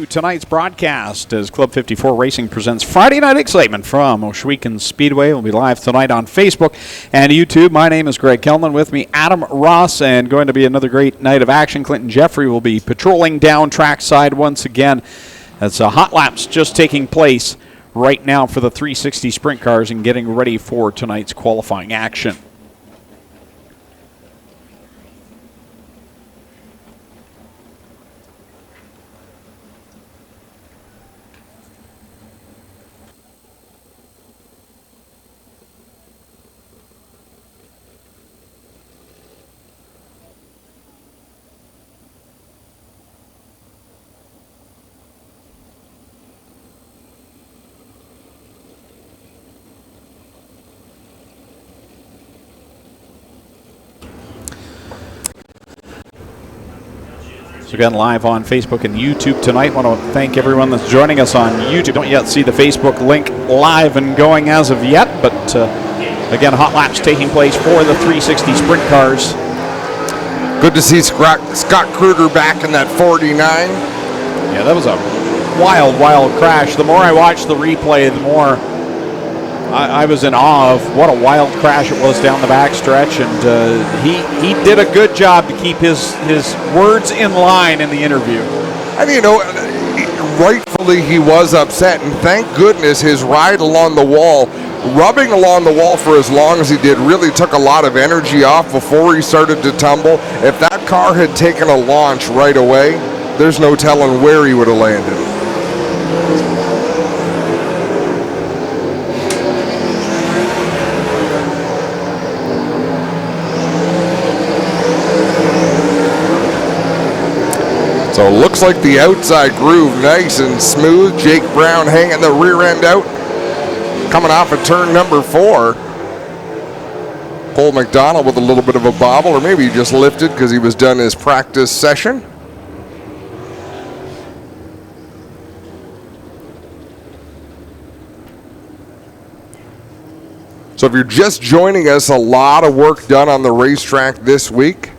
tonight's broadcast as Club 54 Racing presents Friday Night Excitement from Ohsweken Speedway. We'll be live tonight on Facebook and YouTube. My name is Greg Kelman. With me, Adam Ross, and going to be another great night of action. Clinton Jeffrey will be patrolling down trackside once again. As hot laps just taking place right now for the 360 sprint cars and getting ready for tonight's qualifying action. So again, live on Facebook and YouTube tonight. Want to thank everyone that's joining us on YouTube. Don't yet see the Facebook link live and going as of yet, but again, hot laps taking place for the 360 sprint cars. Good to see Scott Kruger back in that 49. Yeah, that was a wild, wild crash. The more I watched the replay, the more I was in awe of what a wild crash it was down the backstretch, and he did a good job to keep his words in line in the interview. And rightfully he was upset, and thank goodness his ride along the wall, rubbing along the wall for as long as he did, really took a lot of energy off before he started to tumble. If that car had taken a launch right away, there's no telling where he would have landed. So it looks like the outside groove nice and smooth. Jake Brown hanging the rear end out. Coming off of turn number 4. Cole McDonald with a little bit of a bobble, or maybe he just lifted because he was done his practice session. So if you're just joining us, a lot of work done on the racetrack this week.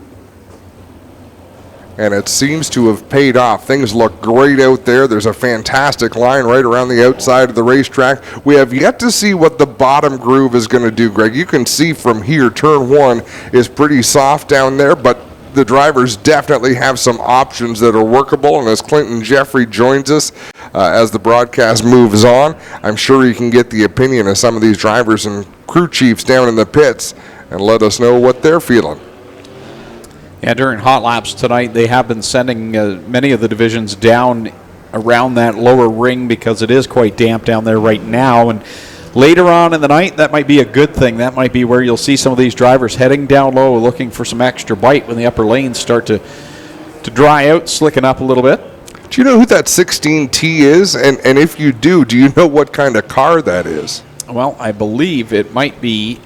And it seems to have paid off. Things look great out there. There's a fantastic line right around the outside of the racetrack. We have yet to see what the bottom groove is going to do, Greg. You can see from here, turn 1 is pretty soft down there, but the drivers definitely have some options that are workable. And as Clinton Jeffrey joins us as the broadcast moves on, I'm sure he can get the opinion of some of these drivers and crew chiefs down in the pits and let us know what they're feeling. Yeah, during hot laps tonight, they have been sending many of the divisions down around that lower ring because it is quite damp down there right now. And later on in the night, that might be a good thing. That might be where you'll see some of these drivers heading down low, looking for some extra bite when the upper lanes start to dry out, slicken up a little bit. Do you know who that 16T is? And if you do you know what kind of car that is? Well, I believe it might be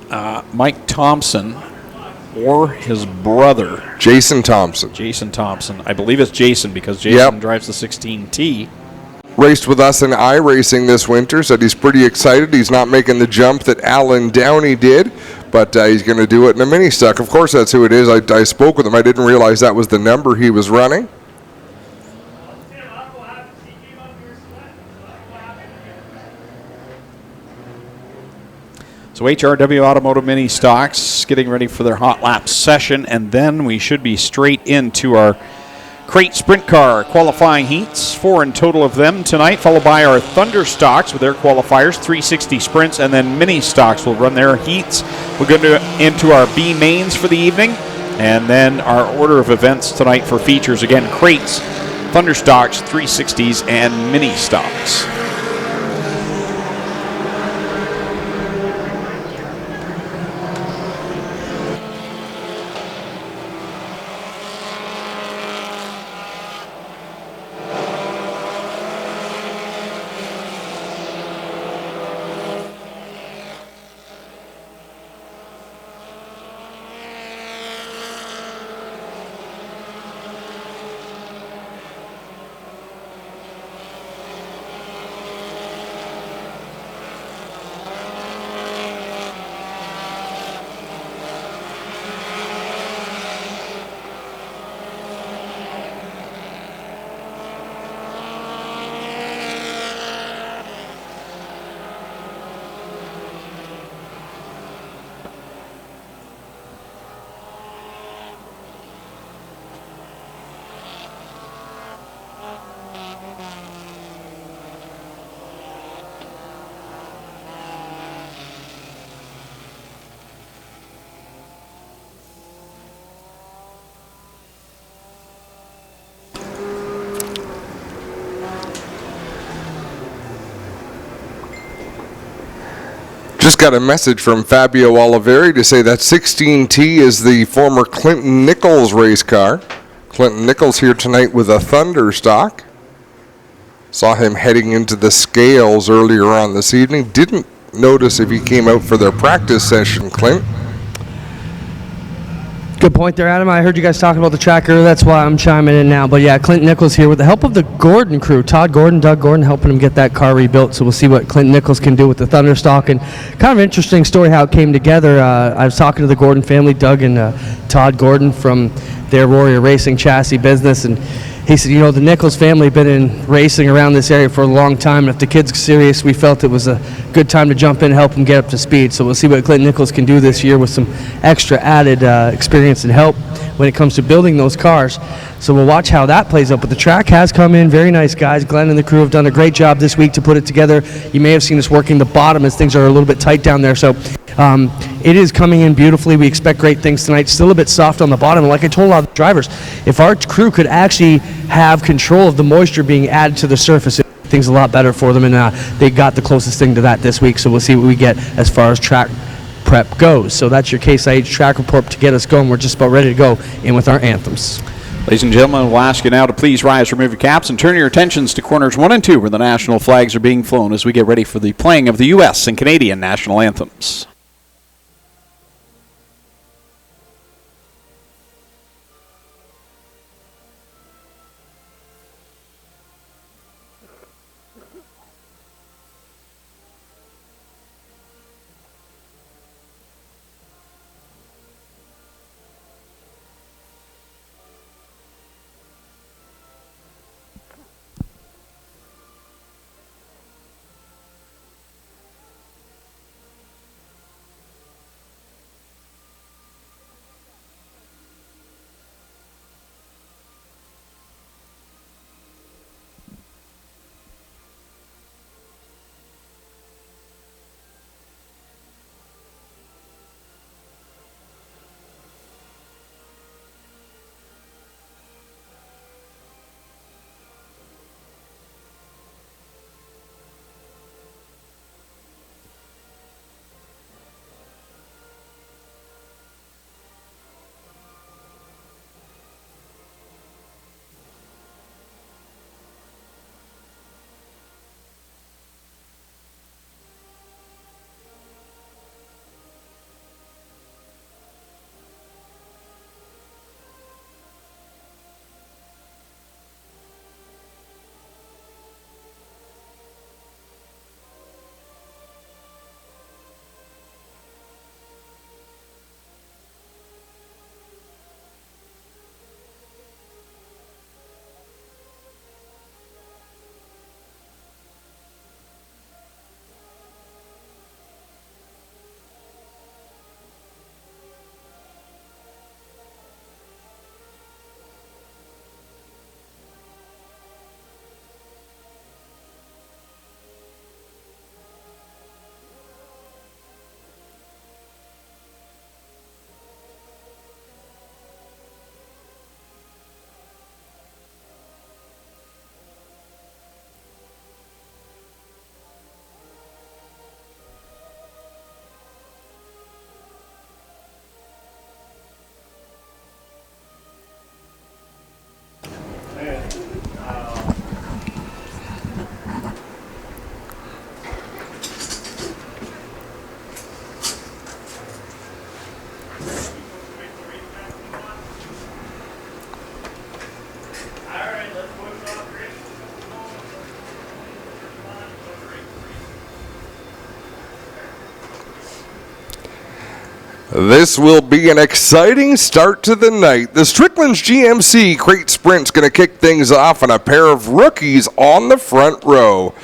Mike Thompson or his brother. Jason Thompson. Jason Thompson. I believe it's Jason because Jason drives the 16T. Raced with us in iRacing this winter, said he's pretty excited. He's not making the jump that Alan Downey did, but he's going to do it in a mini stock. Of course, that's who it is. I spoke with him. I didn't realize that was the number he was running. So HRW Automotive Mini Stocks getting ready for their hot lap session, and then we should be straight into our crate sprint car qualifying heats, 4 in total of them tonight, followed by our Thunder Stocks with their qualifiers, 360 sprints, and then Mini Stocks will run their heats. We're going into our B mains for the evening, and then our order of events tonight for features, again, crates, Thunder Stocks, 360s, and Mini Stocks. Just got a message from Fabio Oliveri to say that 16T is the former Clinton Nichols race car. Clinton Nichols here tonight with a Thunder stock. Saw him heading into the scales earlier on this evening. Didn't notice if he came out for their practice session, Clint. Good point there, Adam. I heard you guys talking about the track earlier. That's why I'm chiming in now. But yeah, Clint Nichols here with the help of the Gordon crew. Todd Gordon, Doug Gordon, helping him get that car rebuilt. So we'll see what Clint Nichols can do with the Thunderstock. And kind of an interesting story how it came together. I was talking to the Gordon family, Doug and Todd Gordon from their Warrior Racing chassis business. And he said, the Nichols family have been in racing around this area for a long time, and if the kid's serious, we felt it was a good time to jump in and help him get up to speed. So we'll see what Clint Nichols can do this year with some extra added experience and help when it comes to building those cars. So we'll watch how that plays out. But the track has come in. Very nice guys. Glenn and the crew have done a great job this week to put it together. You may have seen us working the bottom as things are a little bit tight down there. So it is coming in beautifully. We expect great things tonight. Still a bit soft on the bottom. And like I told a lot of the drivers, if our crew could actually have control of the moisture being added to the surface, things a lot better for them. And they got the closest thing to that this week. So we'll see what we get as far as track prep goes. So that's your Case IH track report to get us going. We're just about ready to go in with our anthems. Ladies and gentlemen, we'll ask you now to please rise, remove your caps, and turn your attentions to corners 1 and 2 where the national flags are being flown as we get ready for the playing of the U.S. and Canadian national anthems. This will be an exciting start to the night. The Strickland's GMC Crate Sprint's going to kick things off on a pair of rookies on the front row.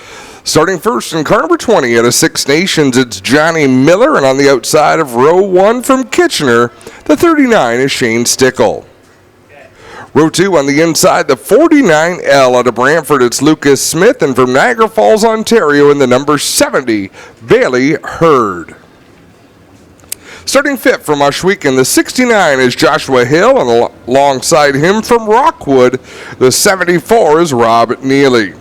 Starting first in car number 20 out of Six Nations, it's Johnny Miller, and on the outside of row 1 from Kitchener, the 39 is Shane Stickle. Row 2 on the inside, the 49L out of Brantford, it's Lucas Smith, and from Niagara Falls, Ontario, in the number 70, Bailey Hurd. Starting fifth from Oshwegan, the 69 is Joshua Hill, and alongside him from Rockwood, the 74 is Rob Neely.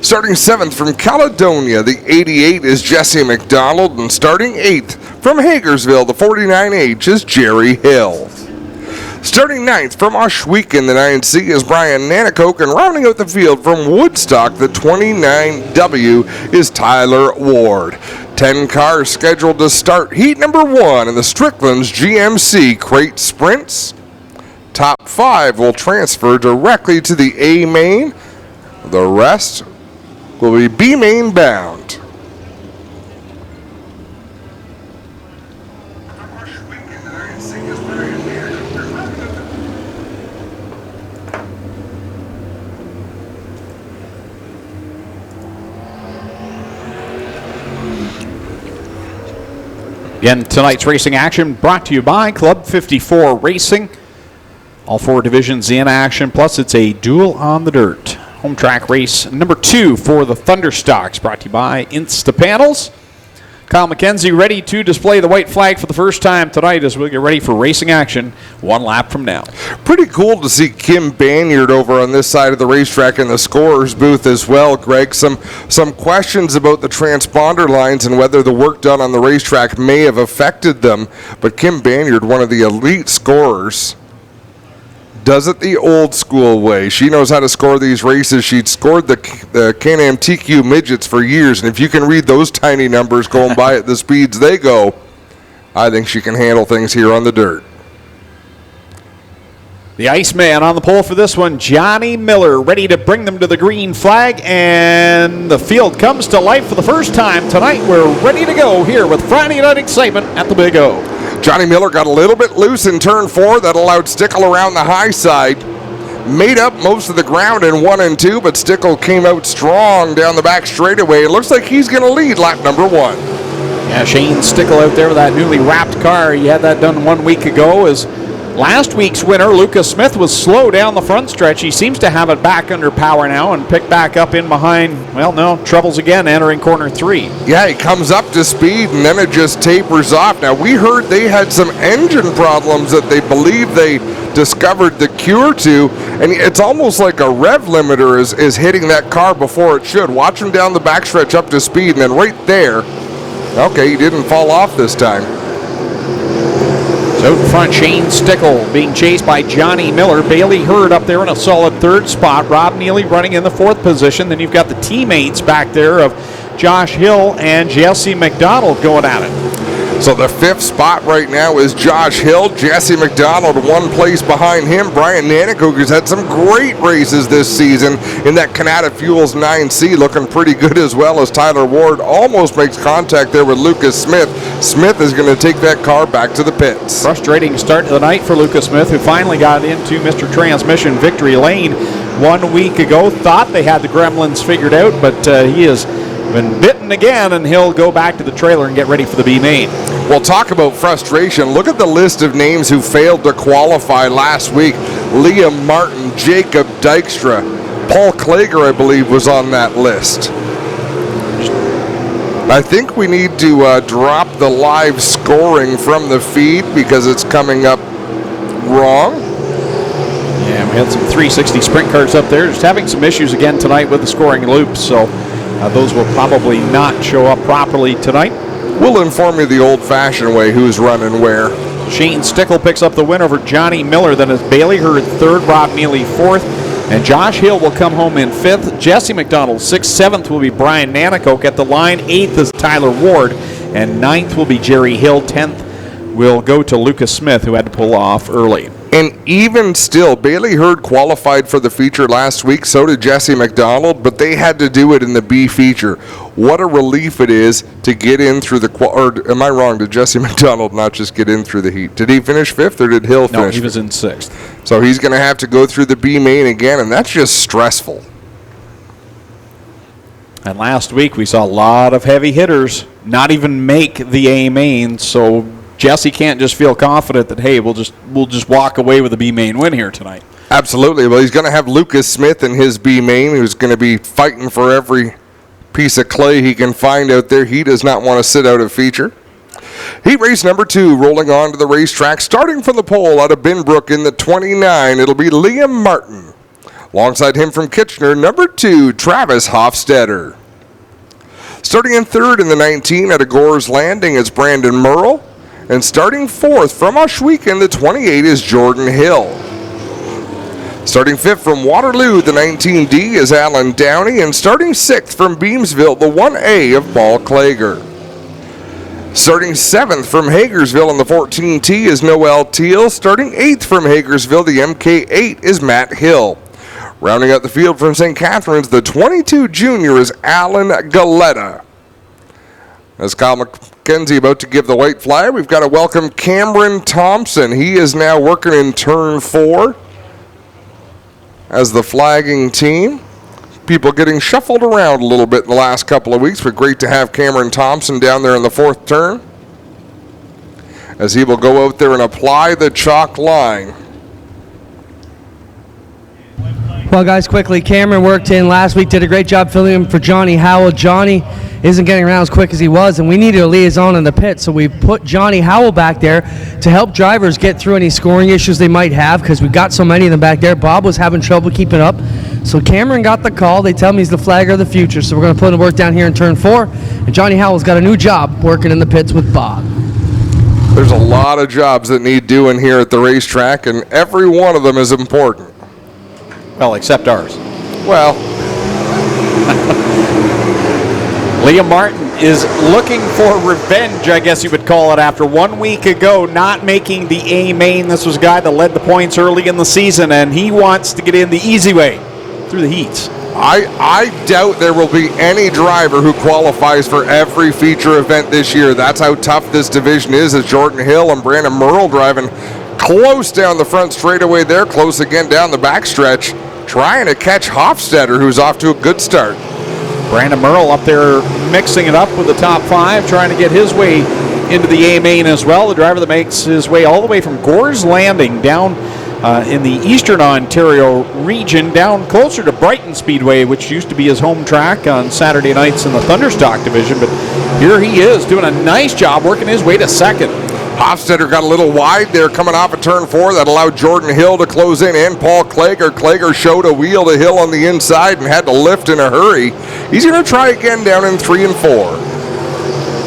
Starting 7th from Caledonia, the 88 is Jesse McDonald, and starting 8th from Hagersville, the 49H is Jerry Hill. Starting 9th from Oshweek in the 9C is Brian Nanakoke, and rounding out the field from Woodstock, the 29W is Tyler Ward. 10 cars scheduled to start heat number 1 in the Strickland's GMC Crate Sprints. Top 5 will transfer directly to the A main. The rest will be B main bound. Again, tonight's racing action brought to you by Club 54 Racing. All 4 divisions in action, plus it's a duel on the dirt. Home track race number 2 for the Thunderstocks, brought to you by Instapanels. Kyle McKenzie ready to display the white flag for the first time tonight as we get ready for racing action 1 lap from now. Pretty cool to see Kim Banyard over on this side of the racetrack in the scorer's booth as well, Greg. Some questions about the transponder lines and whether the work done on the racetrack may have affected them, but Kim Banyard, one of the elite scorers, does it the old school way. She knows how to score these races. She'd scored the Can-Am TQ midgets for years, and if you can read those tiny numbers going by at the speeds they go, I think she can handle things here on the dirt. The Iceman on the pole for this one, Johnny Miller, ready to bring them to the green flag, and the field comes to life for the first time tonight. We're ready to go here with Friday night excitement at the Big O. Johnny Miller got a little bit loose in turn 4. That allowed Stickle around the high side. Made up most of the ground in 1 and 2, but Stickle came out strong down the back straightaway. It looks like he's going to lead lap number 1. Yeah, Shane Stickle out there with that newly wrapped car. He had that done 1 week ago. As last week's winner, Lucas Smith, was slow down the front stretch. He seems to have it back under power now and picked back up in behind. Well, no, troubles again entering corner 3. Yeah, he comes up to speed and then it just tapers off. Now, we heard they had some engine problems that they believe they discovered the cure to, and it's almost like a rev limiter is hitting that car before it should. Watch him down the backstretch up to speed, and then right there, okay, he didn't fall off this time. So in front, Shane Stickle being chased by Johnny Miller. Bailey Hurd up there in a solid 3rd spot. Rob Neely running in the 4th position. Then you've got the teammates back there of Josh Hill and Jesse McDonald going at it. So the 5th spot right now is Josh Hill. Jesse McDonald 1 place behind him. Brian Nanakoke has had some great races this season in that Canada Fuels 9C, looking pretty good as well, as Tyler Ward almost makes contact there with Lucas Smith. Smith is going to take that car back to the pits. Frustrating start to the night for Lucas Smith, who finally got into Mr. Transmission Victory Lane 1 week ago. Thought they had the gremlins figured out, but he has been bitten again, and he'll go back to the trailer and get ready for the B main. Well, talk about frustration. Look at the list of names who failed to qualify last week. Liam Martin, Jacob Dykstra, Paul Klager, I believe, was on that list. I think we need to drop the live scoring from the feed because it's coming up wrong. Yeah, we had some 360 sprint cars up there. Just having some issues again tonight with the scoring loops, so those will probably not show up properly tonight. We'll inform you the old-fashioned way who's running where. Shane Stickle picks up the win over Johnny Miller. Then it's Bailey Hurd 3rd, Rob Neely 4th, and Josh Hill will come home in 5th. Jesse McDonald 6th, 7th will be Brian Nanakoke at the line. 8th is Tyler Ward, and 9th will be Jerry Hill. 10th will go to Lucas Smith, who had to pull off early. And even still, Bailey Hurd qualified for the feature last week, so did Jesse McDonald, but they had to do it in the B feature. What a relief it is to get in through the, or am I wrong, did Jesse McDonald not just get in through the heat? Did he finish 5th or did Hill finish? No, he was in 6th. So he's going to have to go through the B main again, and that's just stressful. And last week we saw a lot of heavy hitters not even make the A main, so Jesse can't just feel confident that, hey, we'll just walk away with a B main win here tonight. Absolutely. Well, he's going to have Lucas Smith in his B main, who's going to be fighting for every piece of clay he can find out there. He does not want to sit out a feature. Heat race number 2 rolling on to the racetrack, starting from the pole out of Binbrook in the 29. It'll be Liam Martin. Alongside him from Kitchener, number 2, Travis Hofstetter. Starting in third in the 19 at Gore's Landing is Brandon Merle. And starting fourth from Ohsweken, the 28 is Jordan Hill. Starting fifth from Waterloo, the 19D is Alan Downey. And starting sixth from Beamsville, the 1A of Paul Klager. Starting 7th from Hagersville in the 14T is Noel Teal. Starting 8th from Hagersville, the MK8 is Matt Hill. Rounding out the field from St. Catharines, the 22 junior is Alan Galetta. As Kyle McKenzie about to give the white flag, we've got to welcome Cameron Thompson. He is now working in turn 4 as the flagging team. People getting shuffled around a little bit in the last couple of weeks, but great to have Cameron Thompson down there in the 4th turn as he will go out there and apply the chalk line. Well, guys, quickly, Cameron worked in last week, did a great job filling in for Johnny Howell. Johnny isn't getting around as quick as he was, and we needed a liaison in the pit, so we put Johnny Howell back there to help drivers get through any scoring issues they might have, because we've got so many of them back there. Bob was having trouble keeping up, so Cameron got the call. They tell me he's the flagger of the future, so we're going to put him to work down here in turn 4, and Johnny Howell's got a new job working in the pits with Bob. There's a lot of jobs that need doing here at the racetrack, and every one of them is important. Well, except ours. Well, Liam Martin is looking for revenge, I guess you would call it, after 1 week ago not making the A main. This was a guy that led the points early in the season, and he wants to get in the easy way through the heats. I doubt there will be any driver who qualifies for every feature event this year. That's how tough this division is, as Jordan Hill and Brandon Merle driving close down the front straightaway there, close again down the backstretch, trying to catch Hofstetter, who's off to a good start. Brandon Merle up there mixing it up with the top 5, trying to get his way into the A main as well. The driver that makes his way all the way from Gore's Landing down in the Eastern Ontario region, down closer to Brighton Speedway, which used to be his home track on Saturday nights in the Thunderstock division. But here he is doing a nice job working his way to second. Hofstetter got a little wide there coming off of turn 4. That allowed Jordan Hill to close in, and Paul Klager. Klager showed a wheel to Hill on the inside and had to lift in a hurry. He's going to try again down in 3 and 4.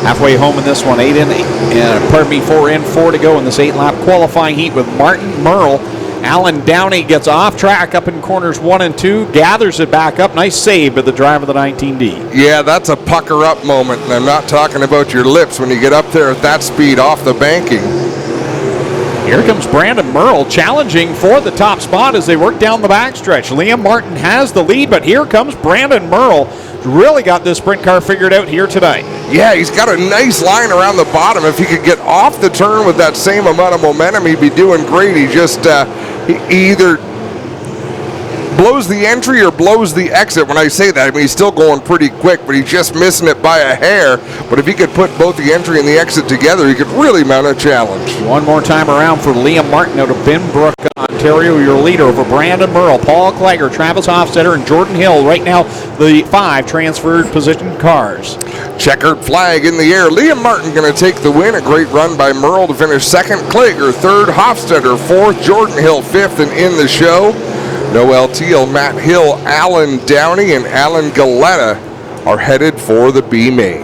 Halfway home in this one, 4 in, 4 to go in this 8-lap qualifying heat with Martin Merle. Alan Downey gets off track up in corners 1 and 2, gathers it back up. Nice save by the driver of the 19D. Yeah, that's a pucker up moment, and I'm not talking about your lips when you get up there at that speed off the banking. Here comes Brandon Merle challenging for the top spot as they work down the backstretch. Liam Martin has the lead, but here comes Brandon Merle. Really got this sprint car figured out here tonight. Yeah, he's got a nice line around the bottom. If he could get off the turn with that same amount of momentum, he'd be doing great. He just he either blows the entry or blows the exit. When I say that, I mean he's still going pretty quick, but he's just missing it by a hair. But if he could put both the entry and the exit together, he could really mount a challenge. One more time around for Liam Martin out of Binbrook, Ontario, your leader over Brandon Merle, Paul Klager, Travis Hofstetter, and Jordan Hill. Right now, the 5 transferred position cars. Checkered flag in the air. Liam Martin going to take the win. A great run by Merle to finish 2nd. Klager 3rd. Hofstetter 4th. Jordan Hill 5th. And in the show, Noel Teal, Matt Hill, Alan Downey, and Alan Galetta are headed for the B main.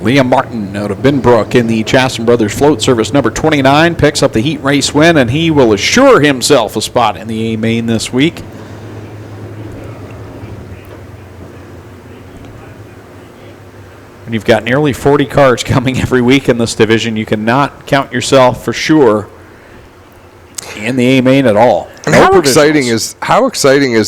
Liam Martin out of Binbrook in the Chasten Brothers Float Service number 29 picks up the heat race win, and he will assure himself a spot in the A main this week. When you've got nearly 40 cars coming every week in this division, you cannot count yourself for sure in the A main at all. And how exciting is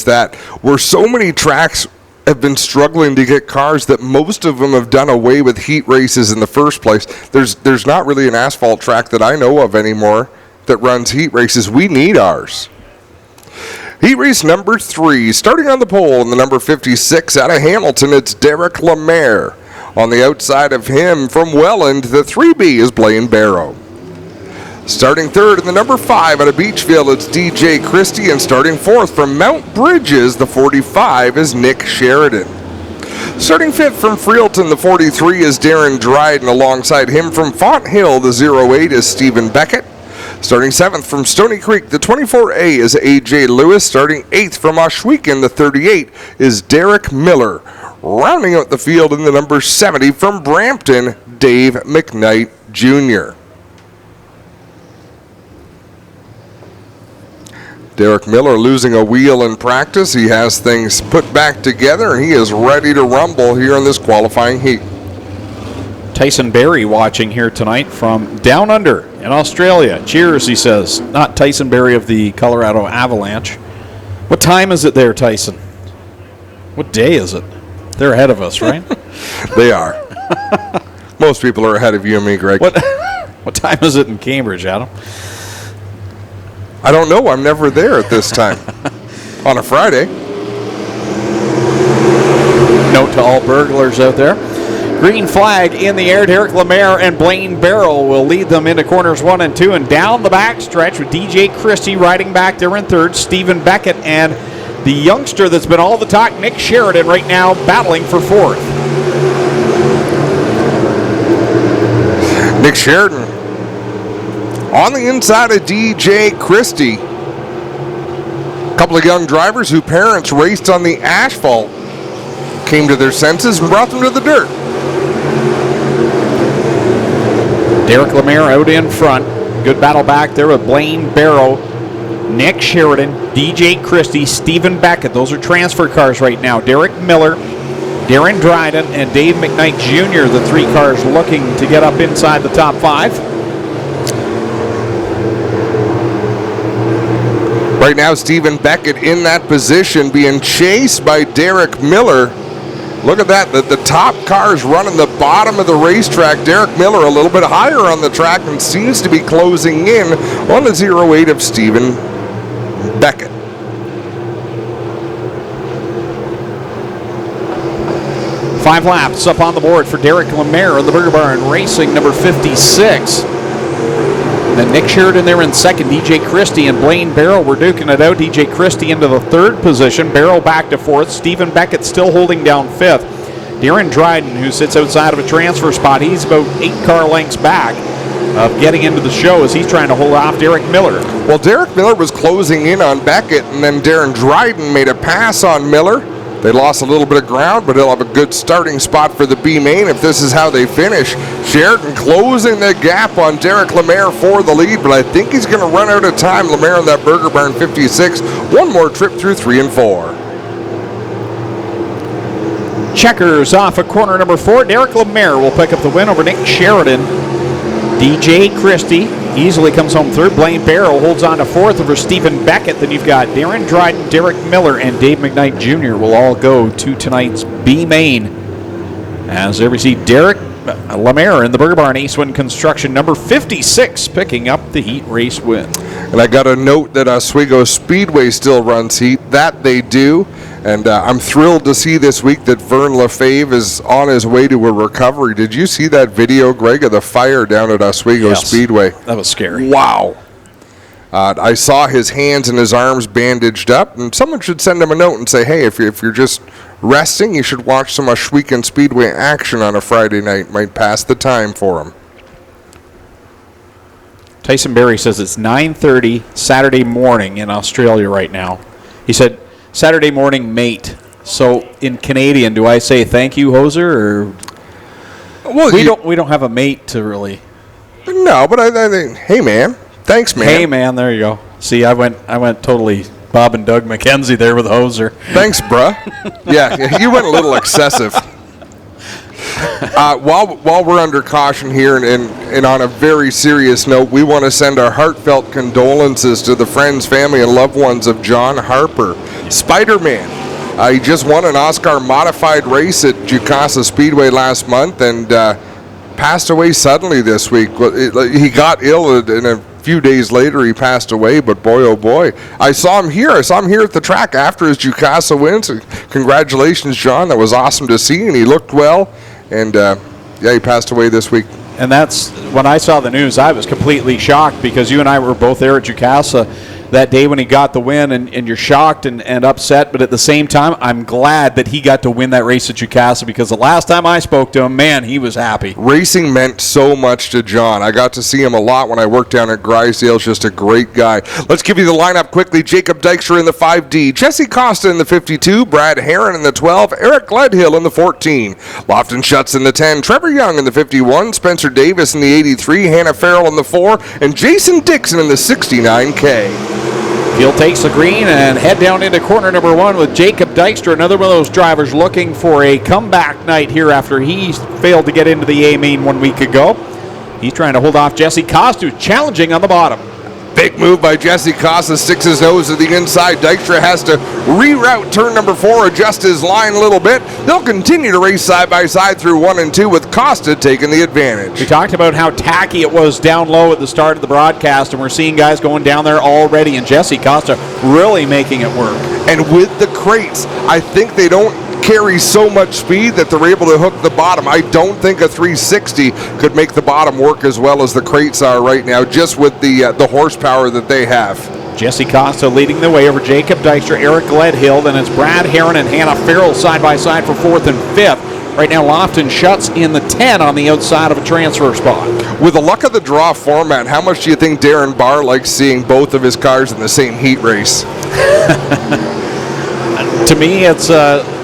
that? Where so many tracks have been struggling to get cars that most of them have done away with heat races in the first place. There's not really an asphalt track that I know of anymore that runs heat races. We need ours. Heat race number 3, starting on the pole in the number 56 out of Hamilton, it's Derek Lemaire. On the outside of him from Welland, the 3B is Blaine Barrow. Starting 3rd in the number 5 out of Beachville, it's DJ Christie, and starting 4th from Mount Bridges, the 45 is Nick Sheridan. Starting 5th from Freelton, the 43 is Darren Dryden. Alongside him from Font Hill, the 08 is Stephen Beckett. Starting 7th from Stony Creek, the 24A is A.J. Lewis. Starting 8th from Ohsweken, the 38 is Derek Miller. Rounding out the field in the number 70 from Brampton, Dave McKnight Jr. Derek Miller losing a wheel in practice. He has things put back together, and he is ready to rumble here in this qualifying heat. Tyson Berry watching here tonight from down under in Australia. Cheers, he says. Not Tyson Berry of the Colorado Avalanche. What time is it there, Tyson? What day is it? They're ahead of us, right? They are. Most people are ahead of you and me, Greg. What time is it in Cambridge, Adam? I don't know. I'm never there at this time. On a Friday. Note to all burglars out there. Green flag in the air. Derek Lemaire and Blaine Barrow will lead them into corners 1 and 2, and down the back stretch with DJ Christie riding back there in third. Stephen Beckett and the youngster that's been all the talk, Nick Sheridan, right now battling for fourth. Nick Sheridan on the inside of DJ Christie. A couple of young drivers whose parents raced on the asphalt came to their senses and brought them to the dirt. Derek Lemaire out in front. Good battle back there with Blaine Barrow, Nick Sheridan, DJ Christie, Stephen Beckett. Those are transfer cars right now. Derek Miller, Darren Dryden, and Dave McKnight Jr., the 3 cars looking to get up inside the top 5. Right now, Stephen Beckett in that position, being chased by Derek Miller. Look at that. The top cars running the bottom of the racetrack. Derek Miller a little bit higher on the track and seems to be closing in on the 08 of Stephen Beckett. Five laps up on the board for Derek Lemaire of the Burger Barn Racing, number 56. Then Nick Sheridan there in second. DJ Christie and Blaine Barrow were duking it out. DJ Christie into the third position. Barrow back to fourth. Stephen Beckett still holding down fifth. Darren Dryden, who sits outside of a transfer spot, he's about 8 car lengths back of getting into the show as he's trying to hold off Derek Miller. Well, Derek Miller was closing in on Beckett, and then Darren Dryden made a pass on Miller. They lost a little bit of ground, but he'll have a good starting spot for the B main if this is how they finish. Sheridan closing the gap on Derek Lemaire for the lead, but I think he's going to run out of time. Lemaire in that Burger Barn 56. One more trip through 3 and 4. Checkers off of corner number 4. Derek Lemaire will pick up the win over Nick Sheridan. DJ Christie easily comes home third. Blaine Barrow holds on to fourth over Stephen Beckett. Then you've got Darren Dryden, Derek Miller, and Dave McKnight Jr. will all go to tonight's B main. As there we see Derek Lemaire in the Burger Barn Ace-Win Construction, number 56, picking up the heat race win. And I got a note that Oswego Speedway still runs heat. That they do. And I'm thrilled to see this week that Vern Lefebvre is on his way to a recovery. Did you see that video, Greg, of the fire down at Oswego Speedway? That was scary. Wow. I saw his hands and his arms bandaged up, and someone should send him a note and say, hey, if you're just resting, you should watch some Oswego Speedway action on a Friday night. Might pass the time for him. Tyson Berry says it's 9:30 Saturday morning in Australia right now. He said, Saturday morning, mate. So in Canadian, do I say thank you, Hoser, or well, we don't have a mate to really? No, but I think, hey man, thanks man. Hey man, there you go. See, I went totally Bob and Doug McKenzie there with Hoser. Thanks, bruh. Yeah, you went a little excessive. While we're under caution here and on a very serious note, we want to send our heartfelt condolences to the friends, family, and loved ones of John Harper, Spider-Man. He just won an Oscar modified race at Jukasa Speedway last month and passed away suddenly this week. He got ill and a few days later he passed away, but boy, oh boy. I saw him here at the track after his Jukasa wins. Congratulations, John. That was awesome to see, and he looked well. And, he passed away this week. And that's, when I saw the news, I was completely shocked because you and I were both there at Jukasa that day when he got the win, and you're shocked and upset, but at the same time, I'm glad that he got to win that race at Jukasa, because the last time I spoke to him, man, he was happy. Racing meant so much to John. I got to see him a lot when I worked down at Grisdale. Just a great guy. Let's give you the lineup quickly. Jacob Dykstra in the 5D, Jesse Costa in the 52, Brad Herron in the 12, Eric Gledhill in the 14, Lofton Schutz in the 10, Trevor Young in the 51, Spencer Davis in the 83, Hannah Farrell in the 4, and Jason Dixon in the 69K. He'll take the green and head down into corner number 1 with Jacob Dykstra, another one of those drivers looking for a comeback night here after he failed to get into the A main 1 week ago. He's trying to hold off Jesse Costa, who's challenging on the bottom. Big move by Jesse Costa, sticks his nose to the inside. Dykstra has to reroute turn number 4, adjust his line a little bit. They'll continue to race side by side through 1 and 2 with Costa taking the advantage. We talked about how tacky it was down low at the start of the broadcast, and we're seeing guys going down there already, and Jesse Costa really making it work. And with the crates, I think they don't carry so much speed that they're able to hook the bottom. I don't think a 360 could make the bottom work as well as the crates are right now, just with the horsepower that they have. Jesse Costa leading the way over Jacob Dykstra, Eric Gledhill, then it's Brad Herron and Hannah Farrell side by side for 4th and 5th. Right now, Lofton Schutz in the 10 on the outside of a transfer spot. With the luck of the draw format, how much do you think Darren Barr likes seeing both of his cars in the same heat race? To me, it's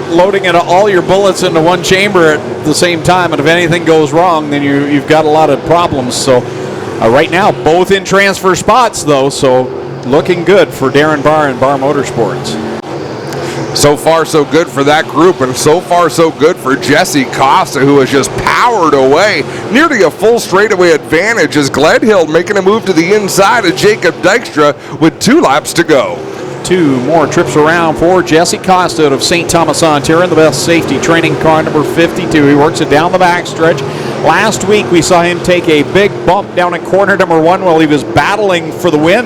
loading all your bullets into one chamber at the same time, and if anything goes wrong, then you've got a lot of problems. So right now, both in transfer spots, though, so looking good for Darren Barr and Barr Motorsports. So far, so good for that group, and so far, so good for Jesse Costa, who has just powered away nearly a full straightaway advantage as Gledhill making a move to the inside of Jacob Dykstra with 2 laps to go. 2 more trips around for Jesse Costa out of St. Thomas, Ontario, the best safety training car, number 52. He works it down the backstretch. Last week, we saw him take a big bump down in corner number 1 while he was battling for the win.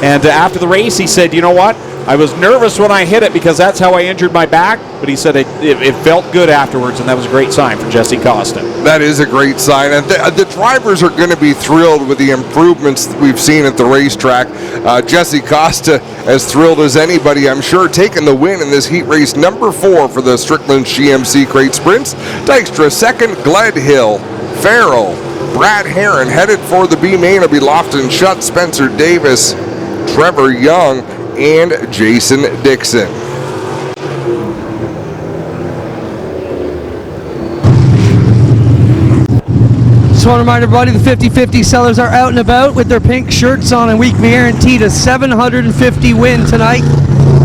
And after the race, he said, you know what? I was nervous when I hit it because that's how I injured my back, but he said it felt good afterwards, and that was a great sign for Jesse Costa. That is a great sign, and the drivers are going to be thrilled with the improvements that we've seen at the racetrack. Jesse Costa as thrilled as anybody, I'm sure, taking the win in this heat race number 4 for the Strickland GMC Crate Sprints. Dykstra 2nd, Gledhill, Farrell, Brad Herron headed for the B main will be Lofton Schutz, Spencer Davis, Trevor Young, and Jason Dixon. Just want to remind everybody the 50-50 sellers are out and about with their pink shirts on, and we guaranteed a $750 win tonight.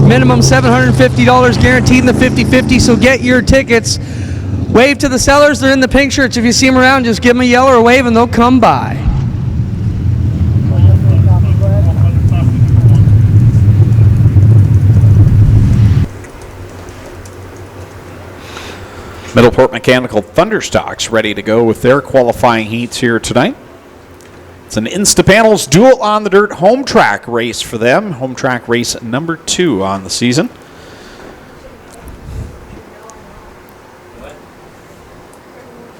Minimum $750 guaranteed in the 50-50, so get your tickets. Wave to the sellers, they're in the pink shirts. If you see them around, just give them a yell or a wave and they'll come by. Middleport Mechanical Thunderstocks ready to go with their qualifying heats here tonight. It's an Instapanels dual on the dirt home track race for them. Home track race number 2 on the season.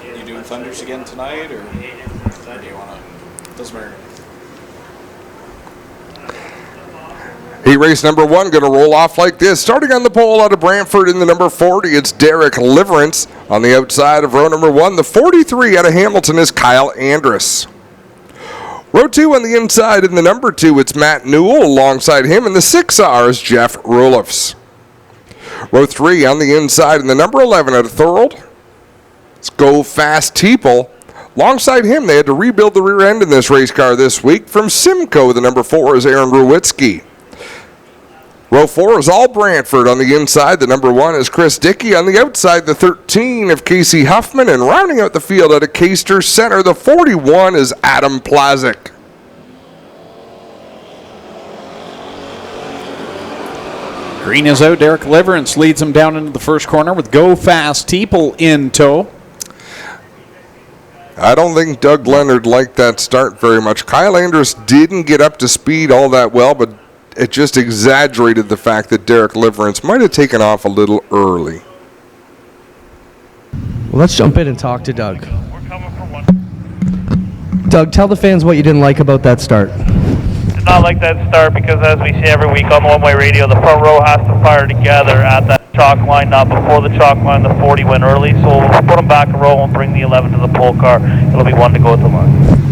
You doing Thunders again tonight, or do you want to? Doesn't matter. Heat race number 1 going to roll off like this. Starting on the pole out of Brantford in the number 40, it's Derek Liverance. On the outside of row number 1, the 43 out of Hamilton is Kyle Andrus. Row 2 on the inside in the number 2, it's Matt Newell. Alongside him in the 6R is Jeff Roloffs. Row 3 on the inside in the number 11 out of Thorold, it's Go Fast Teeple. Alongside him, they had to rebuild the rear end in this race car this week. From Simcoe, the number 4 is Aaron Ruwitsky. Row 4 is all Brantford. On the inside, the number 1 is Chris Dickey. On the outside, the 13 of Casey Huffman. And rounding out the field at a Caister Center, the 41 is Adam Plazik. Green is out. Derek Liverance leads him down into the first corner with Go Fast Teeple in tow. I don't think Doug Leonard liked that start very much. Kyle Andrus didn't get up to speed all that well, but it just exaggerated the fact that Derek Liverance might have taken off a little early. Well, let's jump in and talk to Doug. Doug, tell the fans what you didn't like about that start. not like that start because, as we see every week on the one-way radio, the front row has to fire together at that chalk line, not before the chalk line. The 40 went early, so we'll put them back a row and bring the 11 to the pole car. It'll be 1 to go at the line.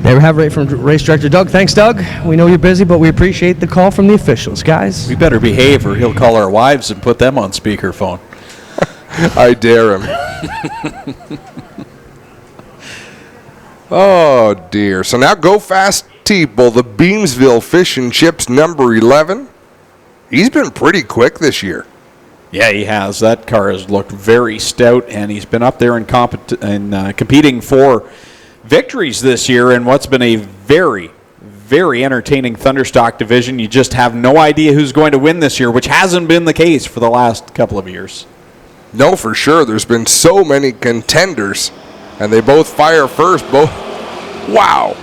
There we have it from race director Doug. Thanks, Doug. We know you're busy, but we appreciate the call from the officials, guys. We better behave or he'll call our wives and put them on speakerphone. I dare him. Oh, dear. So now Go Fast Teeple, the Beamsville Fish and Chips number 11. He's been pretty quick this year. Yeah, he has. That car has looked very stout, and he's been up there and competing for victories this year in what's been a very, very entertaining Thunderstock division. You just have no idea who's going to win this year, which hasn't been the case for the last couple of years. No, for sure. There's been so many contenders, and they both fire first. Wow.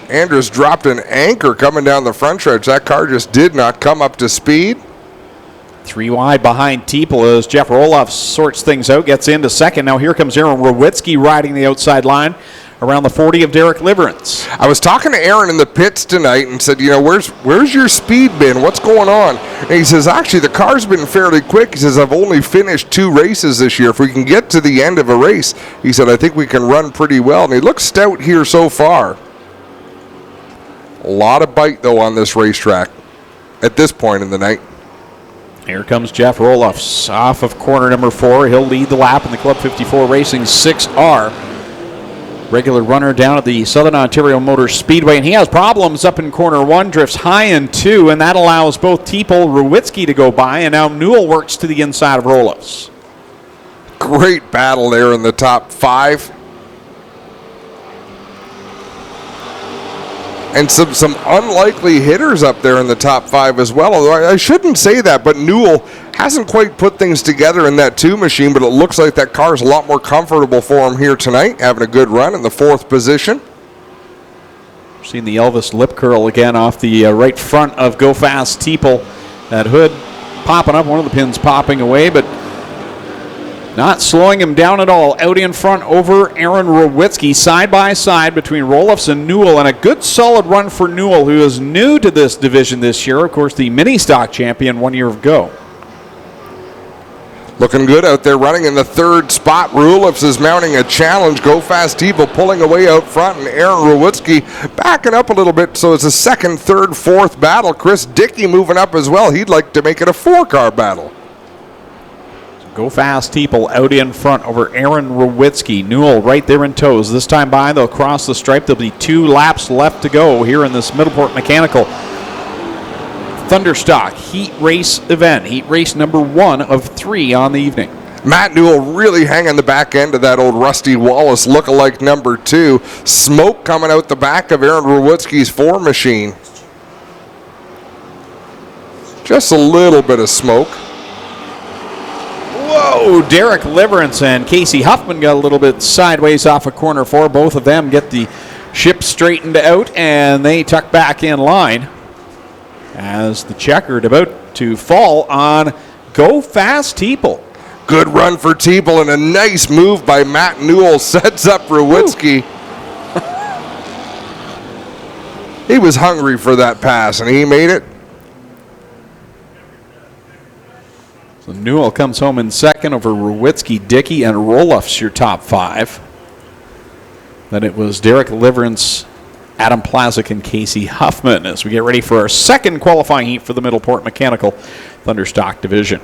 Andrus dropped an anchor coming down the front stretch. That car just did not come up to speed. 3 wide behind Teeple as Jeff Roloff sorts things out, gets into second. Now here comes Aaron Rowitsky riding the outside line around the 40 of Derek Liverance. I was talking to Aaron in the pits tonight and said, where's your speed been? What's going on? And he says, actually, the car's been fairly quick. He says, I've only finished 2 races this year. If we can get to the end of a race, he said, I think we can run pretty well. And he looks stout here so far. A lot of bite, though, on this racetrack at this point in the night. Here comes Jeff Roloff off of corner number 4. He'll lead the lap in the Club 54 Racing 6R. Regular runner down at the Southern Ontario Motor Speedway, and he has problems up in corner 1, drifts high in 2, and that allows both Teeple, Rowitsky to go by, and now Newell works to the inside of Roloff's. Great battle there in the top 5. And some unlikely hitters up there in the top 5 as well. Although I shouldn't say that, but Newell hasn't quite put things together in that 2 machine, but it looks like that car's a lot more comfortable for him here tonight, having a good run in the 4th position. Seeing the Elvis lip curl again off the right front of Go Fast Teeple. That hood popping up, one of the pins popping away, but not slowing him down at all. Out in front over Aaron Rowitsky, side by side between Roloffs and Newell, and a good solid run for Newell, who is new to this division this year. Of course, the mini stock champion 1 year ago. Looking good out there, running in the 3rd spot. Roloffs is mounting a challenge. Go Fast Teeple pulling away out front, and Aaron Rowitsky backing up a little bit. So it's a 2nd, 3rd, 4th battle. Chris Dickey moving up as well. He'd like to make it a 4-car battle. Go Fast Teeple out in front over Aaron Rowitsky. Newell right there in tows. This time by, they'll cross the stripe. There'll be 2 laps left to go here in this Middleport Mechanical Thunderstock Heat Race event. Heat race number 1 of 3 on the evening. Matt Newell really hanging the back end of that old Rusty Wallace lookalike number 2. Smoke coming out the back of Aaron Rowitsky's 4 machine. Just a little bit of smoke. Whoa, Derek Liverance and Casey Huffman got a little bit sideways off of corner 4. Both of them get the ship straightened out, and they tuck back in line as the checkered about to fall on Go Fast Teeple. Good run for Teeple, and a nice move by Matt Newell sets up Rowitsky. He was hungry for that pass, and he made it. So Newell comes home in 2nd over Rowitsky, Dickey, and Roloff's your top 5. Then it was Derek Liverance, Adam Plazik, and Casey Huffman as we get ready for our 2nd qualifying heat for the Middleport Mechanical Thunderstock division.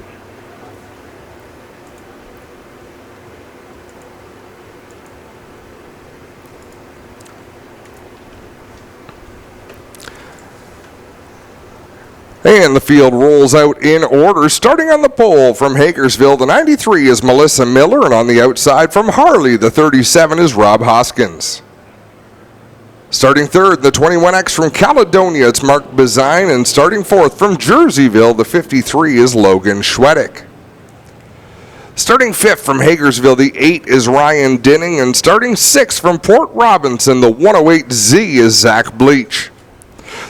And the field rolls out in order. Starting on the pole from Hagersville, the 93 is Melissa Miller, and on the outside from Harley, the 37 is Rob Hoskins. Starting 3rd, the 21X from Caledonia, it's Mark Bazine, and starting 4th from Jerseyville, the 53 is Logan Schwedick. Starting 5th from Hagersville, the 8 is Ryan Dinning, and starting 6th from Port Robinson, the 108Z is Zach Bleach.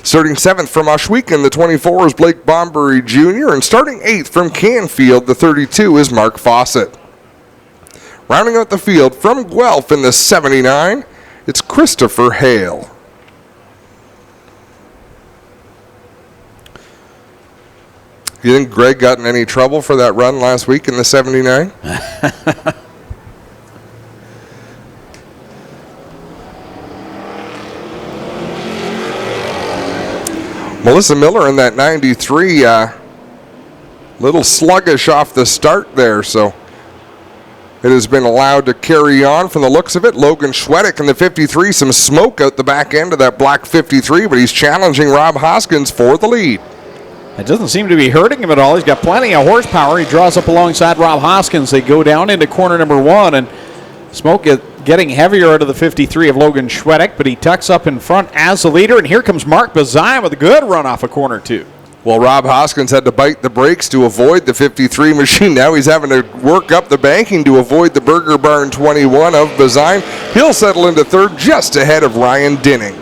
Starting 7th from Oshwegan, the 24 is Blake Bombury Jr., and starting 8th from Canfield, the 32 is Mark Fawcett. Rounding out the field from Guelph in the 79, it's Christopher Hale. You think Greg got in any trouble for that run last week in the 79? Melissa Miller in that 93, little sluggish off the start there, so it has been allowed to carry on from the looks of it. Logan Schwedick in the 53, some smoke out the back end of that black 53, but he's challenging Rob Hoskins for the lead. It doesn't seem to be hurting him at all. He's got plenty of horsepower. He draws up alongside Rob Hoskins. They go down into corner number 1, and smoke getting heavier out of the 53 of Logan Schwedick, but he tucks up in front as the leader, and here comes Mark Bazine with a good run off of corner 2. Well, Rob Hoskins had to bite the brakes to avoid the 53 machine. Now he's having to work up the banking to avoid the Burger Barn 21 of Bazine. He'll settle into third just ahead of Ryan Dinning.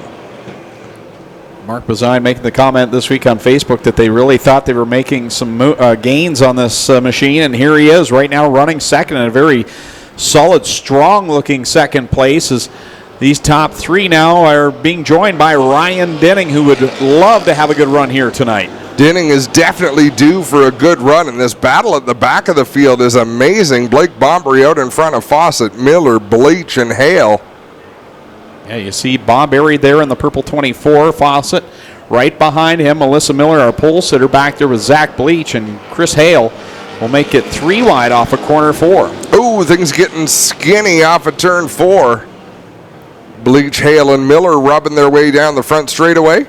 Mark Bazine making the comment this week on Facebook that they really thought they were making some gains on this machine, and here he is right now running second in a very solid, strong-looking second place as these top 3 now are being joined by Ryan Dinning, who would love to have a good run here tonight. Dinning is definitely due for a good run, and this battle at the back of the field is amazing. Blake Bombery out in front of Fawcett, Miller, Bleach, and Hale. Yeah, you see Bob buried there in the purple 24, Fawcett. Right behind him, Melissa Miller, our pole sitter, back there with Zach Bleach, and Chris Hale will make it 3 wide off of corner 4. Ooh, things getting skinny off of turn 4. Bleach, Hale, and Miller rubbing their way down the front straightaway.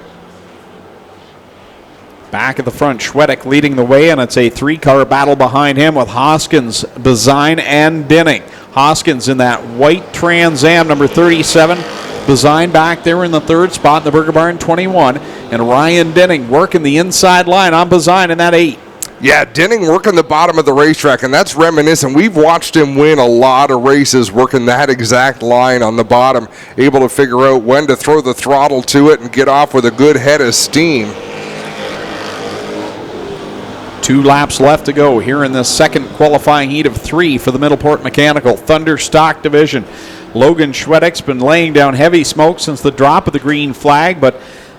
Back at the front, Schwedick leading the way, and it's a 3-car battle behind him with Hoskins, Bazine, and Dinning. Hoskins in that white Trans Am, number 37. Bazine back there in the 3rd spot in the Burger Barn 21. And Ryan Dinning working the inside line on Bazine in that 8. Yeah, Dinning working the bottom of the racetrack, and that's reminiscent. We've watched him win a lot of races working that exact line on the bottom, able to figure out when to throw the throttle to it and get off with a good head of steam. 2 laps left to go here in this second qualifying heat of 3 for the Middleport Mechanical Thunder Stock Division. Logan Schwedick's been laying down heavy smoke since the drop of the green flag, but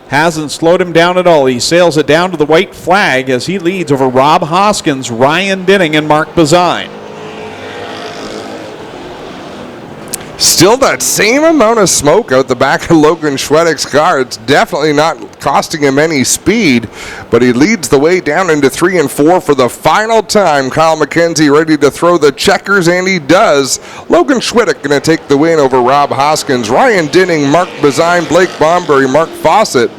hasn't slowed him down at all. He sails it down to the white flag as he leads over Rob Hoskins, Ryan Dinning, and Mark Bazine. Still that same amount of smoke out the back of Logan Schwedick's car. It's definitely not costing him any speed, but he leads the way down into 3 and 4 for the final time. Kyle McKenzie ready to throw the checkers, and he does. Logan Schwedick going to take the win over Rob Hoskins, Ryan Dinning, Mark Bazine, Blake Bombery, Mark Fawcett,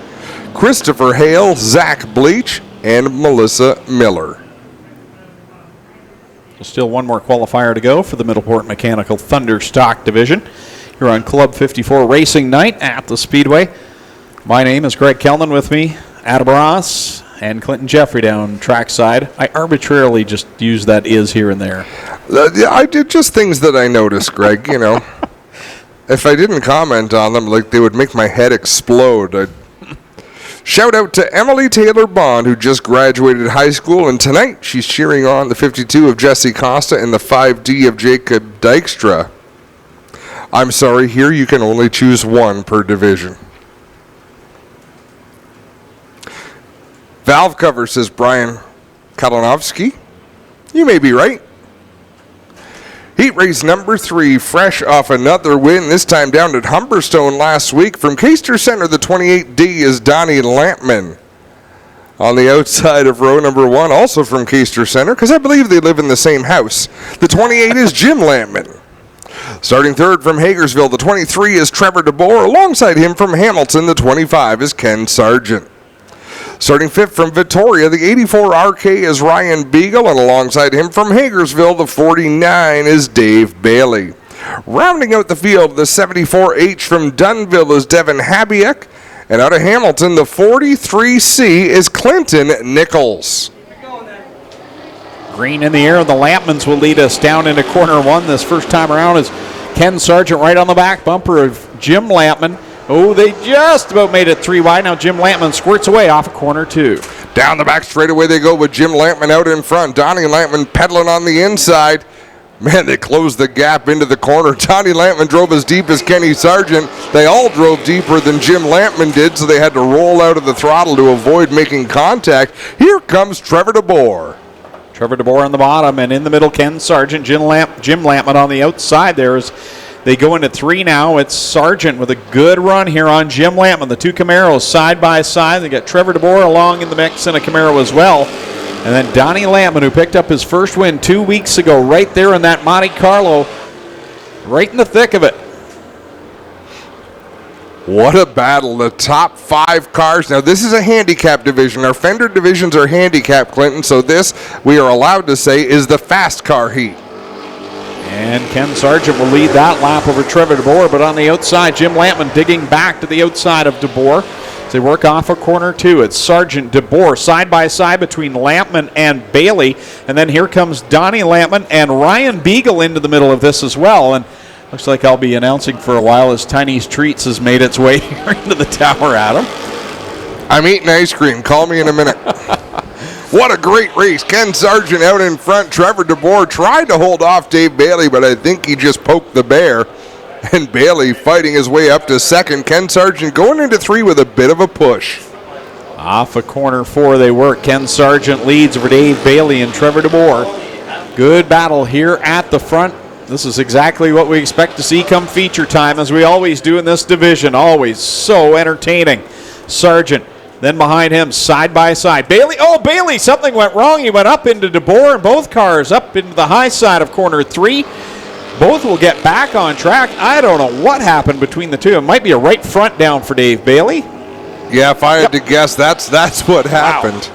Christopher Hale, Zach Bleach, and Melissa Miller. Still one more qualifier to go for the Middleport Mechanical Thunder Stock Division here on Club 54 Racing Night at the Speedway. My name is Greg Kellman, with me, Adam Ross and Clinton Jeffrey down trackside. I arbitrarily just use that is here and there. I did just things that I noticed, Greg, you know. If I didn't comment on them, like, they would make my head explode. Shout out to Emily Taylor Bond, who just graduated high school, and tonight she's cheering on the 52 of Jesse Costa and the 5D of Jacob Dykstra. I'm sorry, here you can only choose one per division. Valve cover, says Brian Kalinowski. You may be right. Heat race number 3, fresh off another win, this time down at Humberstone last week. From Caister Center, the 28D is Donnie Lampman. On the outside of row number 1, also from Caister Center, because I believe they live in the same house, the 28 is Jim Lampman. Starting third from Hagersville, the 23 is Trevor DeBoer. Alongside him from Hamilton, the 25 is Ken Sargent. Starting fifth from Victoria, the 84 RK is Ryan Beagle, and alongside him from Hagersville, the 49 is Dave Bailey. Rounding out the field, the 74H from Dunnville is Devin Habiak, and out of Hamilton, the 43C is Clinton Nichols. Green in the air, and the Lampmans will lead us down into corner 1 this first time around as Ken Sargent right on the back bumper of Jim Lampman. Oh, they just about made it 3 wide. Now Jim Lampman squirts away off of corner 2. Down the back straightaway they go with Jim Lampman out in front. Donnie Lampman pedaling on the inside. Man, they closed the gap into the corner. Donnie Lampman drove as deep as Kenny Sargent. They all drove deeper than Jim Lampman did, so they had to roll out of the throttle to avoid making contact. Here comes Trevor DeBoer. Trevor DeBoer on the bottom, and in the middle, Ken Sargent, Jim Lampman on the outside there. As they go into 3 now, it's Sargent with a good run here on Jim Lampman. The 2 Camaros side by side. They got Trevor DeBoer along in the mix in a Camaro as well. And then Donnie Lampman, who picked up his first win 2 weeks ago, right there in that Monte Carlo, right in the thick of it. What a battle. The top 5 cars. Now, this is a handicap division. Our fender divisions are handicap, Clinton, so this, we are allowed to say, is the fast car heat. And Ken Sargent will lead that lap over Trevor DeBoer, but on the outside, Jim Lampman digging back to the outside of DeBoer. They work off a corner 2. It's Sargent, DeBoer side by side between Lampman and Bailey. And then here comes Donnie Lampman and Ryan Beagle into the middle of this as well. And looks like I'll be announcing for a while as Tiny's Treats has made its way here into the tower, Adam. I'm eating ice cream. Call me in a minute. What a great race. Ken Sargent out in front. Trevor DeBoer tried to hold off Dave Bailey, but I think he just poked the bear. And Bailey fighting his way up to second. Ken Sargent going into 3 with a bit of a push. Off a corner 4 they work. Ken Sargent leads over Dave Bailey and Trevor DeBoer. Good battle here at the front. This is exactly what we expect to see come feature time, as we always do in this division. Always so entertaining. Sargent, then behind him, side by side. Bailey, something went wrong. He went up into DeBoer, and both cars up into the high side of corner 3. Both will get back on track. I don't know what happened between the two. It might be a right front down for Dave Bailey. Yeah, if I had to guess, that's what happened.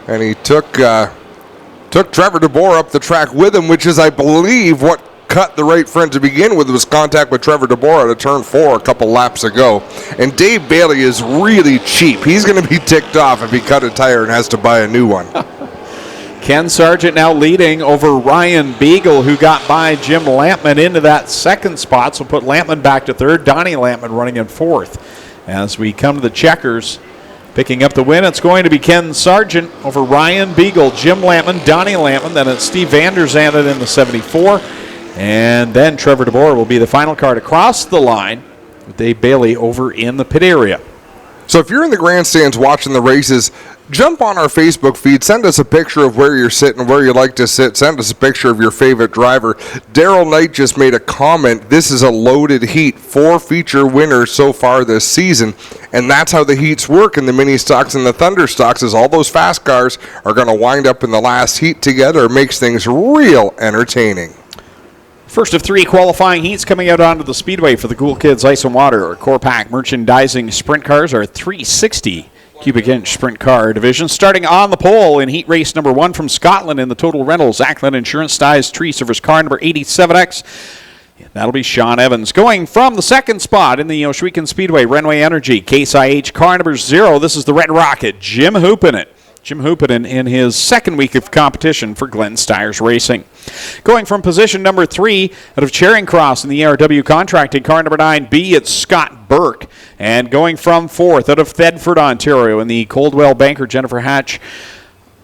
Wow. And he took Trevor DeBoer up the track with him, which is, I believe, what cut the right front to begin with, was contact with Trevor DeBoer at a turn 4 a couple laps ago. And Dave Bailey is really cheap. He's going to be ticked off if he cut a tire and has to buy a new one. Ken Sargent now leading over Ryan Beagle, who got by Jim Lampman into that second spot, so put Lampman back to 3rd. Donnie Lampman running in 4th. As we come to the checkers, picking up the win, it's going to be Ken Sargent over Ryan Beagle, Jim Lampman, Donnie Lampman, then it's Steve Vander Zanden in the 74, and then Trevor DeBoer will be the final car to cross the line with Dave Bailey over in the pit area. So if you're in the grandstands watching the races, jump on our Facebook feed. Send us a picture of where you're sitting, where you like to sit. Send us a picture of your favorite driver. Daryl Knight just made a comment. This is a loaded heat. 4 feature winners so far this season. And that's how the heats work in the mini stocks and the Thunder stocks, is all those fast cars are going to wind up in the last heat together. It makes things real entertaining. First of 3 qualifying heats coming out onto the speedway for the Cool Kids Ice and Water Core Pack Merchandising Sprint Cars, are 360 cubic inch sprint car division. Starting on the pole in heat race number 1 from Scotland in the Total Rentals Ackland Insurance Ties Tree Service car number 87X. That'll be Sean Evans. Going from the second spot in the Ohsweken Speedway Renway Energy Case IH car number 0. This is the Red Rocket, Jim Hoopinen. Jim Hoopinen in his second week of competition for Glenn Stiers Racing. Going from position number 3 out of Charing Cross in the ERW Contracting car number 9B, it's Scott Burke. And going from 4th out of Thedford, Ontario in the Coldwell Banker Jennifer Hatch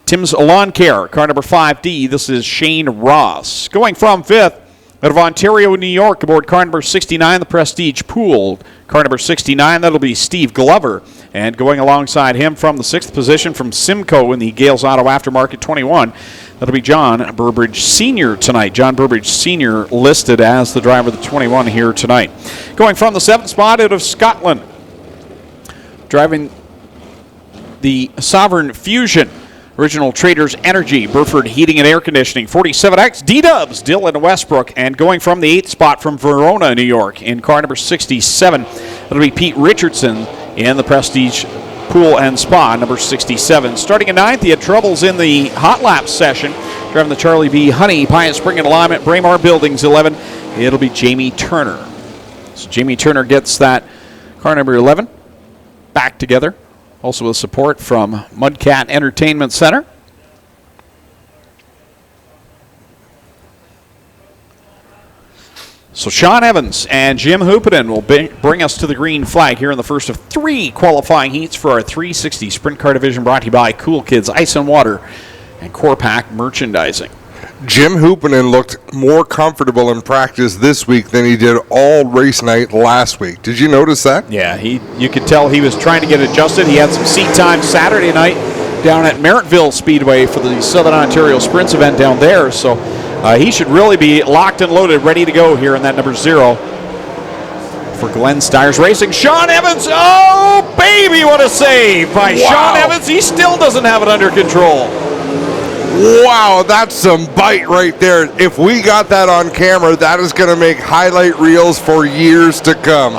Tim's Lawn Care car number 5D, this is Shane Ross. Going from 5th out of Ontario, New York, aboard car number 69, the Prestige Pool. Car number 69, that'll be Steve Glover. And going alongside him from the 6th position from Simcoe in the Gales Auto Aftermarket 21, that'll be John Burbridge Sr. tonight. John Burbridge Sr. listed as the driver of the 21 here tonight. Going from the 7th spot out of Scotland, driving the Sovereign Fusion, Original Traders Energy, Burford Heating and Air Conditioning, 47X, D-Dubs, Dylan Westbrook. And going from the 8th spot from Verona, New York, in car number 67, that'll be Pete Richardson in the Prestige Pool and Spa, number 67. Starting at 9th, he had troubles in the hot lap session, driving the Charlie B. Honey, Pyatt Spring and Alignment, Braemar Buildings 11. It'll be Jamie Turner. So Jamie Turner gets that car number 11 back together. Also with support from Mudcat Entertainment Center. So Sean Evans and Jim Hoopinen will bring us to the green flag here in the first of 3 qualifying heats for our 360 Sprint Car Division, brought to you by Cool Kids Ice and Water and Core Pack Merchandising. Jim Hoopinen looked more comfortable in practice this week than he did all race night last week. Did you notice that? Yeah, you could tell he was trying to get adjusted. He had some seat time Saturday night down at Merrittville Speedway for the Southern Ontario Sprints event down there. So he should really be locked and loaded, ready to go here in that number 0 for Glenn Stiers Racing. Sean Evans, oh baby, what a save by Sean Evans. He still doesn't have it under control. Wow, that's some bite right there. If we got that on camera, that is going to make highlight reels for years to come.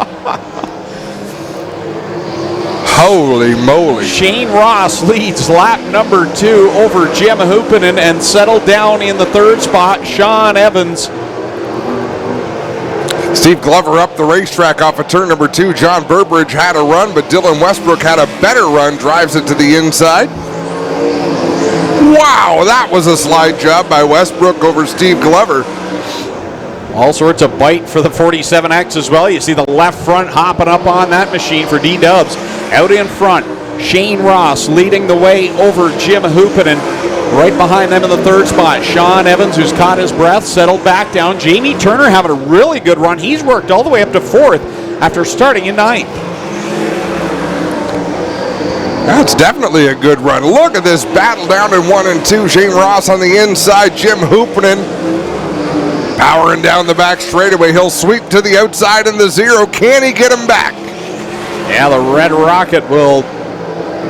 Holy moly. Shane Ross leads lap number 2 over Jim Hoopinen and settled down in the 3rd spot. Sean Evans. Steve Glover up the racetrack off of turn number 2. John Burbridge had a run, but Dylan Westbrook had a better run, drives it to the inside. Wow, that was a slide job by Westbrook over Steve Glover. All sorts of bite for the 47X as well. You see the left front hopping up on that machine for D-Dubs. Out in front, Shane Ross leading the way over Jim Hoopinen. Right behind them in the 3rd spot, Sean Evans, who's caught his breath, settled back down. Jamie Turner having a really good run. He's worked all the way up to 4th after starting in 9th. That's definitely a good run. Look at this battle down in 1 and 2. Shane Ross on the inside. Jim Hoopinen powering down the back straightaway. He'll sweep to the outside in the 0. Can he get him back? Yeah, the Red Rocket will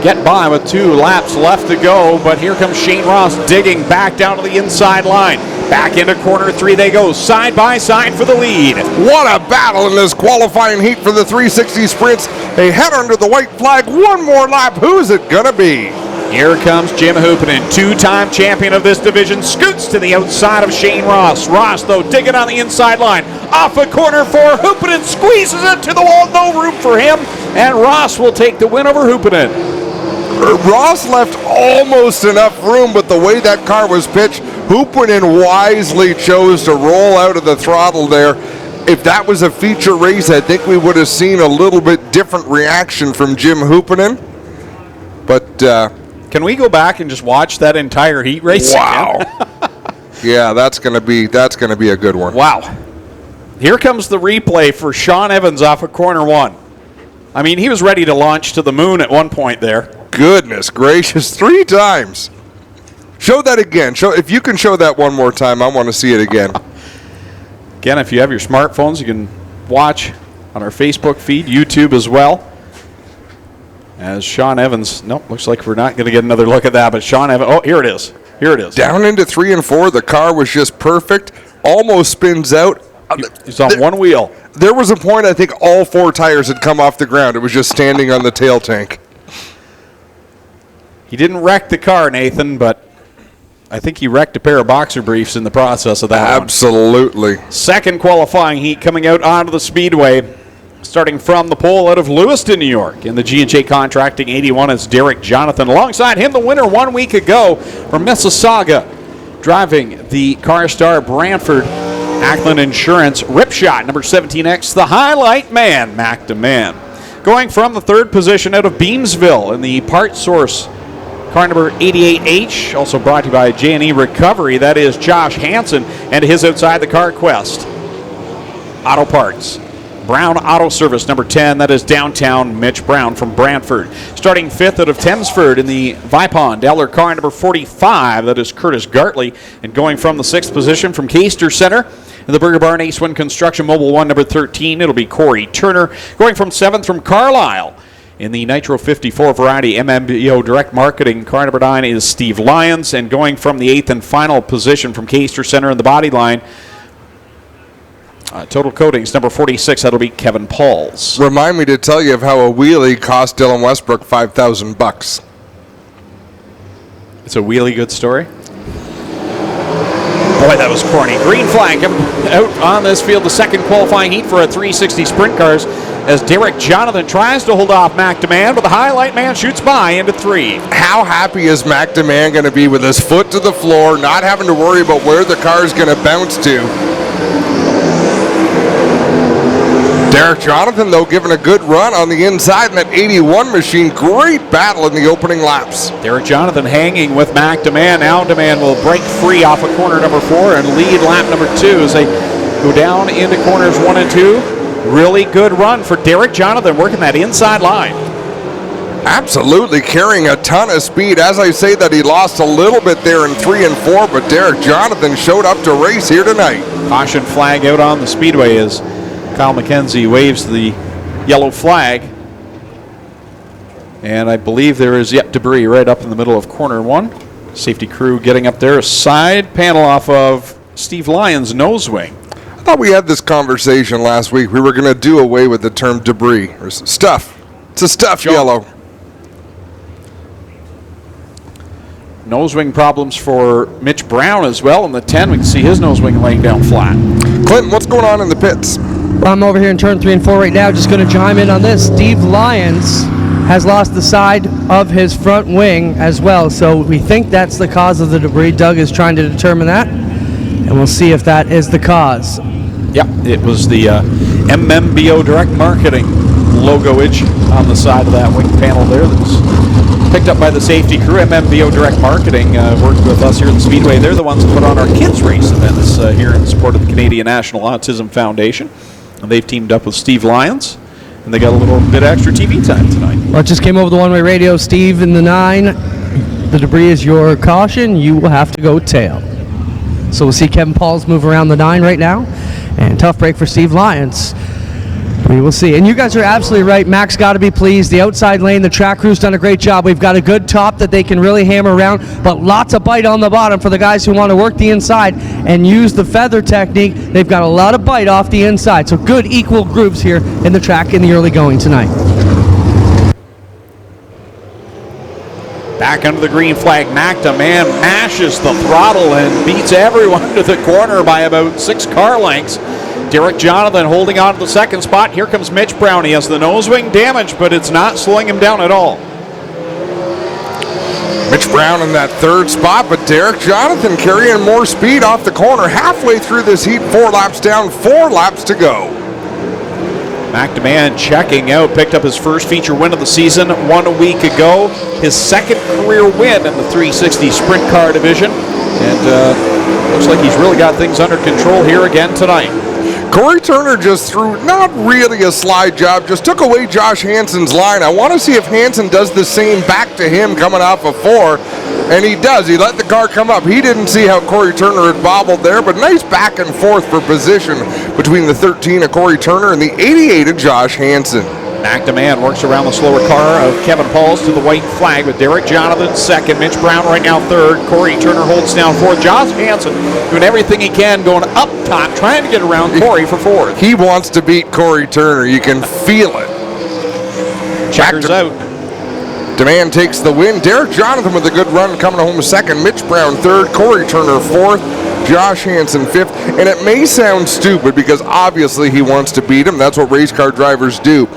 get by with 2 laps left to go, but here comes Shane Ross digging back down to the inside line. Back into corner 3 they go, side by side for the lead. What a battle in this qualifying heat for the 360 Sprints. They head under the white flag. One more lap. Who's it going to be? Here comes Jim Hoopinen, 2-time champion of this division, scoots to the outside of Shane Ross. Ross, though, digging on the inside line. Off of corner 4, Hoopinen squeezes it to the wall. No room for him, and Ross will take the win over Hoopinen. Ross left almost enough room, but the way that car was pitched, Hoopinen wisely chose to roll out of the throttle there. If that was a feature race, I think we would have seen a little bit different reaction from Jim Hoopinen. But can we go back and just watch that entire heat race? Wow. Yeah, that's gonna be a good one. Wow. Here comes the replay for Sean Evans off of corner 1. I mean, he was ready to launch to the moon at one point there. Goodness gracious, 3 times. Show that again. If you can show that one more time, I want to see it again. Again, if you have your smartphones, you can watch on our Facebook feed, YouTube as well. As Sean Evans, nope, looks like we're not going to get another look at that, but Sean Evans, oh, here it is. Here it is. Down into 3 and 4, the car was just perfect. Almost spins out. He's on one wheel. There was a point I think all 4 tires had come off the ground. It was just standing on the tail tank. He didn't wreck the car, Nathan, but I think he wrecked a pair of boxer briefs in the process of that one. Absolutely. Second qualifying heat coming out onto the speedway. Starting from the pole out of Lewiston, New York. In the G&J Contracting 81 is Derek Jonathan. Alongside him, the winner 1 week ago from Mississauga. Driving the CarStar Brantford Ackland Insurance Ripshot, number 17X, the highlight man, Mac DeMann. Going from the 3rd position out of Beamsville in the Part Source car number 88H, also brought to you by J&E Recovery. That is Josh Hansen and his Outside the Car Quest Auto Parts. Brown Auto Service, number 10, that is downtown Mitch Brown from Brantford. Starting 5th out of Thamesford in the Vipon Dowler car number 45, that is Curtis Gartley. And going from the 6th position from Caister Center in the Burger Barn Ace One Construction Mobile 1, number 13, it'll be Corey Turner. Going from 7th from Carlisle in the Nitro 54 variety MMBO Direct Marketing car number 9 is Steve Lyons. And going from the 8th and final position from Caister Center in the body line, Total Coatings, number 46, that'll be Kevin Pauls. Remind me to tell you of how a wheelie cost Dylan Westbrook $5,000. It's a wheelie good story. Boy, that was corny. Green flag out on this field, the second qualifying heat for a 360 sprint cars as Derek Jonathan tries to hold off Mac DeMann, but the highlight man shoots by into 3. How happy is Mac DeMann going to be with his foot to the floor, not having to worry about where the car is going to bounce to? Derek Jonathan, though, giving a good run on the inside in that 81 machine. Great battle in the opening laps. Derek Jonathan hanging with Mac Demand. Now Demand will break free off of corner number 4 and lead lap number 2 as they go down into corners 1 and 2. Really good run for Derek Jonathan, working that inside line. Absolutely carrying a ton of speed. As I say that, he lost a little bit there in 3 and 4, but Derek Jonathan showed up to race here tonight. Caution flag out on the speedway as Kyle McKenzie waves the yellow flag. And I believe there is yet debris right up in the middle of corner 1. Safety crew getting up there. A side panel off of Steve Lyons' nose wing. I thought we had this conversation last week. We were going to do away with the term debris or stuff. It's a stuff yellow. Nose wing problems for Mitch Brown as well. In the 10, we can see his nose wing laying down flat. Clinton, what's going on in the pits? Well, I'm over here in turn 3 and 4 right now. Just going to chime in on this. Steve Lyons has lost the side of his front wing as well. So we think that's the cause of the debris. Doug is trying to determine that. And we'll see if that is the cause. Yep, it was the MMBO Direct Marketing logoage on the side of that wing panel there that was picked up by the safety crew. MMBO Direct Marketing worked with us here at the Speedway. They're the ones that put on our kids race events here in support of the Canadian National Autism Foundation. And they've teamed up with Steve Lyons, and they got a little bit extra TV time tonight. Well, it just came over the one-way radio. Steve in the 9. The debris is your caution. You will have to go tail. So we'll see Kevin Pauls move around the 9 right now. And tough break for Steve Lyons. We will see. And you guys are absolutely right. Mac's got to be pleased. The outside lane, the track crew's done a great job. We've got a good top that they can really hammer around, but lots of bite on the bottom for the guys who want to work the inside and use the feather technique. They've got a lot of bite off the inside. So good equal groups here in the track in the early going tonight. Back under the green flag, Mac Demand mashes the throttle and beats everyone to the corner by about 6 car lengths. Derek Jonathan holding on to the second spot. Here comes Mitch Brown. He has the nose wing damage, but it's not slowing him down at all. Mitch Brown in that 3rd spot, but Derek Jonathan carrying more speed off the corner. Halfway through this heat, 4 laps down, 4 laps to go. Mac Demand checking out, picked up his first feature win of the season 1 week ago. His 2nd career win in the 360 Sprint Car Division. And looks like he's really got things under control here again tonight. Corey Turner just threw, not really a slide job, just took away Josh Hansen's line. I want to see if Hansen does the same back to him coming off of 4. And he does. He let the car come up. He didn't see how Corey Turner had bobbled there, but nice back and forth for position between the 13 of Corey Turner and the 88 of Josh Hansen. Mac Demand works around the slower car of Kevin Pauls to the white flag with Derek Jonathan 2nd. Mitch Brown right now 3rd. Corey Turner holds down 4th. Josh Hansen doing everything he can, going up top, trying to get around Corey for 4th. He wants to beat Corey Turner. You can feel it. Checkers out. Demand takes the win. Derek Jonathan with a good run coming home 2nd. Mitch Brown 3rd. Corey Turner 4th. Josh Hansen 5th. And it may sound stupid because obviously he wants to beat him. That's what race car drivers do.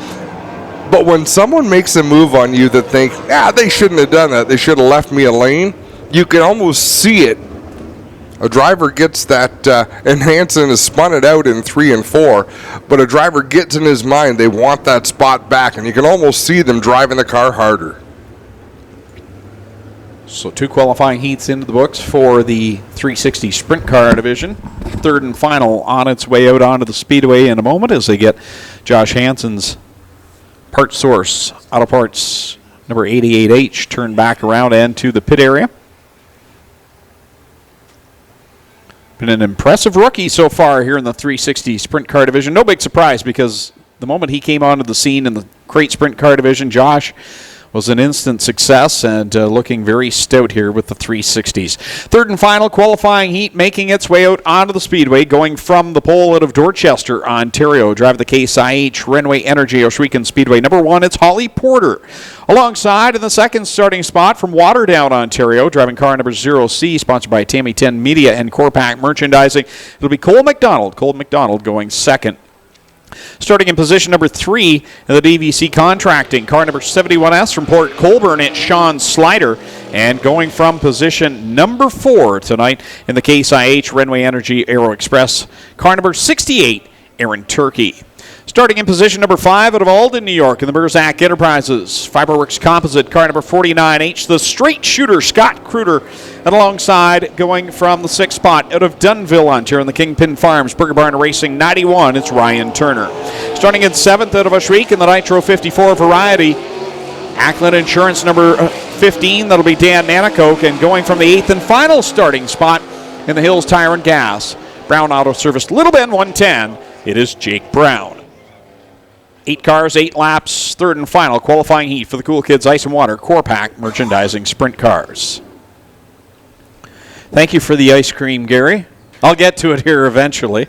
But when someone makes a move on you that think, they shouldn't have done that, they should have left me a lane, you can almost see it. A driver gets that, and Hansen has spun it out in 3 and 4, but a driver gets in his mind they want that spot back, and you can almost see them driving the car harder. So 2 qualifying heats into the books for the 360 Sprint Car Division. 3rd and final on its way out onto the speedway in a moment as they get Josh Hansen's Part Source Auto Parts number 88H turned back around and to the pit area. Been an impressive rookie so far here in the 360 Sprint Car Division. No big surprise because the moment he came onto the scene in the Crate Sprint Car Division, Josh was an instant success and looking very stout here with the 360s. 3rd and final qualifying heat making its way out onto the speedway, going from the pole out of Dorchester, Ontario. Driving the Case IH Renway Energy Oshwegan Speedway. Number 1, it's Holly Porter. Alongside in the 2nd starting spot from Waterdown, Ontario, driving car number 0C, sponsored by Tammy 10 Media and Corpac Merchandising. It'll be Cole McDonald. Cole McDonald going 2nd. Starting in position number 3 in the DVC Contracting, car number 71S from Port Colborne, it's Sean Slider. And going from position number 4 tonight in the Case IH Renway Energy Aero Express, car number 68, Aaron Turkey. Starting in position number 5 out of Alden, New York, in the Burzak Enterprises Fiberworks Composite, car number 49H, the straight shooter, Scott Kruder. And alongside, going from the 6th spot out of Dunnville, Ontario, in the Kingpin Farms Burger Barn Racing 91, it's Ryan Turner. Starting in 7th out of Ashweek in the Nitro 54 variety, Ackland Insurance number 15, that'll be Dan Nanakoke. And going from the 8th and final starting spot in the Hills Tire and Gas, Brown Auto Service, Little Bend 110, it is Jake Brown. 8 cars, 8 laps, 3rd and final qualifying heat for the Cool Kids Ice and Water Core Pack Merchandising Sprint Cars. Thank you for the ice cream, Gary. I'll get to it here eventually.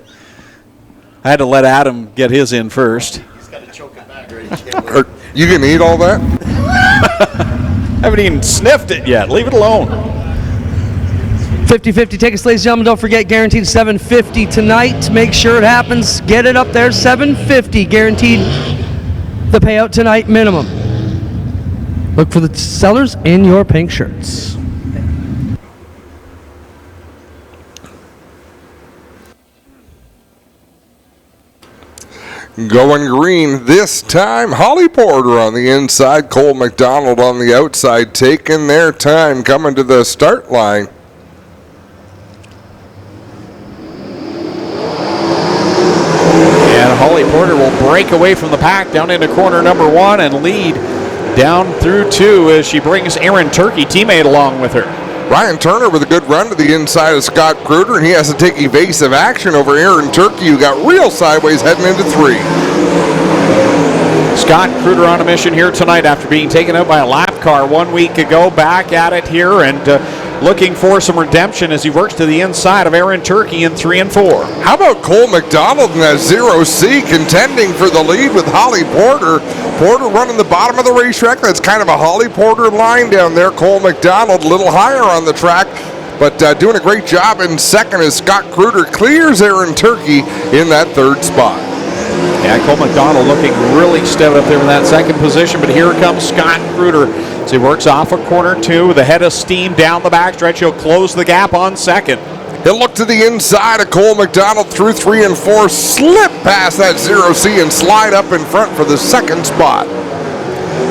I had to let Adam get his in first. He's got to choke it back, right? You can eat all that? I haven't even sniffed it yet. Leave it alone. 50-50 tickets, ladies and gentlemen. Don't forget, guaranteed $750 tonight. Make sure it happens. Get it up there, $750 guaranteed. The payout tonight minimum. Look for the sellers in your pink shirts. Going green this time, Holly Porter on the inside, Cole McDonald on the outside, taking their time coming to the start line. And Holly Porter will break away from the pack down into corner number 1 and lead down through 2 as she brings Aaron Turkey, teammate, along with her. Ryan Turner with a good run to the inside of Scott Kruder, and he has to take evasive action over Aaron Turkey, who got real sideways heading into 3. Scott Kruder on a mission here tonight after being taken out by a lap car 1 week ago. Back at it here and looking for some redemption as he works to the inside of Aaron Turkey in 3 and 4. How about Cole McDonald in that 0C contending for the lead with Holly Porter? Porter running the bottom of the racetrack. That's kind of a Holly Porter line down there. Cole McDonald a little higher on the track, but doing a great job in second as Scott Kruder clears Aaron Turkey in that 3rd spot. Yeah, Cole McDonald looking really steady up there in that 2nd position, but here comes Scott Kruder as he works off of corner 2 with a head of steam down the backstretch. He'll close the gap on 2nd. He'll look to the inside of Cole McDonald through 3 and 4, slip past that 0C and slide up in front for the 2nd spot.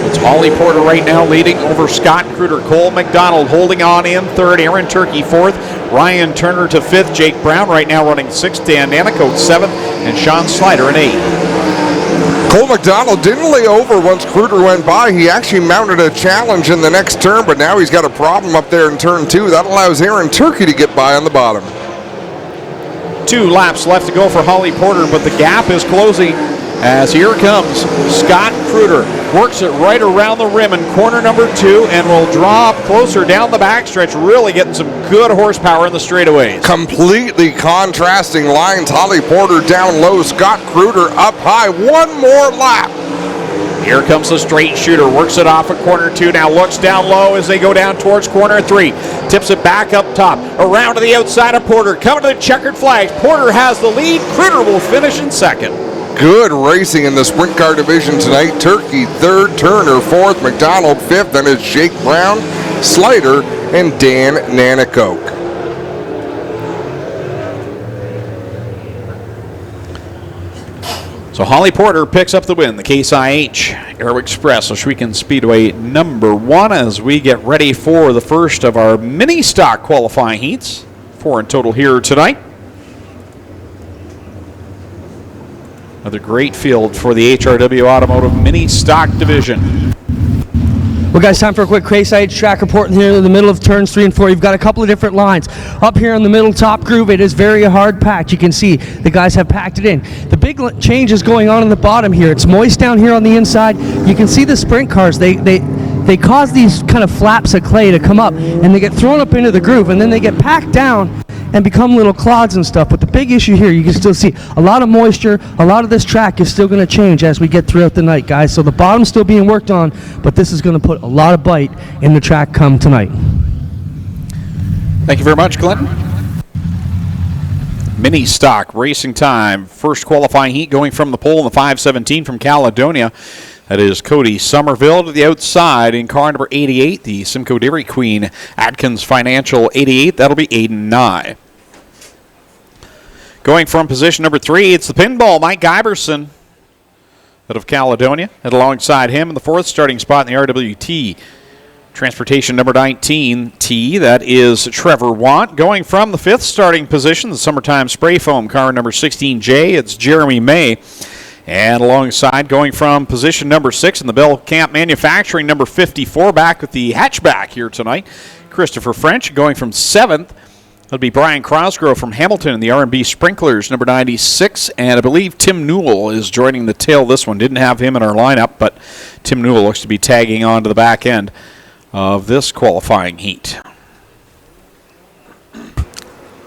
It's Holly Porter right now leading over Scott Kruder. Cole McDonald holding on in 3rd. Aaron Turkey 4th. Ryan Turner to 5th. Jake Brown right now running 6th. Dan Nanakote 7th. And Sean Slider in 8th. Cole McDonald didn't lay over once Kruder went by. He actually mounted a challenge in the next turn, but now he's got a problem up there in turn 2. That allows Aaron Turkey to get by on the bottom. 2 laps left to go for Holly Porter, but the gap is closing as here comes Scott Kruder. Works it right around the rim in corner number 2 and will draw up closer down the backstretch, really getting some good horsepower in the straightaways. Completely contrasting lines. Holly Porter down low, Scott Kruder up high. One more lap. Here comes the straight shooter, works it off at corner 2, now looks down low as they go down towards corner 3. Tips it back up top, around to the outside of Porter, coming to the checkered flags. Porter has the lead, Kruder will finish in 2nd. Good racing in the sprint car division tonight. Turkey 3rd, Turner 4th, McDonald 5th, then it's Jake Brown, Slider, and Dan Nanakoke. So Holly Porter picks up the win. The Case IH Aero Express Ohsweken Speedway number 1 as we get ready for the first of our mini stock qualifying heats. 4 in total here tonight. Another great field for the HRW Automotive Mini Stock Division. Well, guys, time for a quick Case IH track report here in the middle of turns 3 and 4. You've got a couple of different lines. Up here in the middle top groove, it is very hard packed. You can see the guys have packed it in. The big change is going on in the bottom here. It's moist down here on the inside. You can see the sprint cars. They cause these kind of flaps of clay to come up, and they get thrown up into the groove, and then they get packed down and become little clods and stuff. But the big issue here, you can still see a lot of moisture. A lot of this track is still going to change as we get throughout the night, guys. So the bottom's still being worked on, but this is going to put a lot of bite in the track come tonight. Thank you very much, Clinton. Mini stock racing time. First qualifying heat going from the pole in the 517 from Caledonia. That is Cody Somerville to the outside in car number 88, the Simcoe Dairy Queen Atkins Financial 88. That'll be Aiden Nye. Going from position number 3, it's the pinball, Mike Iverson. out of Caledonia. And alongside him in the fourth starting spot in the RWT, transportation number 19T, that is Trevor Want. Going from the fifth starting position, the Summertime Spray Foam car number 16J, it's Jeremy May. And alongside, going from position number 6 in the Bell Camp Manufacturing number 54, back with the hatchback here tonight, Christopher French. Going from 7th, it'll be Brian Crosgrove from Hamilton in the R&B Sprinklers number 96. And I believe Tim Newell is joining the tail this one. Didn't have him in our lineup, but Tim Newell looks to be tagging on to the back end of this qualifying heat.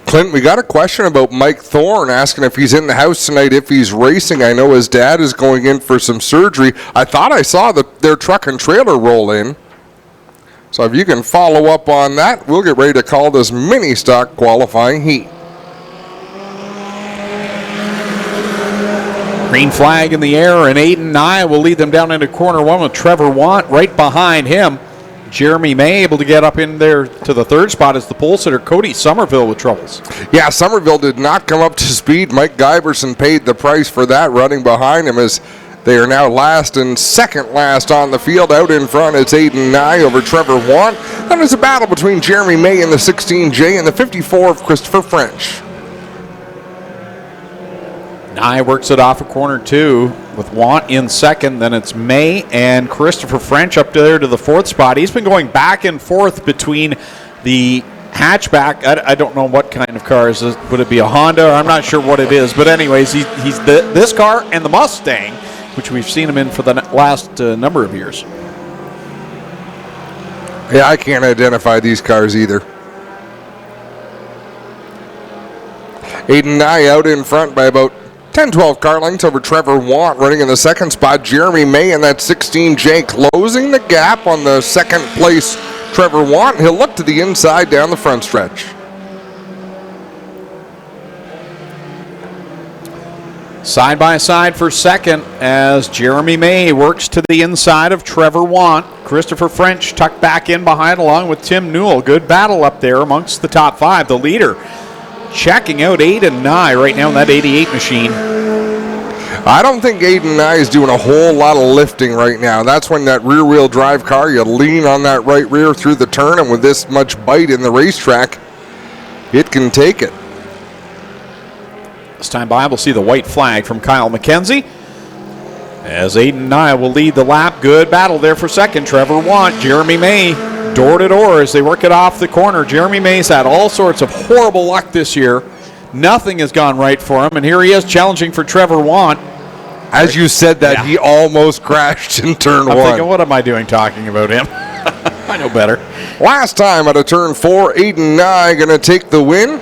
Clint, we got a question about Mike Thorne asking if he's in the house tonight, if he's racing. I know his dad is going in for some surgery. I thought I saw their truck and trailer roll in. So if you can follow up on that, we'll get ready to call this mini stock qualifying heat. Green flag in the air, and Aiden Nye will lead them down into corner one with Trevor Want right behind him. Jeremy May able to get up in there to the third spot as the pole sitter Cody Somerville with troubles. Yeah, Somerville did not come up to speed. Mike Giverson paid the price for that, running behind him as they are now last and second last on the field. Out in front, it's Aiden Nye over Trevor Want. Then there's a battle between Jeremy May and the 16J and the 54 of Christopher French. Nye works it off of corner 2 with Want in second. Then it's May and Christopher French up there to the fourth spot. He's been going back and forth between the hatchback. I don't know what kind of car is this. Would it be a Honda? I'm not sure what it is. But anyways, he's this car and the Mustang, which we've seen him in for the last number of years. Yeah, I can't identify these cars either. Aiden Nye out in front by about 10-12 car lengths over Trevor Want, running in the second spot. Jeremy May and that 16J closing the gap on the second place Trevor Want. He'll look to the inside down the front stretch. Side by side for second as Jeremy May works to the inside of Trevor Want. Christopher French tucked back in behind along with Tim Newell. Good battle up there amongst the top 5. The leader checking out Aiden Nye right now in that 88 machine. I don't think Aiden Nye is doing a whole lot of lifting right now. That's when that rear-wheel drive car, you lean on that right rear through the turn, and with this much bite in the racetrack, it can take it. This time by, we'll see the white flag from Kyle McKenzie as Aiden Nye will lead the lap. Good battle there for second. Trevor Want, Jeremy May, door to door as they work it off the corner. Jeremy May's had all sorts of horrible luck this year. Nothing has gone right for him, and here he is challenging for Trevor Want. As you said that, He almost crashed in turn 1. I'm thinking, what am I doing talking about him? I know better. Last time out of turn 4, Aiden Nye going to take the win.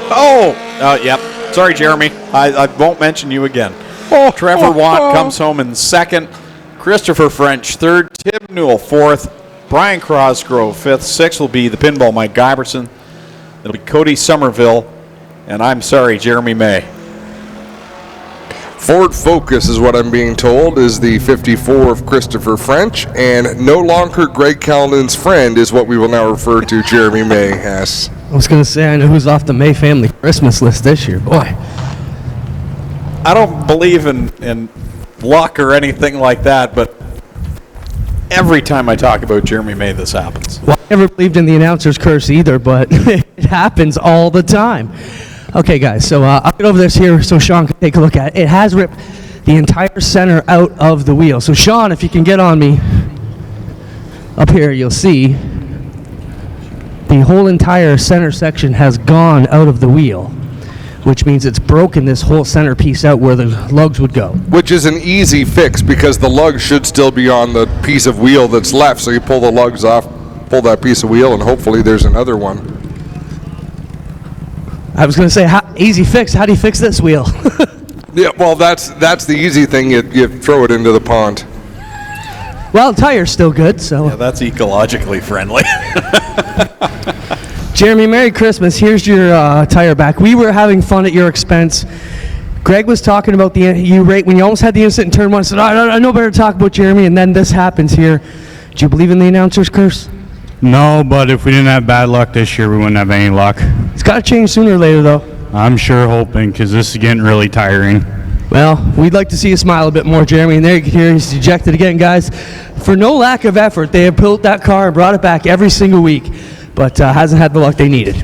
Yep. Sorry, Jeremy. I won't mention you again. Trevor Want comes home in second. Christopher French third. Tim Newell fourth. Brian Crosgrove fifth. Sixth will be the pinball Mike Giverson. It'll be Cody Somerville. And I'm sorry, Jeremy May. Ford Focus is what I'm being told is the 54 of Christopher French, and no longer Greg Callan's friend is what we will now refer to Jeremy May as. I was going to say, I know who's off the May family Christmas list this year. Boy. I don't believe in luck or anything like that, but every time I talk about Jeremy May, this happens. Well, I never believed in the announcer's curse either, but it happens all the time. Okay, guys, so I'll get over this here so Sean can take a look at it. It has ripped the entire center out of the wheel. So, Sean, if you can get on me up here, you'll see the whole entire center section has gone out of the wheel, which means it's broken this whole center piece out where the lugs would go. Which is an easy fix because the lugs should still be on the piece of wheel that's left. So you pull the lugs off, pull that piece of wheel, and hopefully there's another one. I was going to say, easy fix. How do you fix this wheel? Yeah, well, that's the easy thing. You throw it into the pond. Well, the tire's still good, so. Yeah, that's ecologically friendly. Jeremy, Merry Christmas. Here's your tire back. We were having fun at your expense. Greg was talking about when you almost had the incident in turn 1. I said, I know better to talk about Jeremy, and then this happens here. Do you believe in the announcer's curse? No, but if we didn't have bad luck this year, we wouldn't have any luck. It's got to change sooner or later, though. I'm sure hoping, because this is getting really tiring. Well, we'd like to see you smile a bit more, Jeremy. And there you can hear he's dejected again, guys. For no lack of effort, they have built that car and brought it back every single week, but hasn't had the luck they needed.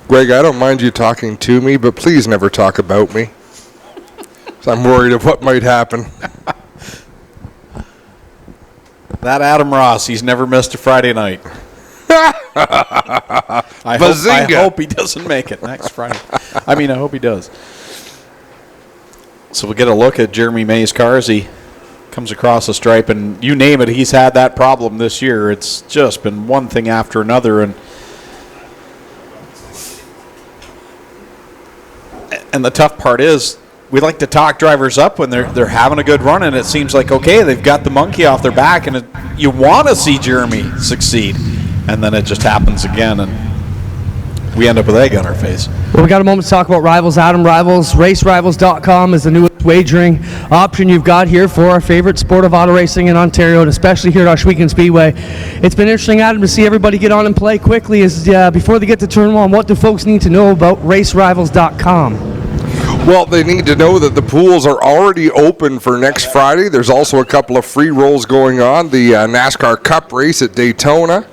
Greg, I don't mind you talking to me, but please never talk about me. So I'm worried of what might happen. That Adam Ross, he's never missed a Friday night. I hope he doesn't make it next Friday. I hope he does. So we'll get a look at Jeremy May's car as he comes across the stripe, and you name it, he's had that problem this year. It's just been one thing after another, and the tough part is we like to talk drivers up when they're having a good run, and it seems like, okay, they've got the monkey off their back, and you want to see Jeremy succeed, and then it just happens again, and we end up with egg on our face. Well, we got a moment to talk about Rivals, Adam. Rivals, racerivals.com is the newest wagering option you've got here for our favorite sport of auto racing in Ontario, and especially here at Ohsweken Speedway. It's been interesting, Adam, to see everybody get on and play quickly before they get to turn one. What do folks need to know about racerivals.com? Well, they need to know that the pools are already open for next Friday. There's also a couple of free rolls going on. The NASCAR Cup race at Daytona,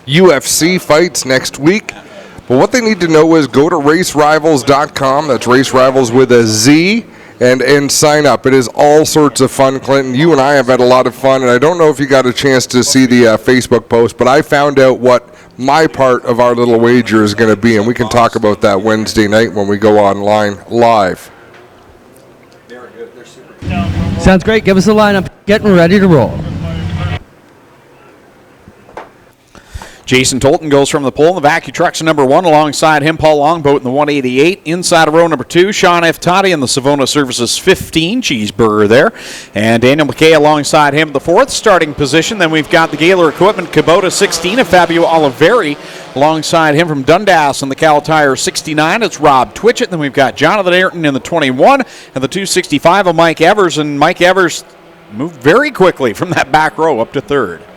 UFC fights next week. But what they need to know is go to racerivals.com. That's Race Rivals with a Z. And sign up. It is all sorts of fun, Clinton. You and I have had a lot of fun, and I don't know if you got a chance to see the Facebook post, but I found out what my part of our little wager is going to be, and we can talk about that Wednesday night when we go online live. Sounds great. Give us a lineup. Getting ready to roll. Jason Tolton goes from the pole in the vacuum trucks number 1. Alongside him, Paul Longboat in the 188. Inside of row number 2, Sean F. Toddy in the Savona Services 15. Cheeseburger there. And Daniel McKay alongside him in the 4th starting position. Then we've got the Gaylor Equipment Kubota 16 of Fabio Oliveri. Alongside him from Dundas in the Cal Tire 69, it's Rob Twitchett. Then we've got Jonathan Ayrton in the 21 and the 265 of Mike Evers. And Mike Evers moved very quickly from that back row up to 3rd.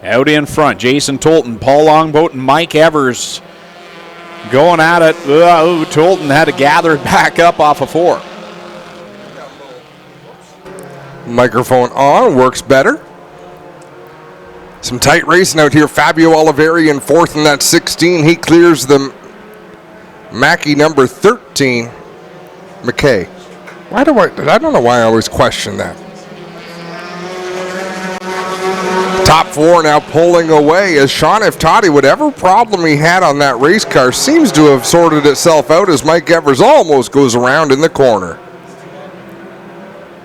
Out in front, Jason Tolton, Paul Longboat, and Mike Evers going at it. Tolton had to gather it back up off of 4. Microphone on, works better. Some tight racing out here. Fabio Oliveri in 4th in that 16. He clears the Mackie number 13, McKay. I don't know why I always question that. Top 4 now pulling away as Sean F. Toddy, whatever problem he had on that race car, seems to have sorted itself out as Mike Evers almost goes around in the corner.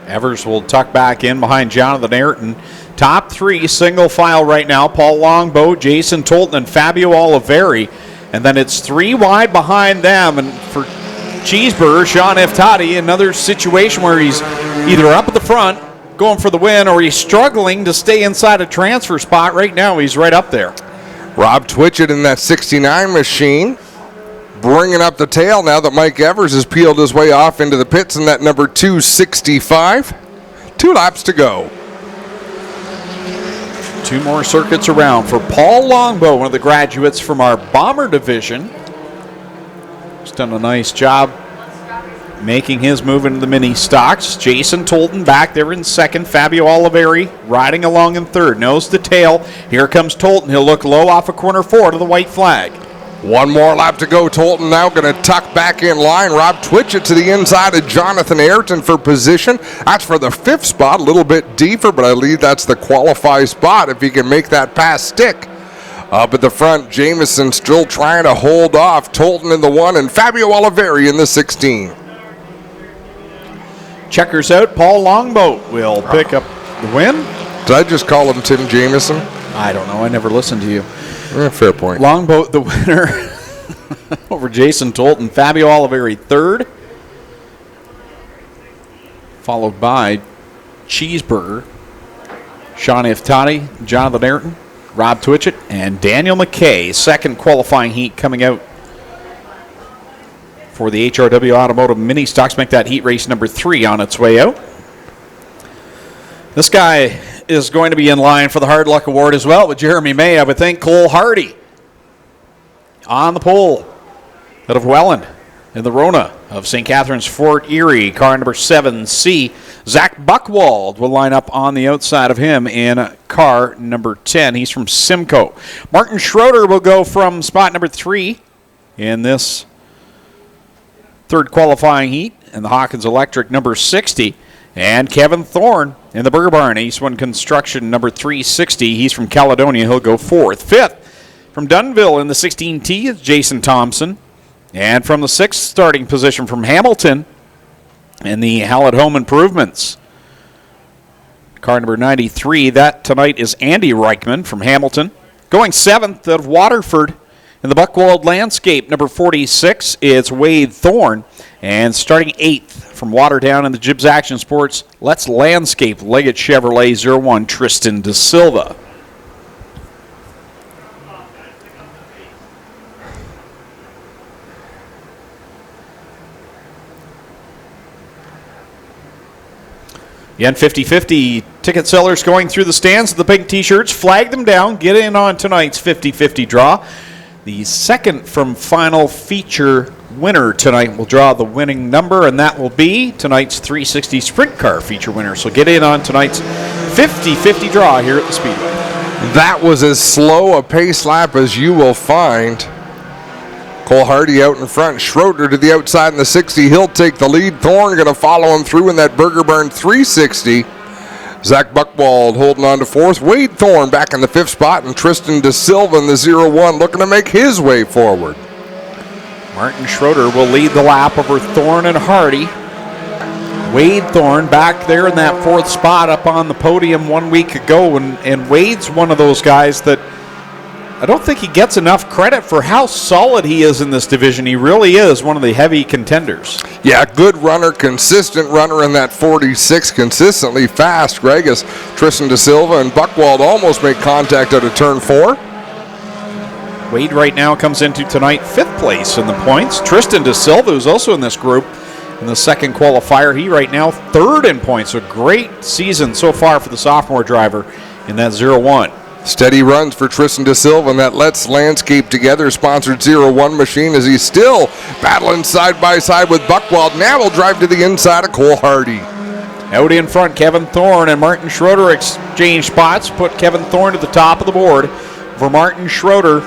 Evers will tuck back in behind Jonathan Ayrton. Top 3 single file right now. Paul Longboat, Jason Tolton, and Fabio Oliveri. And then it's 3 wide behind them. And for Cheeseburger, Sean F. Toddy, another situation where he's either up at the front, going for the win, or he's struggling to stay inside a transfer spot. Right now, he's right up there. Rob Twitchett in that 69 machine, bringing up the tail now that Mike Evers has peeled his way off into the pits in that number 265. 2 laps to go. 2 more circuits around for Paul Longboat, one of the graduates from our Bomber division. He's done a nice job making his move into the mini stocks. Jason Tolton back there in 2nd. Fabio Oliveri riding along in 3rd. Nose to tail. Here comes Tolton. He'll look low off of corner 4 to the white flag. 1 more lap to go. Tolton now going to tuck back in line. Rob Twitchett to the inside of Jonathan Ayrton for position. That's for the 5th spot. A little bit deeper, but I believe that's the qualify spot if he can make that pass stick. Up at the front, Jamieson still trying to hold off. Tolton in the 1 and Fabio Oliveri in the 16. Checkers out. Paul Longboat will pick up the win. Did I just call him Tim Jamieson? I don't know. I never listened to you. Fair point. Longboat the winner over Jason Tolton. Fabio Oliveri 3rd. Followed by Cheeseburger, Sean F. Toddy, Jonathan Ayrton, Rob Twitchett, and Daniel McKay. 2nd qualifying heat coming out for the HRW Automotive Mini Stocks. Make that heat race number 3 on its way out. This guy is going to be in line for the Hard Luck Award as well with Jeremy May. I would think Cole Hardy on the pole out of Welland in the Rona of St. Catharines Fort Erie. Car number 7C. Zach Buchwald will line up on the outside of him in car number 10. He's from Simcoe. Martin Schroeder will go from spot number 3 in this third qualifying heat in the Hawkins Electric number 60. And Kevin Thorne in the Burger Barn Eastwind Construction number 360. He's from Caledonia. He'll go 4th. 5th from Dunnville in the 16T is Jason Thompson. And from the 6th starting position from Hamilton in the Hallett Home Improvements. Car number 93, that tonight is Andy Reichman from Hamilton. Going 7th out of Waterford in the Buchwald Landscape, number 46, it's Wade Thorne. And starting 8th from Waterdown in the Gibbs Action Sports, Let's Landscape, Leggett Chevrolet 01, Tristan De Silva. Again, 50-50 ticket sellers going through the stands with the pink T-shirts. Flag them down. Get in on tonight's 50-50 draw. The second from final feature winner tonight will draw the winning number, and that will be tonight's 360 Sprint Car feature winner. So get in on tonight's 50-50 draw here at the Speedway. That was as slow a pace lap as you will find. Cole Hardy out in front. Schroeder to the outside in the 60. He'll take the lead. Thorne going to follow him through in that Burger Barn 360. Zach Buchwald holding on to 4th. Wade Thorne back in the 5th spot. And Tristan De Silva in the 01 looking to make his way forward. Martin Schroeder will lead the lap over Thorne and Hardy. Wade Thorne back there in that 4th spot up on the podium 1 week ago. And Wade's one of those guys that I don't think he gets enough credit for how solid he is in this division. He really is one of the heavy contenders. Yeah, good runner, consistent runner in that 46, consistently fast, Greg, as Tristan De Silva and Buchwald almost make contact out of turn 4. Wade right now comes into tonight 5th place in the points. Tristan De Silva, who's also in this group in the second qualifier, he right now 3rd in points. A great season so far for the sophomore driver in that 01. Steady runs for Tristan De Silva and that Let's Landscape Together sponsored 01 machine as he's still battling side by side with Buchwald. Now he'll drive to the inside of Cole Hardy. Out in front, Kevin Thorne and Martin Schroeder exchange spots. Put Kevin Thorne to the top of the board for Martin Schroeder.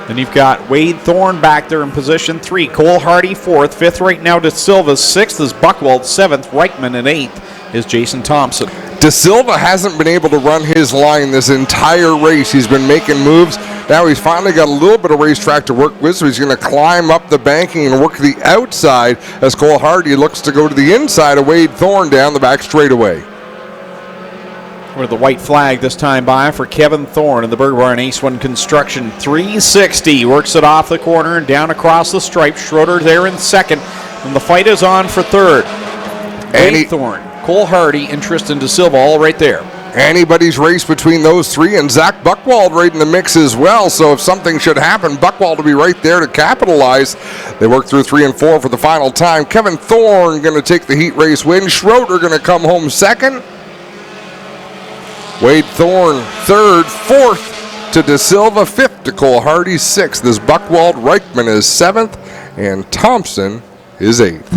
Then you've got Wade Thorne back there in position 3. Cole Hardy 4th. 5th right now De Silva. 6th is Buchwald. 7th Reichman. And 8th is Jason Thompson. De Silva hasn't been able to run his line this entire race. He's been making moves. Now he's finally got a little bit of racetrack to work with, so he's going to climb up the banking and work the outside as Cole Hardy looks to go to the inside of Wade Thorne down the back straightaway. With the white flag this time by for Kevin Thorne in the Burger Barn Eastwind Construction 360. Works it off the corner and down across the stripe. Schroeder there in 2nd. And the fight is on for 3rd. Wade Thorne, Cole Hardy, and Tristan De Silva all right there. Anybody's race between those 3, and Zach Buchwald right in the mix as well. So if something should happen, Buchwald will be right there to capitalize. They work through 3 and 4 for the final time. Kevin Thorne going to take the heat race win. Schroeder going to come home 2nd. Wade Thorne 3rd, 4th to De Silva, 5th to Cole Hardy, 6th is Buchwald. Reichman is 7th, and Thompson is 8th.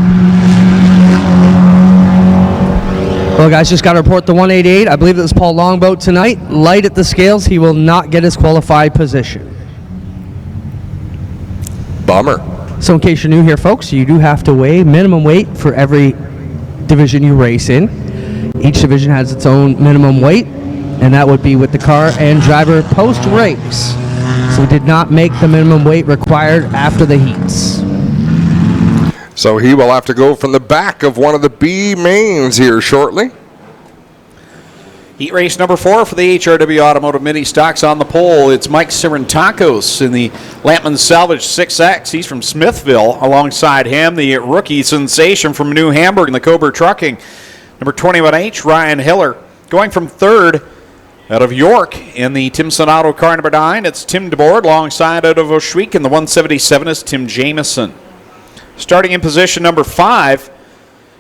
Well, guys, just got to report the 188. I believe it was Paul Longboat tonight. Light at the scales. He will not get his qualified position. Bummer. So in case you're new here, folks, you do have to weigh minimum weight for every division you race in. Each division has its own minimum weight, and that would be with the car and driver post-race. So we did not make the minimum weight required after the heats. So he will have to go from the back of one of the B mains here shortly. Heat race number 4 for the HRW Automotive Mini Stocks on the pole. It's Mike Sirentakos in the Lampman Salvage 6X. He's from Smithville. Alongside him, the rookie sensation from New Hamburg in the Cobra Trucking. Number 21H, Ryan Hiller. Going from 3rd out of York in the Timson Auto car number 9, it's Tim DeBoard. Alongside out of Oshweek in the 177 is Tim Jamieson. Starting in position number 5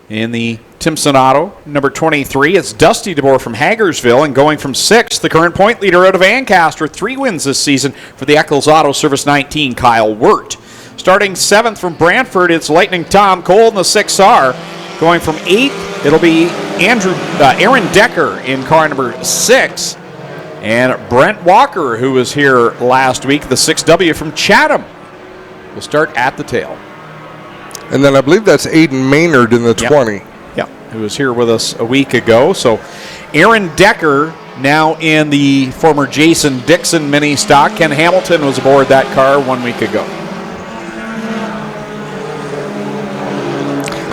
In the Timson Auto, number 23, it's Dusty DeBoer from Hagersville, and going from 6th, the current point leader out of Ancaster, 3 wins this season for the Eccles Auto Service 19, Kyle Wirt. Starting 7th from Brantford, it's Lightning Tom Cole in the 6R. Going from 8th, it'll be Aaron Decker in car number 6. And Brent Walker, who was here last week, the 6W from Chatham, will start at the tail. And then I believe that's Aiden Maynard in the 20. Yeah, who was here with us a week ago. So Aaron Decker now in the former Jason Dixon mini stock. Ken Hamilton was aboard that car 1 week ago.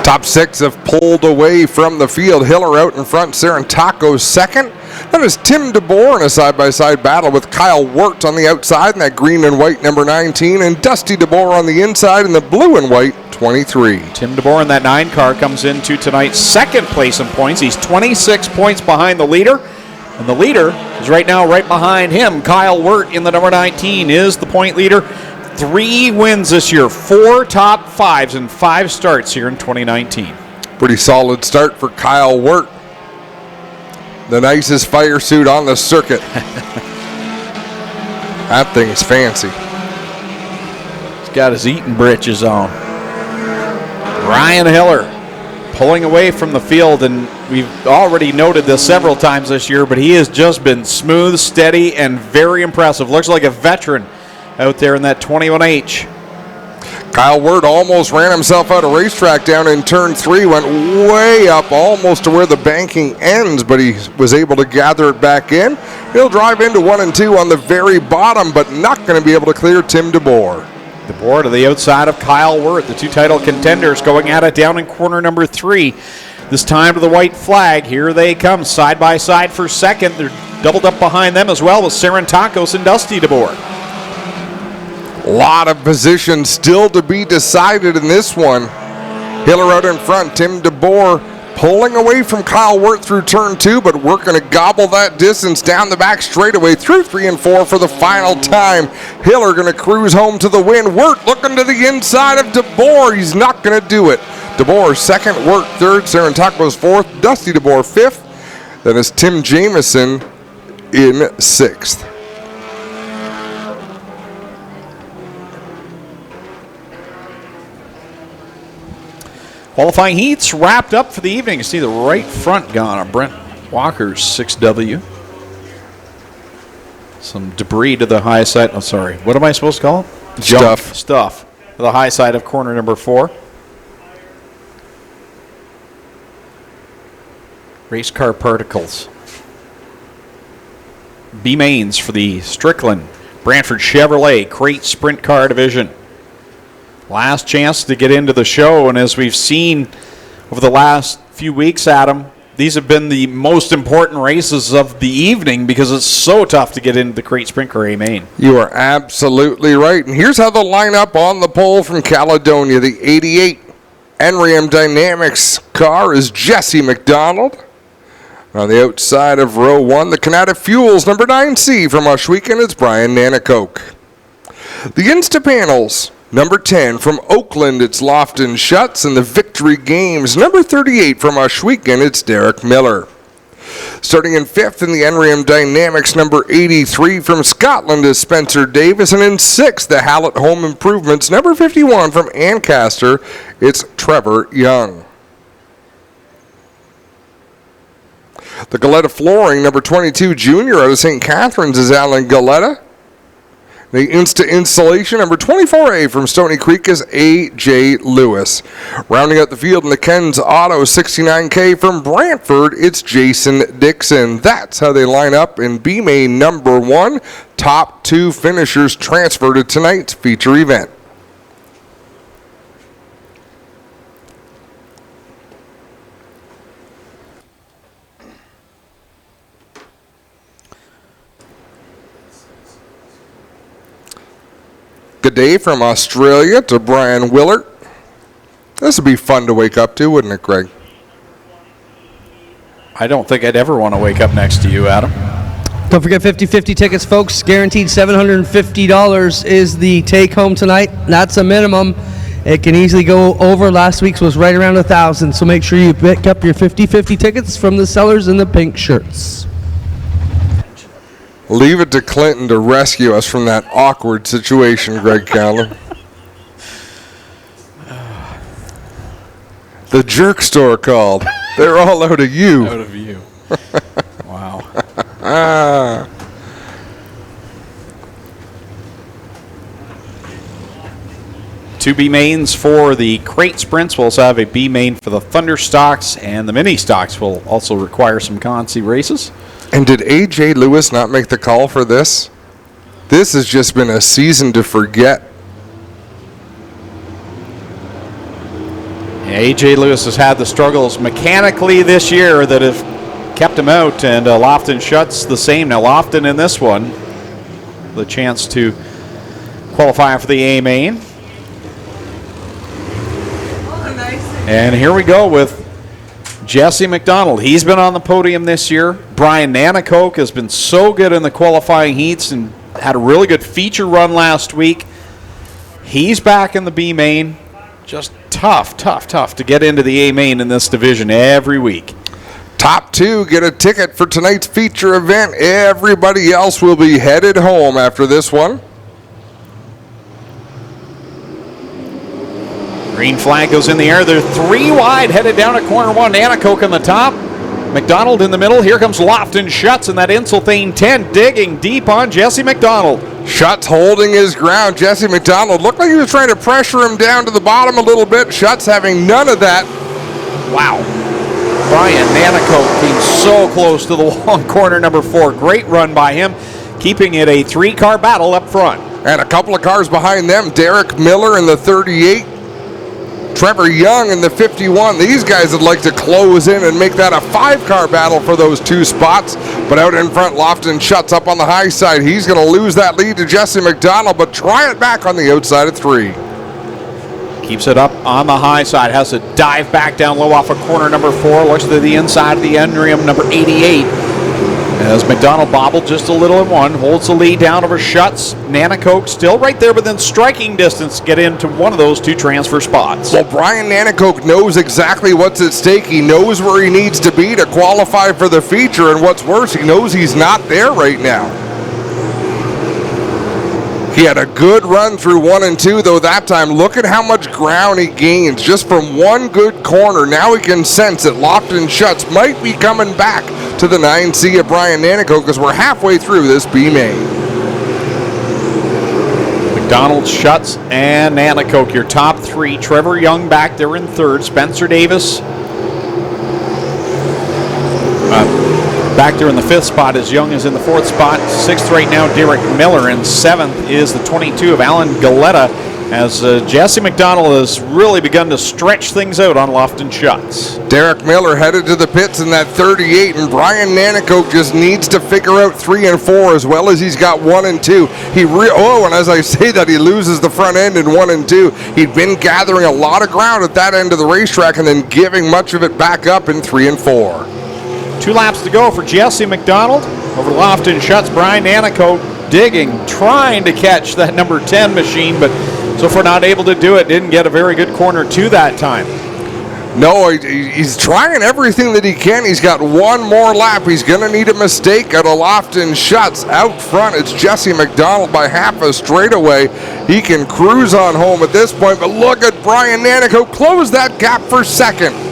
Top 6 have pulled away from the field. Hiller out in front, Serentaco second. Then is Tim DeBoer in a side-by-side battle with Kyle Wirt on the outside in that green and white number 19, and Dusty DeBoer on the inside in the blue and white 23. Tim DeBoer in that 9 car comes into tonight's second place in points. He's 26 points behind the leader, and the leader is right now right behind him. Kyle Wirt in the number 19 is the point leader. 3 wins this year, 4 top 5s and 5 starts here in 2019. Pretty solid start for Kyle Wirt. The nicest fire suit on the circuit. That thing's fancy. He's got his eating britches on. Ryan Hiller pulling away from the field, and we've already noted this several times this year, but he has just been smooth, steady, and very impressive. Looks like a veteran out there in that 21H. Kyle Wirt almost ran himself out of racetrack down in turn 3, went way up almost to where the banking ends, but he was able to gather it back in. He'll drive into 1 and 2 on the very bottom, but not going to be able to clear Tim DeBoer. DeBoer to the outside of Kyle Wirt, the 2 title contenders going at it down in corner number 3. This time to the white flag. Here they come side by side for second. They're doubled up behind them as well with Serentakos and Dusty DeBoer. A lot of positions still to be decided in this one. Hiller out in front, Tim DeBoer pulling away from Kyle Wirt through turn 2, but we're going to gobble that distance down the back straightaway through 3 and 4 for the final time. Hiller going to cruise home to the win. Wirt looking to the inside of DeBoer. He's not going to do it. DeBoer second, Wirt third, Serentakos fourth, Dusty DeBoer fifth. Then is Tim Jameson in 6th. Qualifying heats wrapped up for the evening. You see the right front gone on Brent Walker's 6W. Some debris to the high side. Oh, sorry. What am I supposed to call it? Stuff. To the high side of corner number 4. Race car particles. B mains for the Strickland Brantford Chevrolet Crate Sprint Car Division. Last chance to get into the show, and as we've seen over the last few weeks, Adam, these have been the most important races of the evening because it's so tough to get into the Crate Sprint Car A main. You are absolutely right. And here's how the lineup on the pole from Caledonia. The 88 NRAM Dynamics car is Jesse McDonald. On the outside of row 1, the Canada Fuels number 9C from Ohsweken, it's Brian Nanakoke. The Insta Panels. Number 10 from Oakland, it's Lofton Schutz, and the Victory Games. Number 38 from Ohsweken, it's Derek Miller. Starting in 5th in the NRAM Dynamics, number 83 from Scotland is Spencer Davis, and in 6th, the Hallett Home Improvements, number 51 from Ancaster, it's Trevor Young. The Galetta Flooring, number 22 junior out of St. Catharines is Alan Galetta. The Insta Installation, number 24A from Stony Creek is A.J. Lewis. Rounding out the field in the Ken's Auto 69K from Brantford, it's Jason Dixon. That's how they line up in B-Main number 1. Top 2 finishers transfer to tonight's feature event. Good day from Australia to Brian Willert. This would be fun to wake up to, wouldn't it, Greg? I don't think I'd ever want to wake up next to you, Adam. Don't forget 50-50 tickets, folks. Guaranteed $750 is the take home tonight. That's a minimum. It can easily go over. Last week's was right around 1,000, so make sure you pick up your 50-50 tickets from the sellers in the pink shirts. Leave it to Clinton to rescue us from that awkward situation, Greg Callan. The jerk store called. They're all out of you. Out of you. Wow. Two B mains for the crate sprints. We'll also have a B main for the Thunder stocks, and the mini stocks will also require some Consi races. And did A.J. Lewis not make the call for this? This has just been a season to forget. Yeah, A.J. Lewis has had the struggles mechanically this year that have kept him out, and Lofton Shuts the same. Now Lofton in this one, the chance to qualify for the A main. And here we go with Jesse McDonald. He's been on the podium this year. Brian Nanakoke has been so good in the qualifying heats and had a really good feature run last week. He's back in the B main. Just tough to get into the A main in this division every week. Top two get a ticket for tonight's feature event. Everybody else will be headed home after this one. Green flag goes in the air. They're three wide, headed down at corner one. Nanakoke on the top. McDonald in the middle. Here comes Lofton Shuts in that Insulthane 10, digging deep on Jesse McDonald. Shuts holding his ground. Jesse McDonald looked like he was trying to pressure him down to the bottom a little bit. Shuts having none of that. Wow. Brian Nanakoke came so close to the wall in corner number 4. Great run by him, keeping it a 3-car battle up front. And a couple of cars behind them. Derek Miller in the 38. Trevor Young in the 51. These guys would like to close in and make that a 5-car battle for those 2 spots. But out in front, Lofton Shuts up on the high side. He's going to lose that lead to Jesse McDonald, but try it back on the outside of 3. Keeps it up on the high side. Has to dive back down low off of corner number 4. Looks to the inside of the Enrium number 88. As McDonald bobbled just a little in one. Holds the lead down over Shuts. Nanakoke still right there within striking distance to get into one of those 2 transfer spots. Well, Brian Nanakoke knows exactly what's at stake. He knows where he needs to be to qualify for the feature. And what's worse, he knows he's not there right now. He had a good run through 1 and 2, though that time. Look at how much ground he gains just from one good corner. Now he can sense that Lofton Shuts might be coming back to the 9C of Brian Nanakoke because we're halfway through this B main. McDonald, Shuts, and Nanakoke, your top 3. Trevor Young back there in 3rd. Spencer Davis back there in the 5th spot, as Young is in the 4th spot. 6th right now, Derek Miller, and 7th is the 22 of Alan Galetta, as Jesse McDonald has really begun to stretch things out on Lofton Shuts. Derek Miller headed to the pits in that 38, and Brian Nanakoke just needs to figure out 3 and 4 as well as he's got 1 and 2. And as I say that, he loses the front end in 1 and 2. He'd been gathering a lot of ground at that end of the racetrack and then giving much of it back up in 3 and 4. 2 laps to go for Jesse McDonald. Over Lofton Shuts, Brian Nanakoke digging, trying to catch that number 10 machine, but so far not able to do it. Didn't get a very good corner 2 that time. No, he's trying everything that he can. He's got 1 more lap. He's going to need a mistake out of Lofton Shuts. Out front, it's Jesse McDonald by half a straightaway. He can cruise on home at this point, but look at Brian Nanakoke close that gap for 2nd.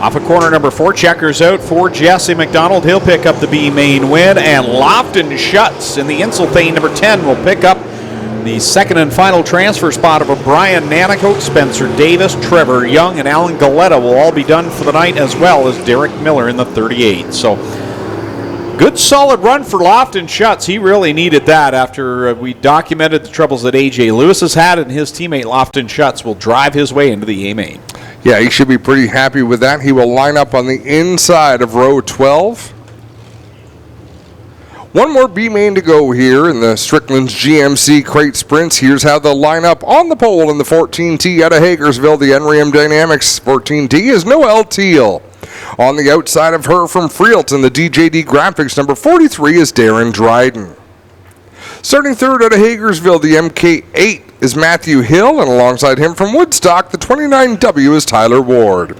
Off of corner number 4, checkers out for Jesse McDonald. He'll pick up the B main win, and Lofton Shuts in the Insulthane number 10 will pick up the 2nd and final transfer spot of a Brian Nanakoke. Spencer Davis, Trevor Young, and Alan Galetta will all be done for the night, as well as Derek Miller in the 38. So good solid run for Lofton Shuts. He really needed that after we documented the troubles that A.J. Lewis has had, and his teammate Lofton Shuts will drive his way into the A main. Yeah, he should be pretty happy with that. He will line up on the inside of row 12. 1 more B main to go here in the Strickland's GMC Crate Sprints. Here's how they'll line up on the pole in the 14T out of Hagersville. The Enrium Dynamics 14T is Noelle Teal. On the outside of her from Freelton, the DJD Graphics number 43 is Darren Dryden. Starting third out of Hagersville, the MK8 is Matthew Hill, and alongside him from Woodstock, the 29W is Tyler Ward.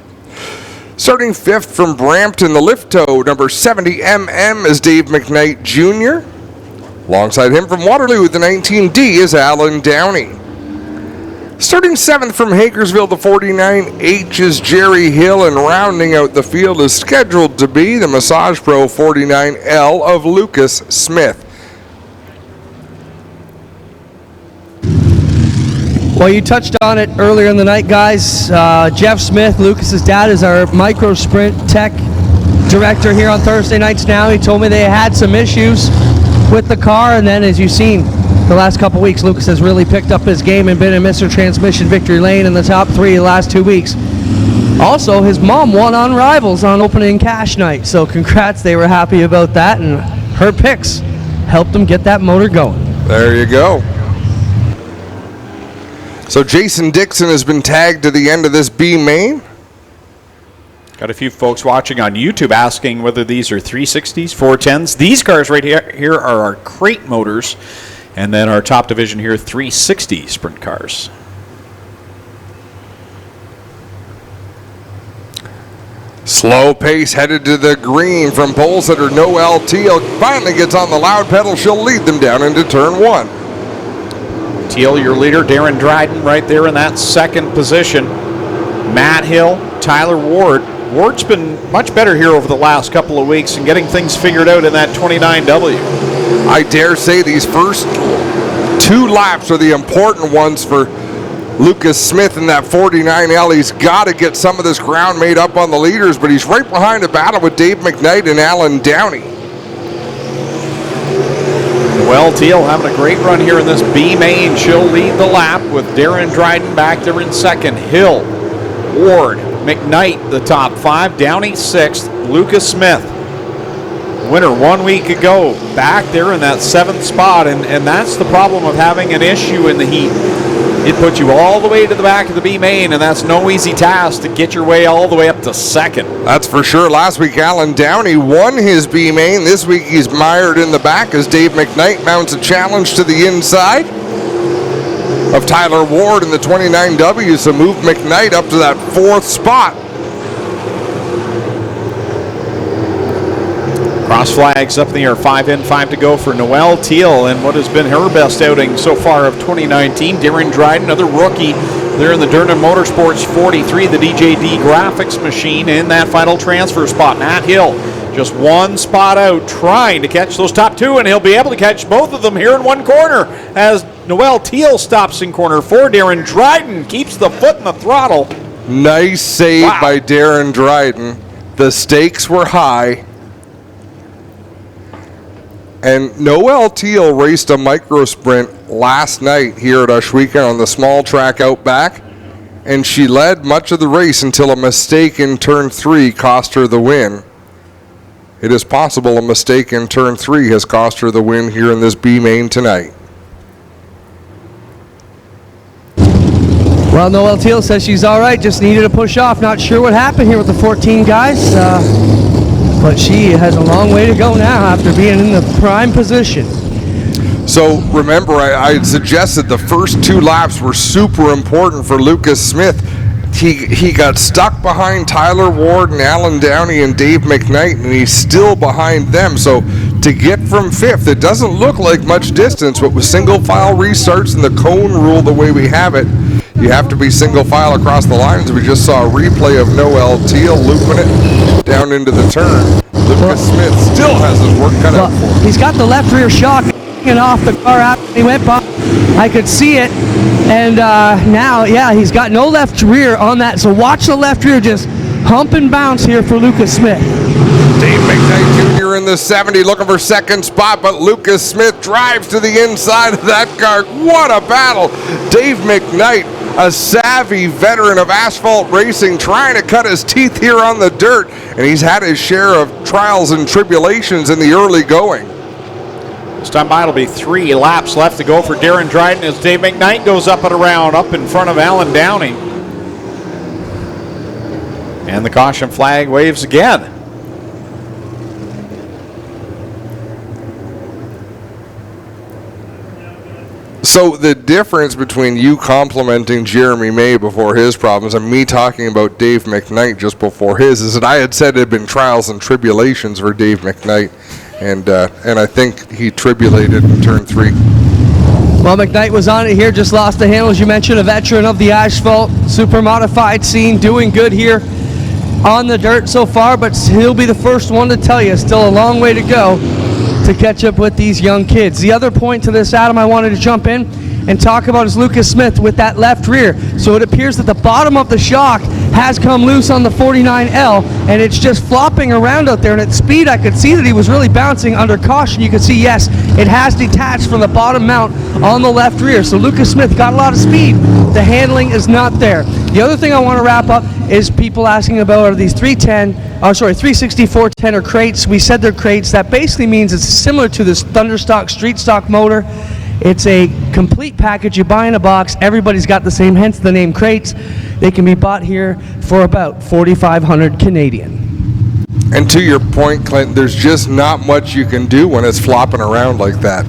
Starting fifth from Brampton, the Lifto, number 70MM is Dave McKnight Jr. Alongside him from Waterloo, the 19D is Alan Downey. Starting seventh from Hagersville, the 49H is Jerry Hill, and rounding out the field is scheduled to be the Massage Pro 49L of Lucas Smith. Well, you touched on it earlier in the night, guys. Jeff Smith, Lucas's dad, is our micro sprint tech director here on Thursday nights now. He told me they had some issues with the car, and then as you've seen the last couple weeks, Lucas has really picked up his game and been in Mr. Transmission victory lane in the top 3 the last 2 weeks. Also, his mom won on Rivals on opening cash night, so congrats, they were happy about that, and her picks helped them get that motor going. There you go. So Jason Dixon has been tagged to the end of this B main. Got a few folks watching on YouTube asking whether these are 360s, 410s. These cars right here are our crate motors, and then our top division here, 360 sprint cars. Slow pace headed to the green from pole setter Noelle Teal. Finally gets on the loud pedal. She'll lead them down into turn 1. Teal, your leader. Darren Dryden right there in that second position. Matt Hill, Tyler Ward. Ward's been much better here over the last couple of weeks and getting things figured out in that 29W. I dare say these first 2 laps are the important ones for Lucas Smith in that 49L. He's got to get some of this ground made up on the leaders, but he's right behind a battle with Dave McKnight and Alan Downey. Well, Teal having a great run here in this B main. She'll lead the lap with Darren Dryden back there in second. Hill, Ward, McKnight, the top 5. Downey 6th. Lucas Smith, winner 1 week ago, back there in that 7th spot. And that's the problem of having an issue in the heat. It puts you all the way to the back of the B main, and that's no easy task to get your way all the way up to second. That's for sure. Last week, Alan Downey won his B main. This week, he's mired in the back as Dave McKnight mounts a challenge to the inside of Tyler Ward in the 29W. So move McKnight up to that 4th spot. Cross flags up in the air, 5 in, 5 to go for Noelle Teal, and what has been her best outing so far of 2019. Darren Dryden, another rookie there in the Durham Motorsports 43, the DJD graphics machine in that final transfer spot. Matt Hill, just 1 spot out, trying to catch those top 2, and he'll be able to catch both of them here in 1 corner as Noelle Teal stops in corner 4. Darren Dryden keeps the foot in the throttle. Nice save by Darren Dryden. The stakes were high. And Noelle Teal raced a micro sprint last night here at Ohsweken on the small track out back, and she led much of the race until a mistake in turn 3 cost her the win. It is possible a mistake in turn 3 has cost her the win here in this B main tonight. Well, Noelle Teal says she's all right, just needed to push off. Not sure what happened here with the 14 guys. But she has a long way to go now after being in the prime position. So remember, I had suggested the first 2 laps were super important for Lucas Smith. He got stuck behind Tyler Ward and Alan Downey and Dave McKnight, and he's still behind them. So to get from 5th, it doesn't look like much distance, but with single file restarts and the cone rule the way we have it, you have to be single file across the lines. We just saw a replay of Noelle Teal looping it down into the turn. Lucas Smith still has his work cut out for him. He's got the left rear shock hanging off the car after he went by. I could see it. And now, yeah, he's got no left rear on that. So watch the left rear just hump and bounce here for Lucas Smith. Dave McKnight Jr. in the 70 looking for second spot, but Lucas Smith drives to the inside of that car. What a battle. Dave McKnight, a savvy veteran of asphalt racing, trying to cut his teeth here on the dirt, and he's had his share of trials and tribulations in the early going. This time by, it'll be 3 laps left to go for Darren Dryden as Dave McKnight goes up and around, up in front of Alan Downey. And the caution flag waves again. So the difference between you complimenting Jeremy May before his problems and me talking about Dave McKnight just before his is that I had said it had been trials and tribulations for Dave McKnight, and I think he tribulated in turn 3. Well, McKnight was on it here, just lost the handle, as you mentioned, a veteran of the asphalt, super modified scene, doing good here on the dirt so far, but he'll be the first one to tell you, still a long way to go to catch up with these young kids. The other point to this, Adam, I wanted to jump in and talk about is Lucas Smith with that left rear. So it appears that the bottom of the shock has come loose on the 49L, and it's just flopping around out there. And at speed, I could see that he was really bouncing. Under caution, you could see, yes, it has detached from the bottom mount on the left rear. So Lucas Smith got a lot of speed. The handling is not there. The other thing I want to wrap up is people asking about, are these 360 410 or crates? We said they're crates. That basically means it's similar to this Thunderstock street stock motor. It's a complete package. You buy in a box. Everybody's got the same, hence the name crates. They can be bought here for about 4,500 Canadian. And to your point, Clint, there's just not much you can do when it's flopping around like that.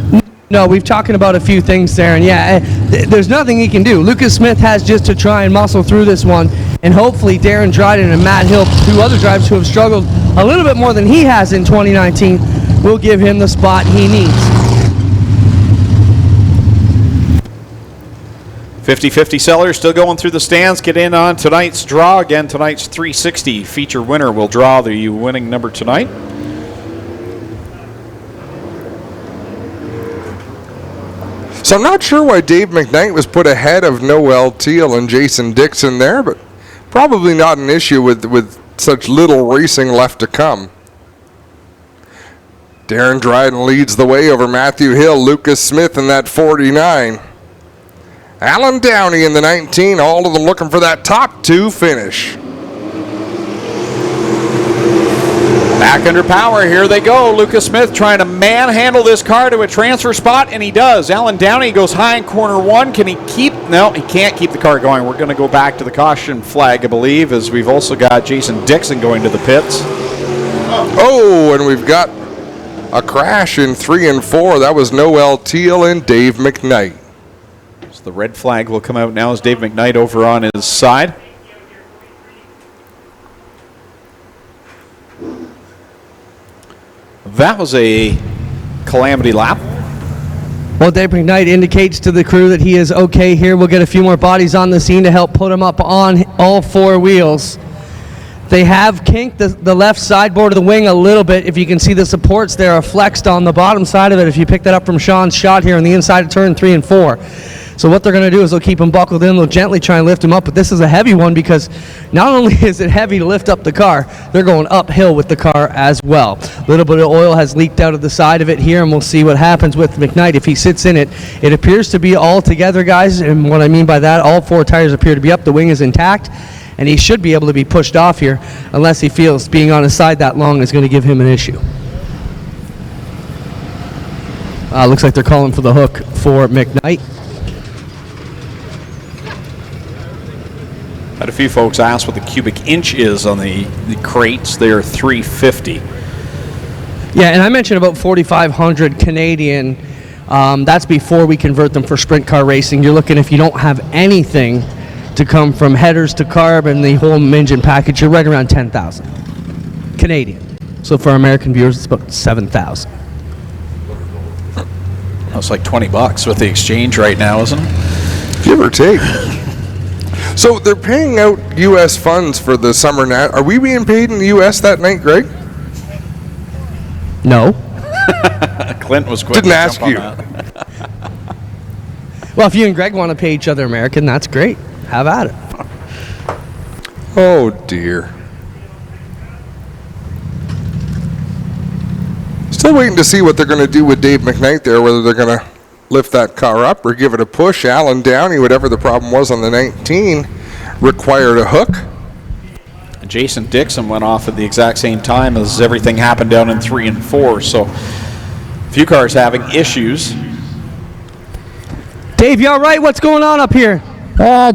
No, we've talking about a few things there, and yeah, there's nothing he can do. Lucas Smith has just to try and muscle through this one, and hopefully Darren Dryden and Matt Hill, 2 other drivers who have struggled a little bit more than he has in 2019, will give him the spot he needs. 50-50 sellers still going through the stands. Get in on tonight's draw. Again, tonight's 360 feature winner will draw the winning number tonight. So I'm not sure why Dave McKnight was put ahead of Noel Teal and Jason Dixon there, but probably not an issue with such little racing left to come. Darren Dryden leads the way over Matthew Hill, Lucas Smith in that 49. Alan Downey in the 19, all of them looking for that top 2 finish. Back under power, here they go. Lucas Smith trying to manhandle this car to a transfer spot, and he does. Alan Downey goes high in corner 1. Can he keep? No, he can't keep the car going. We're going to go back to the caution flag, I believe, as we've also got Jason Dixon going to the pits. Oh, and we've got a crash in 3 and 4. That was Noel Teal and Dave McKnight. So the red flag will come out now as Dave McKnight over on his side. That was a calamity lap. Well, Dave McKnight indicates to the crew that he is okay here. We'll get a few more bodies on the scene to help put him up on all 4 wheels. They have kinked the left sideboard of the wing a little bit. If you can see, the supports there are flexed on the bottom side of it. If you pick that up from Sean's shot here on the inside of turn 3 and 4. So what they're going to do is they'll keep him buckled in. They'll gently try and lift him up. But this is a heavy one because not only is it heavy to lift up the car, they're going uphill with the car as well. A little bit of oil has leaked out of the side of it here, and we'll see what happens with McKnight if he sits in it. It appears to be all together, guys. And what I mean by that, all 4 tires appear to be up. The wing is intact. And he should be able to be pushed off here unless he feels being on his side that long is going to give him an issue. Looks like they're calling for the hook for McKnight. Had a few folks ask what the cubic inch is on the crates. They are 350. Yeah, and I mentioned about 4,500 Canadian. That's before we convert them for sprint car racing. You're looking, if you don't have anything to come from headers to carb and the whole engine package, you're right around 10,000 Canadian. So for our American viewers, it's about 7,000. That's like $20 with the exchange right now, isn't it? Give or take. So they're paying out U.S. funds for the summer nat. Are we being paid in the U.S. that night, Greg? No. Clint was quick. Didn't ask you. Well, if you and Greg want to pay each other American, that's great. Have at it. Oh, dear. Still waiting to see what they're going to do with Dave McKnight there, whether they're going to lift that car up or give it a push. Alan Downey, whatever the problem was on the 19, required a hook. Jason Dixon went off at the exact same time as everything happened down in 3 and 4. So a few cars having issues. Dave, you all right? What's going on up here?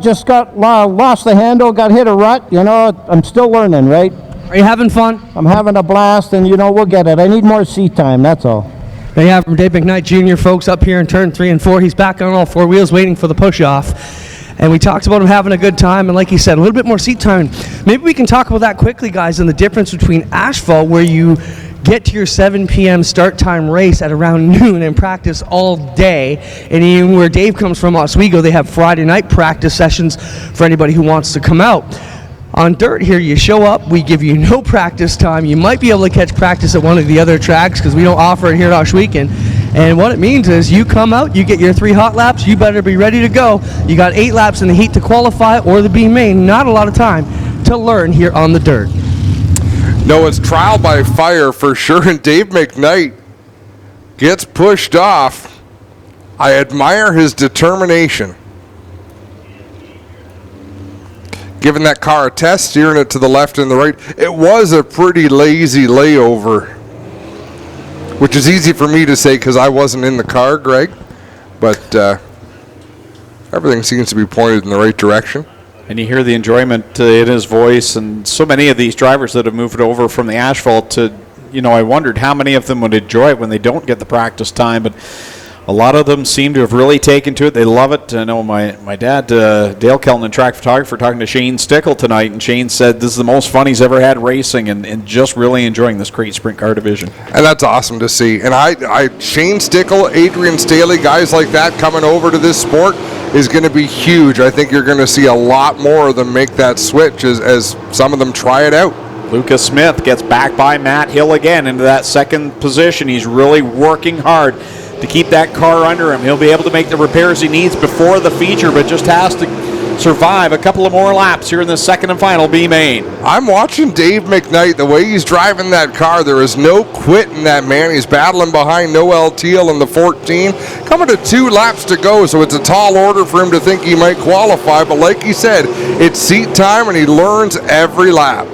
Just got lost the handle, got hit a rut. You know, I'm still learning, right? Are you having fun? I'm having a blast, and you know, we'll get it. I need more seat time, that's all. There you have from Dave McKnight Jr., folks, up here in turn 3 and 4. He's back on all four wheels waiting for the push-off. And we talked about him having a good time, and like he said, a little bit more seat time. Maybe we can talk about that quickly, guys, and the difference between asphalt, where you get to your 7 p.m. start time race at around noon and practice all day, and even where Dave comes from, Oswego, they have Friday night practice sessions for anybody who wants to come out. On dirt here, you show up, we give you no practice time. You might be able to catch practice at one of the other tracks because we don't offer it here at Oshweekend. And what it means is you come out, you get your 3 hot laps, you better be ready to go. You got 8 laps in the heat to qualify or the B main. Not a lot of time to learn here on the dirt. No, it's trial by fire for sure, and Dave McKnight gets pushed off. I admire his determination. Giving that car a test, steering it to the left and the right. It was a pretty lazy layover, which is easy for me to say because I wasn't in the car, Greg. But everything seems to be pointed in the right direction. And you hear the enjoyment in his voice, and so many of these drivers that have moved over from the asphalt to, I wondered how many of them would enjoy it when they don't get the practice time, but a lot of them seem to have really taken to it. They love it. I know my dad, Dale Kellnan, track photographer, talking to Shane Stickle tonight, and Shane said this is the most fun he's ever had racing, and just really enjoying this Crate Sprint Car division. And that's awesome to see. And Shane Stickle, Adrian Staley, guys like that coming over to this sport is going to be huge. I think you're going to see a lot more of them make that switch as some of them try it out. Lucas Smith gets back by Matt Hill again into that second position. He's really working hard to keep that car under him. He'll be able to make the repairs he needs before the feature, but just has to survive a couple of more laps here in the second and final B main. I'm watching Dave McKnight, the way he's driving that car. There is no quitting that man. He's battling behind Noel Teal in the 14. Coming to 2 laps to go, so it's a tall order for him to think he might qualify. But like he said, it's seat time, and he learns every lap.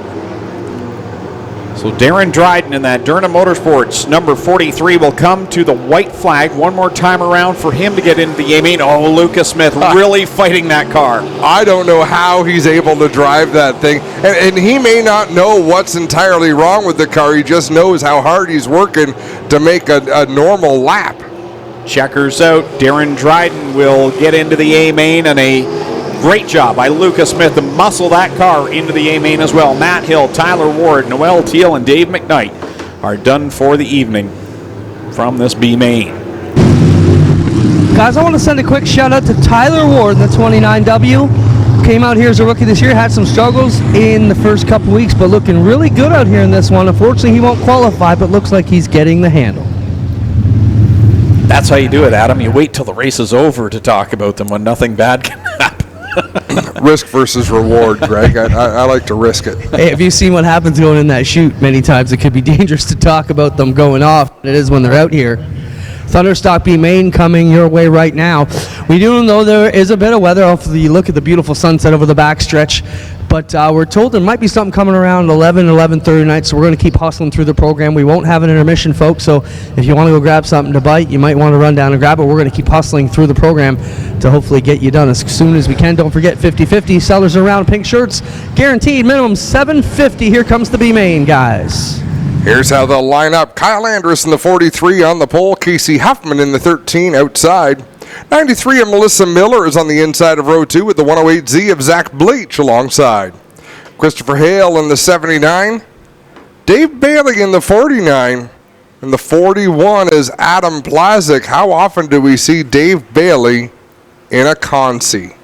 So Darren Dryden in that Durham Motorsports number 43 will come to the white flag one more time around for him to get into the A main. Oh, Lucas Smith really fighting that car. I don't know how he's able to drive that thing. And he may not know what's entirely wrong with the car. He just knows how hard he's working to make a normal lap. Checkers out. Darren Dryden will get into the A main, and a great job by Lucas Smith to muscle that car into the A main as well. Matt Hill, Tyler Ward, Noel Teal, and Dave McKnight are done for the evening from this B main. Guys, I want to send a quick shout out to Tyler Ward in the 29W. Came out here as a rookie this year, had some struggles in the first couple weeks, but looking really good out here in this one. Unfortunately, he won't qualify, but looks like he's getting the handle. That's how you do it, Adam. You wait till the race is over to talk about them when nothing bad can happen. Risk versus reward, Greg. I like to risk it. Hey, have you seen what happens going in that chute? Many times it could be dangerous to talk about them going off. It is when they're out here. Thunderstock B main coming your way right now. We do know there is a bit of weather. Hopefully you look at the beautiful sunset over the backstretch. But we're told there might be something coming around 11:30 tonight, so we're going to keep hustling through the program. We won't have an intermission, folks, so if you want to go grab something to bite, you might want to run down and grab it. We're going to keep hustling through the program to hopefully get you done as soon as we can. Don't forget 50-50 sellers around pink shirts. Guaranteed minimum $7.50. Here comes the B main, guys. Here's how they'll line up. Kyle Andrus in the 43 on the pole. Casey Huffman in the 13 outside. 93 of Melissa Miller is on the inside of row 2 with the 108Z of Zach Bleach alongside. Christopher Hale in the 79. Dave Bailey in the 49. And the 41 is Adam Plazik. How often do we see Dave Bailey in a Consi?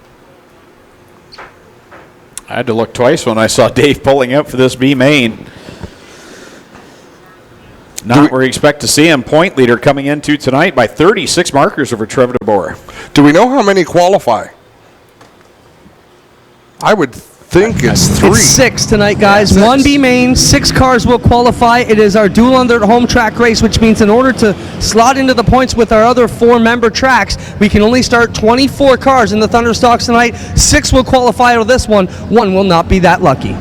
I had to look twice when I saw Dave pulling out for this B main. Not where we expect to see him. Point leader coming into tonight by 36 markers over Trevor DeBoer. Do we know how many qualify? I would think it's 3. It's 6 tonight, guys. Yeah, 1 B main, 6 cars will qualify. It is our dual under home track race, which means in order to slot into the points with our other 4-member tracks, we can only start 24 cars in the Thunderstocks tonight. 6 will qualify to this one. 1 will not be that lucky.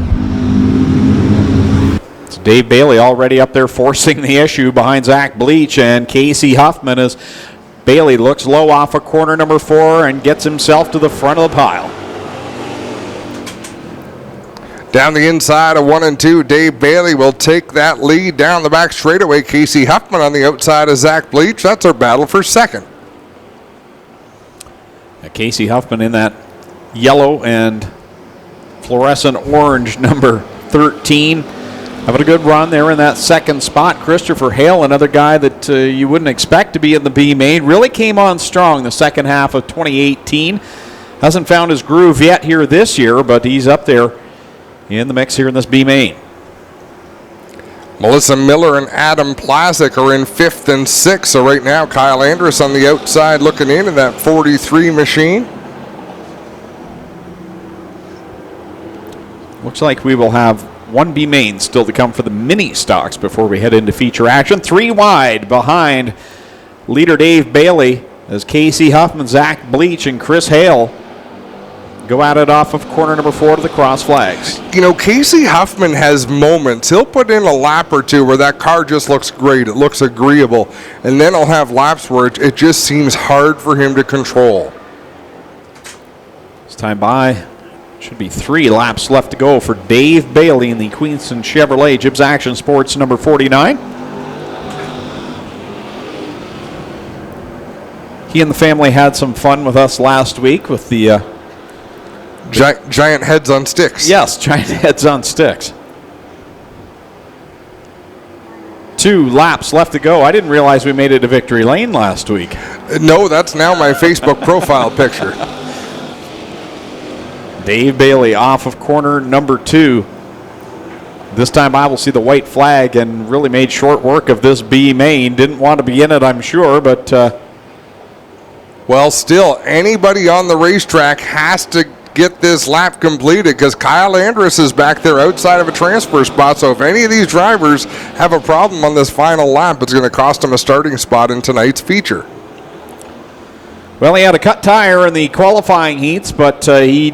Dave Bailey already up there forcing the issue behind Zach Bleach and Casey Huffman as Bailey looks low off of corner number 4 and gets himself to the front of the pile. Down the inside of 1 and 2, Dave Bailey will take that lead down the back straightaway. Casey Huffman on the outside of Zach Bleach. That's our battle for second. Casey Huffman in that yellow and fluorescent orange number 13. Having a good run there in that second spot. Christopher Hale, another guy that you wouldn't expect to be in the B main, really came on strong the second half of 2018. Hasn't found his groove yet here this year, but he's up there in the mix here in this B main. Melissa Miller and Adam Plazik are in 5th and 6th. So right now, Kyle Andrus on the outside looking in that 43 machine. Looks like we will have one B main still to come for the mini stocks before we head into feature action. 3 wide behind leader Dave Bailey as Casey Huffman, Zach Bleach, and Chris Hale go at it off of corner number 4 to the cross flags. You know, Casey Huffman has moments. He'll put in a lap or two where that car just looks great. It looks agreeable. And then he'll have laps where it just seems hard for him to control. This time by, should be 3 laps left to go for Dave Bailey in the Queenston Chevrolet Gibbs Action Sports number 49. He and the family had some fun with us last week with the giant heads on sticks. Yes, giant heads on sticks. 2 laps left to go. I didn't realize we made it to Victory Lane last week. No, that's now my Facebook profile picture. Dave Bailey off of corner number 2. This time I will see the white flag and really made short work of this B main. Didn't want to be in it, I'm sure, but well, still, anybody on the racetrack has to get this lap completed because Kyle Andrus is back there outside of a transfer spot. So if any of these drivers have a problem on this final lap, it's going to cost them a starting spot in tonight's feature. Well, he had a cut tire in the qualifying heats, but he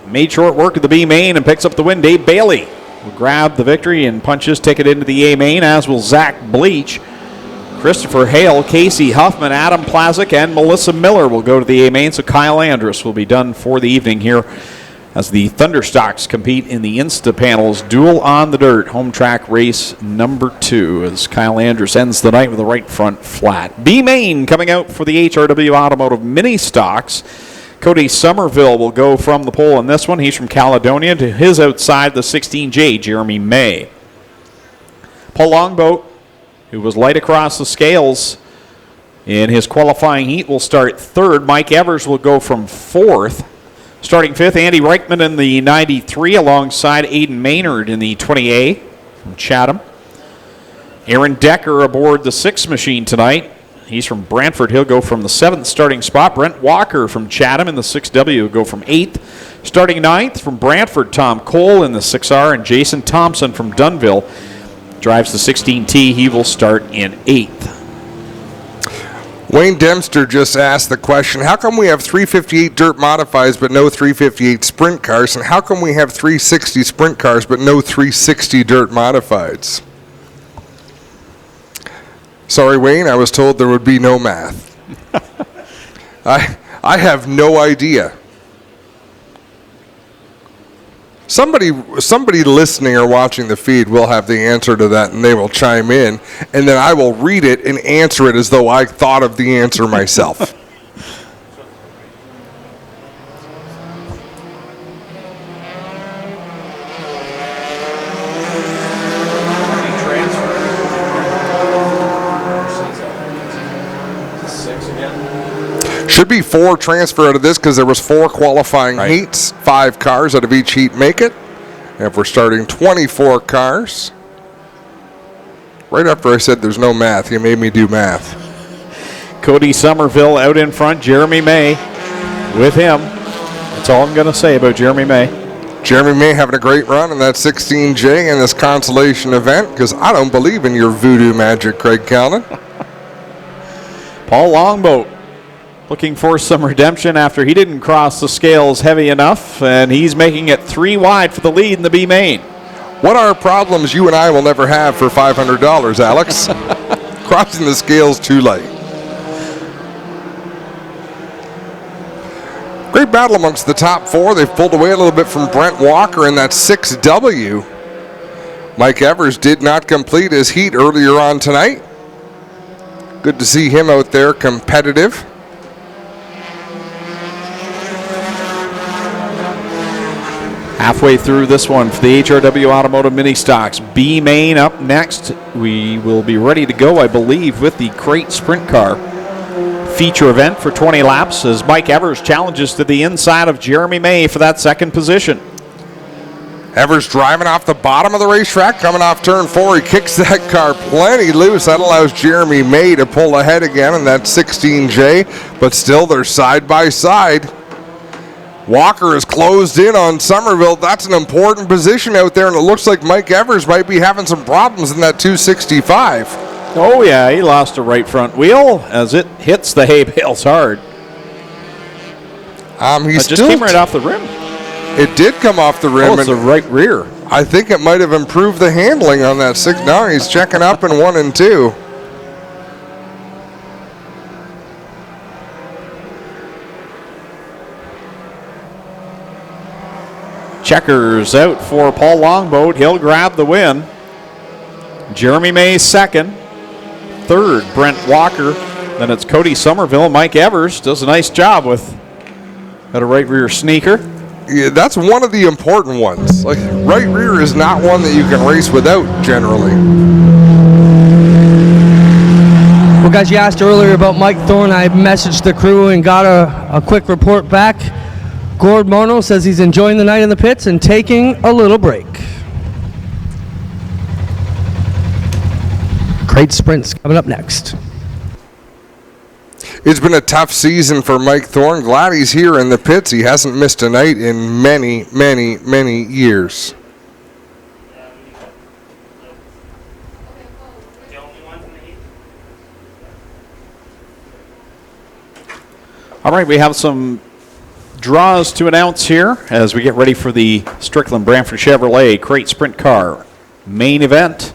made short work of the B main and picks up the win. Dave Bailey will grab the victory and punch his ticket into the A main, as will Zach Bleach. Christopher Hale, Casey Huffman, Adam Plazik, and Melissa Miller will go to the A main, so Kyle Andrus will be done for the evening here as the Thunderstocks compete in the Insta Panels Duel on the Dirt home track race number 2 as Kyle Andrus ends the night with a right front flat. B main coming out for the HRW Automotive Mini Stocks. Cody Somerville will go from the pole in this one. He's from Caledonia. To his outside, the 16J, Jeremy May. Paul Longboat, who was light across the scales in his qualifying heat, will start 3rd. Mike Evers will go from 4th. Starting 5th, Andy Reichman in the 93 alongside Aiden Maynard in the 20A from Chatham. Aaron Decker aboard the 6 machine tonight. He's from Brantford. He'll go from the 7th starting spot. Brent Walker from Chatham in the 6W will go from 8th. Starting 9th from Brantford, Tom Cole in the 6R, and Jason Thompson from Dunnville drives the 16T. He will start in 8th. Wayne Dempster just asked the question, how come we have 358 dirt modifieds but no 358 sprint cars? And how come we have 360 sprint cars but no 360 dirt modifieds? Sorry, Wayne, I was told there would be no math. I have no idea. Somebody listening or watching the feed will have the answer to that, and they will chime in, and then I will read it and answer it as though I thought of the answer myself. Should be 4 transfer out of this because there was 4 qualifying heats. 5 cars out of each heat make it. And if we're starting 24 cars, right after I said there's no math, you made me do math. Cody Somerville out in front, Jeremy May with him. That's all I'm going to say about Jeremy May. Jeremy May having a great run in that 16J in this consolation event because I don't believe in your voodoo magic, Craig Callan. Paul Longboat looking for some redemption after he didn't cross the scales heavy enough, and he's making it 3 wide for the lead in the B main. What are problems you and I will never have for $500, Alex? Crossing the scales too light. Great battle amongst the top four. They've pulled away a little bit from Brent Walker in that 6W. Mike Evers did not complete his heat earlier on tonight. Good to see him out there competitive. Halfway through this one for the HRW Automotive Mini Stocks. B Main up next. We will be ready to go, I believe, with the Crate Sprint Car feature event for 20 laps as Mike Evers challenges to the inside of Jeremy May for that second position. Evers driving off the bottom of the racetrack, coming off turn 4. He kicks that car plenty loose. That allows Jeremy May to pull ahead again in that 16J, but still they're side by side. Walker is closed in on Somerville. That's an important position out there, and it looks like Mike Evers might be having some problems in that 265. Oh yeah, he lost a right front wheel as it hits the hay bales hard. He It just came right off the rim. It did come off the rim. Oh, it's the right rear. I think it might have improved the handling on that 6. Now he's checking up in 1 and 2. Checkers out for Paul Longboat. He'll grab the win. Jeremy May second. Third, Brent Walker. Then it's Cody Somerville. Mike Evers does a nice job with that right rear sneaker. Yeah, that's one of the important ones. Like, right rear is not one that you can race without generally. Well, guys, you asked earlier about Mike Thorne. I messaged the crew and got a quick report back. Gord Mono says he's enjoying the night in the pits and taking a little break. Crate Sprints coming up next. It's been a tough season for Mike Thorne. Glad he's here in the pits. He hasn't missed a night in many, many, many years. All right, we have some draws to announce here as we get ready for the Strickland Brantford Chevrolet Crate Sprint Car main event.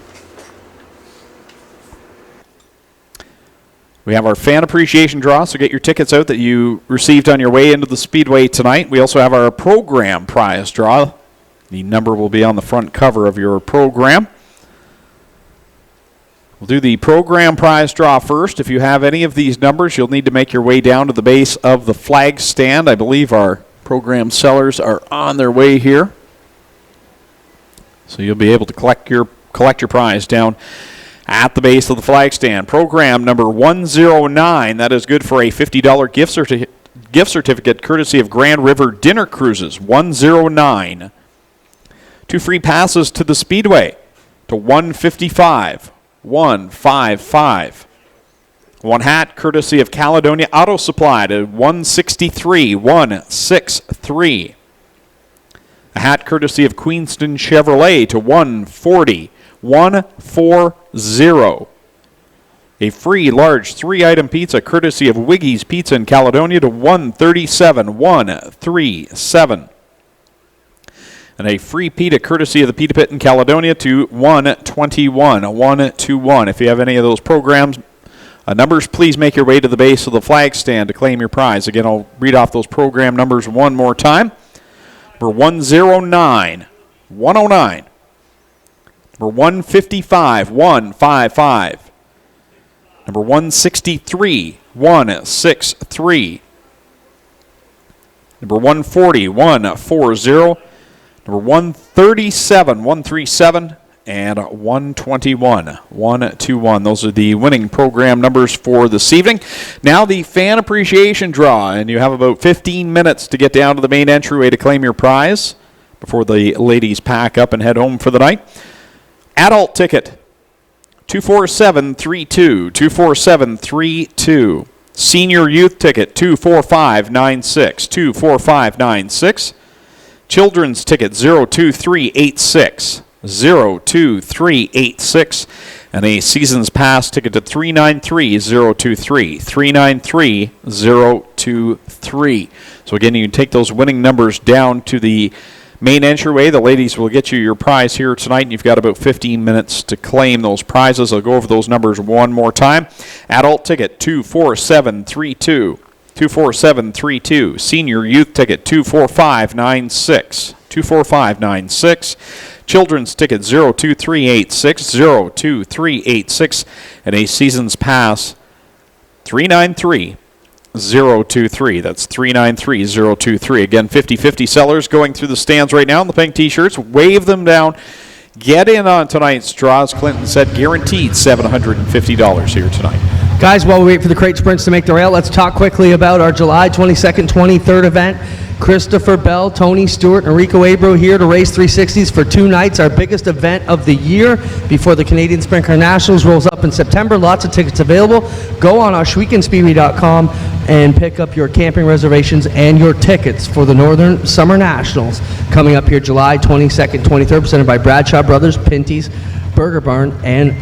We have our fan appreciation draw, so get your tickets out that you received on your way into the Speedway tonight. We also have our program prize draw. The number will be on the front cover of your program. We'll do the program prize draw first. If you have any of these numbers, you'll need to make your way down to the base of the flag stand. I believe our program sellers are on their way here. So you'll be able to collect your prize down at the base of the flag stand. Program number 109, that is good for a $50 gift certificate courtesy of Grand River Dinner Cruises. 109. 2 free passes to the Speedway to 155. 155. 1 hat courtesy of Caledonia Auto Supply to 163. 163. A hat courtesy of Queenston Chevrolet to 140. 140. A free large 3-item pizza courtesy of Wiggy's Pizza in Caledonia to 137. 137. And a free pita courtesy of the Pita Pit in Caledonia to 121. 121. If you have any of those programs numbers, please make your way to the base of the flag stand to claim your prize. Again, I'll read off those program numbers one more time. Number 109. 109. Number 155. 155. Number 163. 163. Number 140. 140. Number 137, 137, and 121, 121. Those are the winning program numbers for this evening. Now the fan appreciation draw, and you have about 15 minutes to get down to the main entryway to claim your prize before the ladies pack up and head home for the night. Adult ticket, 24732, 24732. Senior youth ticket, 24596, 24596. Children's ticket 02386, 02386, and a season's pass ticket to 393023, 393023. So again, you can take those winning numbers down to the main entryway. The ladies will get you your prize here tonight, and you've got about 15 minutes to claim those prizes. I'll go over those numbers one more time. Adult ticket 24732, 24732. Senior youth ticket 24596. 24596. Children's ticket 02386. 02386. And a season's pass 393-023. That's 393-023. Again, 50-50 sellers going through the stands right now in the pink T-shirts. Wave them down. Get in on tonight's draws. Clinton said guaranteed $750 here tonight. Guys, while we wait for the crate sprints to make their way out, let's talk quickly about our July 22nd, 23rd event. Christopher Bell, Tony Stewart, and Rico Abro here to race 360s for 2 nights, our biggest event of the year before the Canadian Sprint Car Nationals rolls up in September. Lots of tickets available. Go on oshweekendspeedway.com and pick up your camping reservations and your tickets for the Northern Summer Nationals coming up here July 22nd, 23rd, presented by Bradshaw Brothers, Pinty's, Burger Barn, and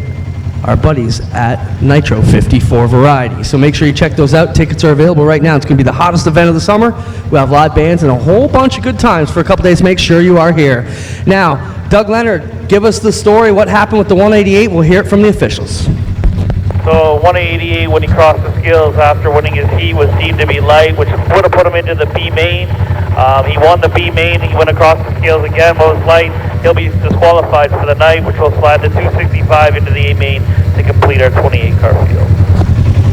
our buddies at Nitro 54 Variety. So make sure you check those out. Tickets are available right now. It's going to be the hottest event of the summer. We'll have live bands and a whole bunch of good times for a couple days. Make sure you are here. Now, Doug Leonard, give us the story. What happened with the 188? We'll hear it from the officials. So 188, when he crossed the skills after winning his heat, was deemed to be light, which would have put him into the B main. He won the B main. He went across the scales again, but was light. He'll be disqualified for the night, which will slide the 265 into the A main to complete our 28-car field.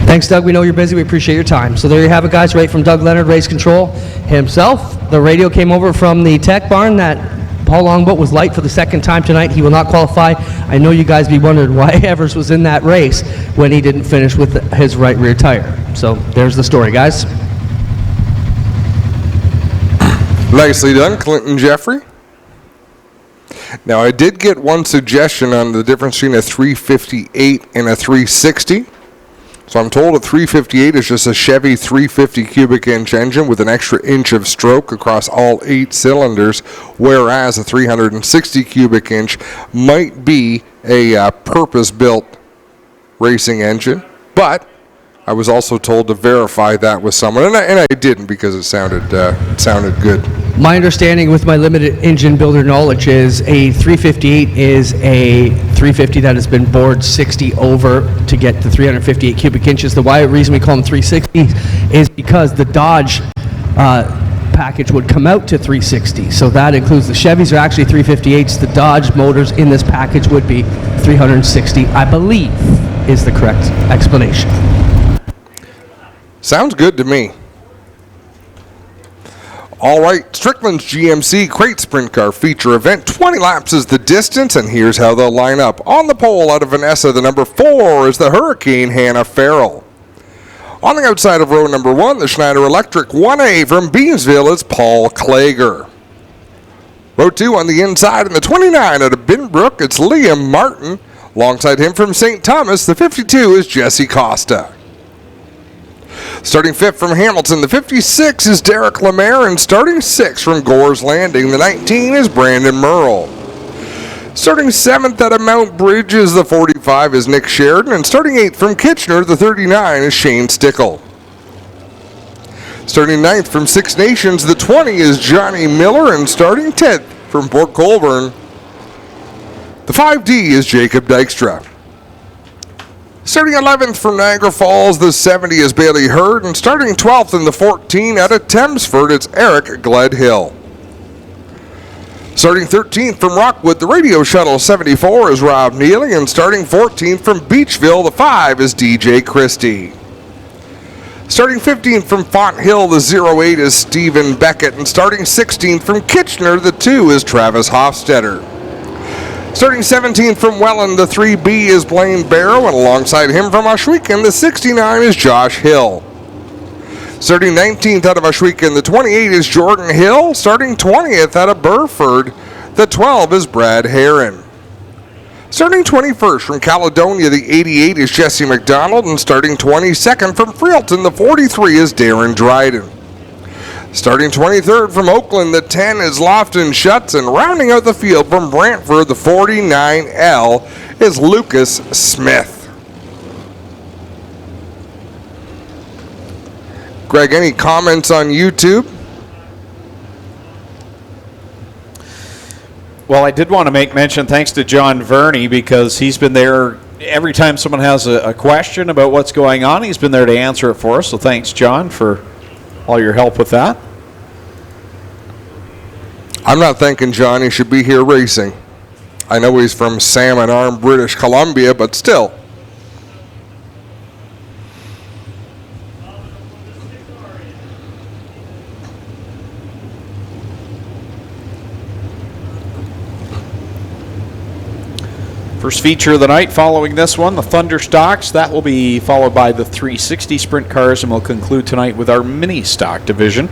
Thanks, Doug. We know you're busy. We appreciate your time. So there you have it, guys. Right from Doug Leonard, Race Control himself. The radio came over from the Tech Barn that Paul Longboat was light for the second time tonight. He will not qualify. I know you guys be wondering why Evers was in that race when he didn't finish with his right rear tire. So there's the story, guys. Nicely done, Clinton Jeffrey. Now, I did get one suggestion on the difference between a 358 and a 360. So I'm told a 358 is just a Chevy 350 cubic inch engine with an extra inch of stroke across all 8 cylinders, whereas a 360 cubic inch might be a purpose-built racing engine. But I was also told to verify that with someone, and I didn't because it sounded good. My understanding with my limited engine builder knowledge is a 358 is a 350 that has been bored 60 over to get to 358 cubic inches. The reason we call them 360 is because the Dodge package would come out to 360. So that includes the Chevys are actually 358s. The Dodge motors in this package would be 360, I believe, is the correct explanation. Sounds good to me. All right, Strickland's GMC Crate Sprint Car feature event. 20 laps is the distance, and here's how they'll line up. On the pole out of Vanessa, the number 4 is the Hurricane Hannah Farrell. On the outside of row number 1, the Schneider Electric 1A from Beamsville is Paul Klager. Row 2 on the inside, and the 29 out of Binbrook, it's Liam Martin. Alongside him from St. Thomas, the 52 is Jesse Costa. Starting 5th from Hamilton, the 56 is Derek Lemaire, and starting 6th from Gore's Landing, the 19 is Brandon Merle. Starting 7th out of Mount Bridge is the 45 is Nick Sheridan, and starting 8th from Kitchener, the 39 is Shane Stickle. Starting 9th from Six Nations, the 20 is Johnny Miller, and starting 10th from Port Colborne, the 5D is Jacob Dykstra. Starting 11th from Niagara Falls, the 70 is Bailey Hurd, and starting 12th in the 14 out of Thamesford, it's Eric Gledhill. Starting 13th from Rockwood, the Radio Shuttle 74 is Rob Neely, and starting 14th from Beachville, the 5 is DJ Christie. Starting 15th from Font Hill, the 08 is Stephen Beckett, and starting 16th from Kitchener, the 2 is Travis Hofstetter. Starting 17th from Welland, the 3B is Blaine Barrow, and alongside him from Ohsweken, the 69 is Josh Hill. Starting 19th out of Ohsweken, the 28 is Jordan Hill. Starting 20th out of Burford, the 12 is Brad Heron. Starting 21st from Caledonia, the 88 is Jesse McDonald, and starting 22nd from Freelton, the 43 is Darren Dryden. Starting 23rd from Oakland, the 10 is Lofton Schutz, and rounding out the field from Brantford, the 49L is Lucas Smith. Greg, any comments on YouTube? Well, I did want to make mention, thanks to John Verney, because he's been there every time someone has a question about what's going on, he's been there to answer it for us. So thanks, John, for all your help with that. I'm not thinking Johnny should be here racing. I know he's from Salmon Arm, British Columbia, but still. First feature of the night following this one, the Thunder Stocks. That will be followed by the 360 Sprint Cars, and we'll conclude tonight with our Mini Stock division.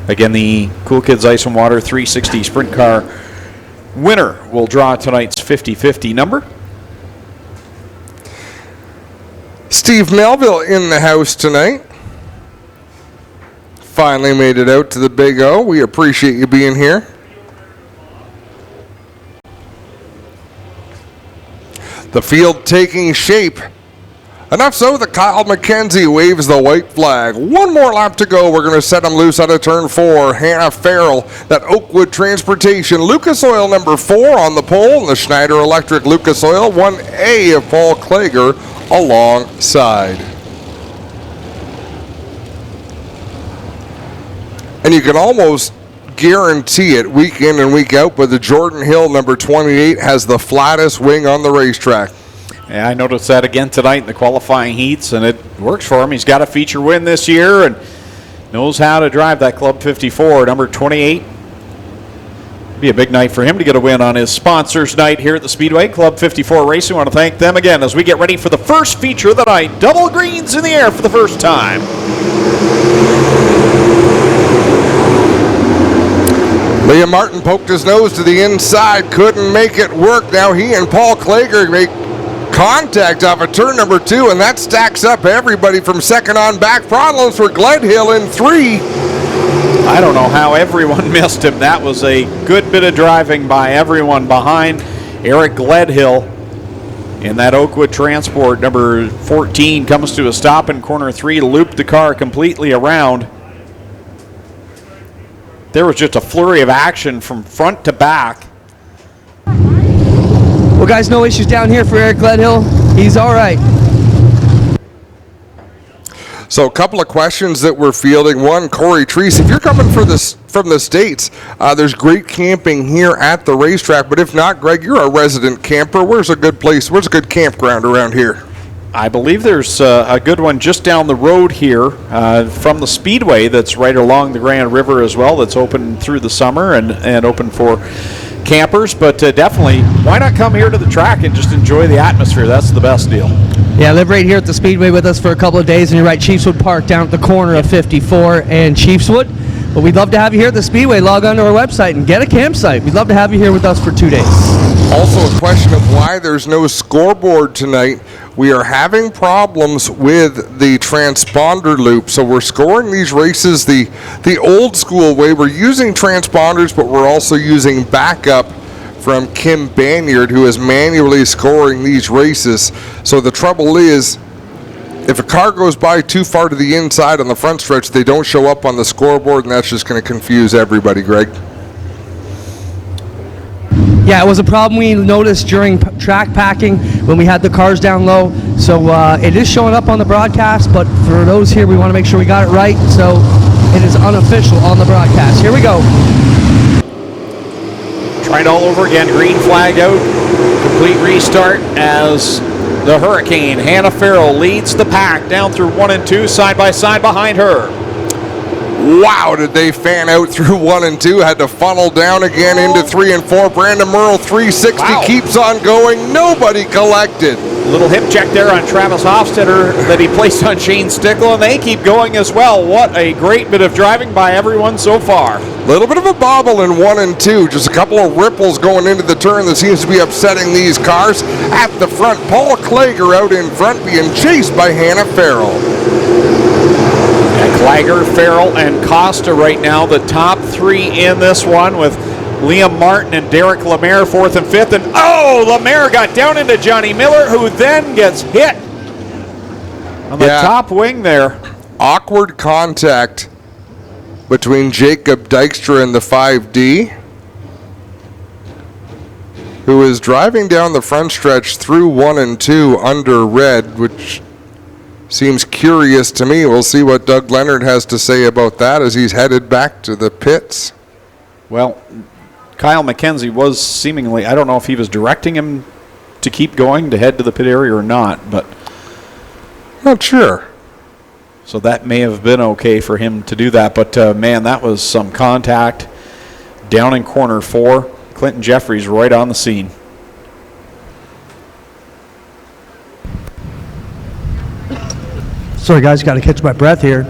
Again, the Cool Kids Ice and Water 360 Sprint Car winner will draw tonight's 50-50 number. Steve Melville in the house tonight. Finally made it out to the Big O. We appreciate you being here. The field taking shape. Enough so that Kyle McKenzie waves the white flag. One more lap to go. We're going to set him loose out of turn 4. Hannah Farrell, that Oakwood Transportation. Lucas Oil number 4 on the pole. And the Schneider Electric Lucas Oil 1A of Paul Klager alongside. And you can almost guarantee it week in and week out, but the Jordan Hill number 28 has the flattest wing on the racetrack. Yeah, I noticed that again tonight in the qualifying heats, and it works for him. He's got a feature win this year and knows how to drive that Club 54, number 28. Be a big night for him to get a win on his sponsors night here at the Speedway. Club 54 Racing. I want to thank them again as we get ready for the first feature of the night. Double greens in the air for the first time. Liam Martin poked his nose to the inside, couldn't make it work. Now he and Paul Klager make contact off of turn number 2, and that stacks up everybody from second on back. Problems for Gledhill in 3. I don't know how everyone missed him. That was a good bit of driving by everyone behind Eric Gledhill. In that Oakwood Transport, number 14 comes to a stop in corner 3, looped the car completely around. There was just a flurry of action from front to back. Well, guys, no issues down here for Eric Gledhill. He's all right. So a couple of questions that we're fielding. One, Corey Treese, if you're coming from the States, there's great camping here at the racetrack. But if not, Greg, you're a resident camper. Where's a good place? Where's a good campground around here? I believe there's a good one just down the road here from the Speedway that's right along the Grand River as well, that's open through the summer and open for campers. But definitely, why not come here to the track and just enjoy the atmosphere? That's the best deal. Yeah, live right here at the Speedway with us for a couple of days, and you're right, Chiefswood Park down at the corner of 54 and Chiefswood. But we'd love to have you here at the Speedway. Log on to our website and get a campsite. We'd love to have you here with us for 2 days. Also a question of why there's no scoreboard tonight. We are having problems with the transponder loop, so we're scoring these races the old school way. We're using transponders, but we're also using backup from Kim Banyard, who is manually scoring these races. So the trouble is, if a car goes by too far to the inside on the front stretch, they don't show up on the scoreboard, and that's just going to confuse everybody, Greg. Yeah, it was a problem we noticed during track packing when we had the cars down low. So it is showing up on the broadcast, but for those here, we want to make sure we got it right. So it is unofficial on the broadcast. Here we go. Trying all over again, green flag out, complete restart as the Hurricane, Hannah Farrell, leads the pack down through 1 and 2, side by side behind her. Wow, did they fan out through 1 and 2, had to funnel down again into 3 and 4. Brandon Merle 360 Wow. keeps on going, nobody collected. Little hip check there on Travis Hofstetter that he placed on Shane Stickle, and they keep going as well. What a great bit of driving by everyone so far. Little bit of a bobble in 1 and 2, just a couple of ripples going into the turn that seems to be upsetting these cars. At the front, Paul Klager out in front being chased by Hannah Farrell. And Klager, Farrell, and Costa right now, the top 3 in this one, with Liam Martin and Derek Lemaire 4th and 5th. And oh, Lemaire got down into Johnny Miller, who then gets hit on the top wing there. Awkward contact between Jacob Dykstra and the 5D. who is driving down the front stretch through 1 and 2 under red, which seems curious to me. We'll see what Doug Leonard has to say about that as he's headed back to the pits. Well, Kyle McKenzie was seemingly, I don't know if he was directing him to keep going, to head to the pit area or not, but Not sure. so that may have been okay for him to do that. But, man, that was some contact down in corner 4. Clinton Jeffries right on the scene. Sorry, guys, got to catch my breath here.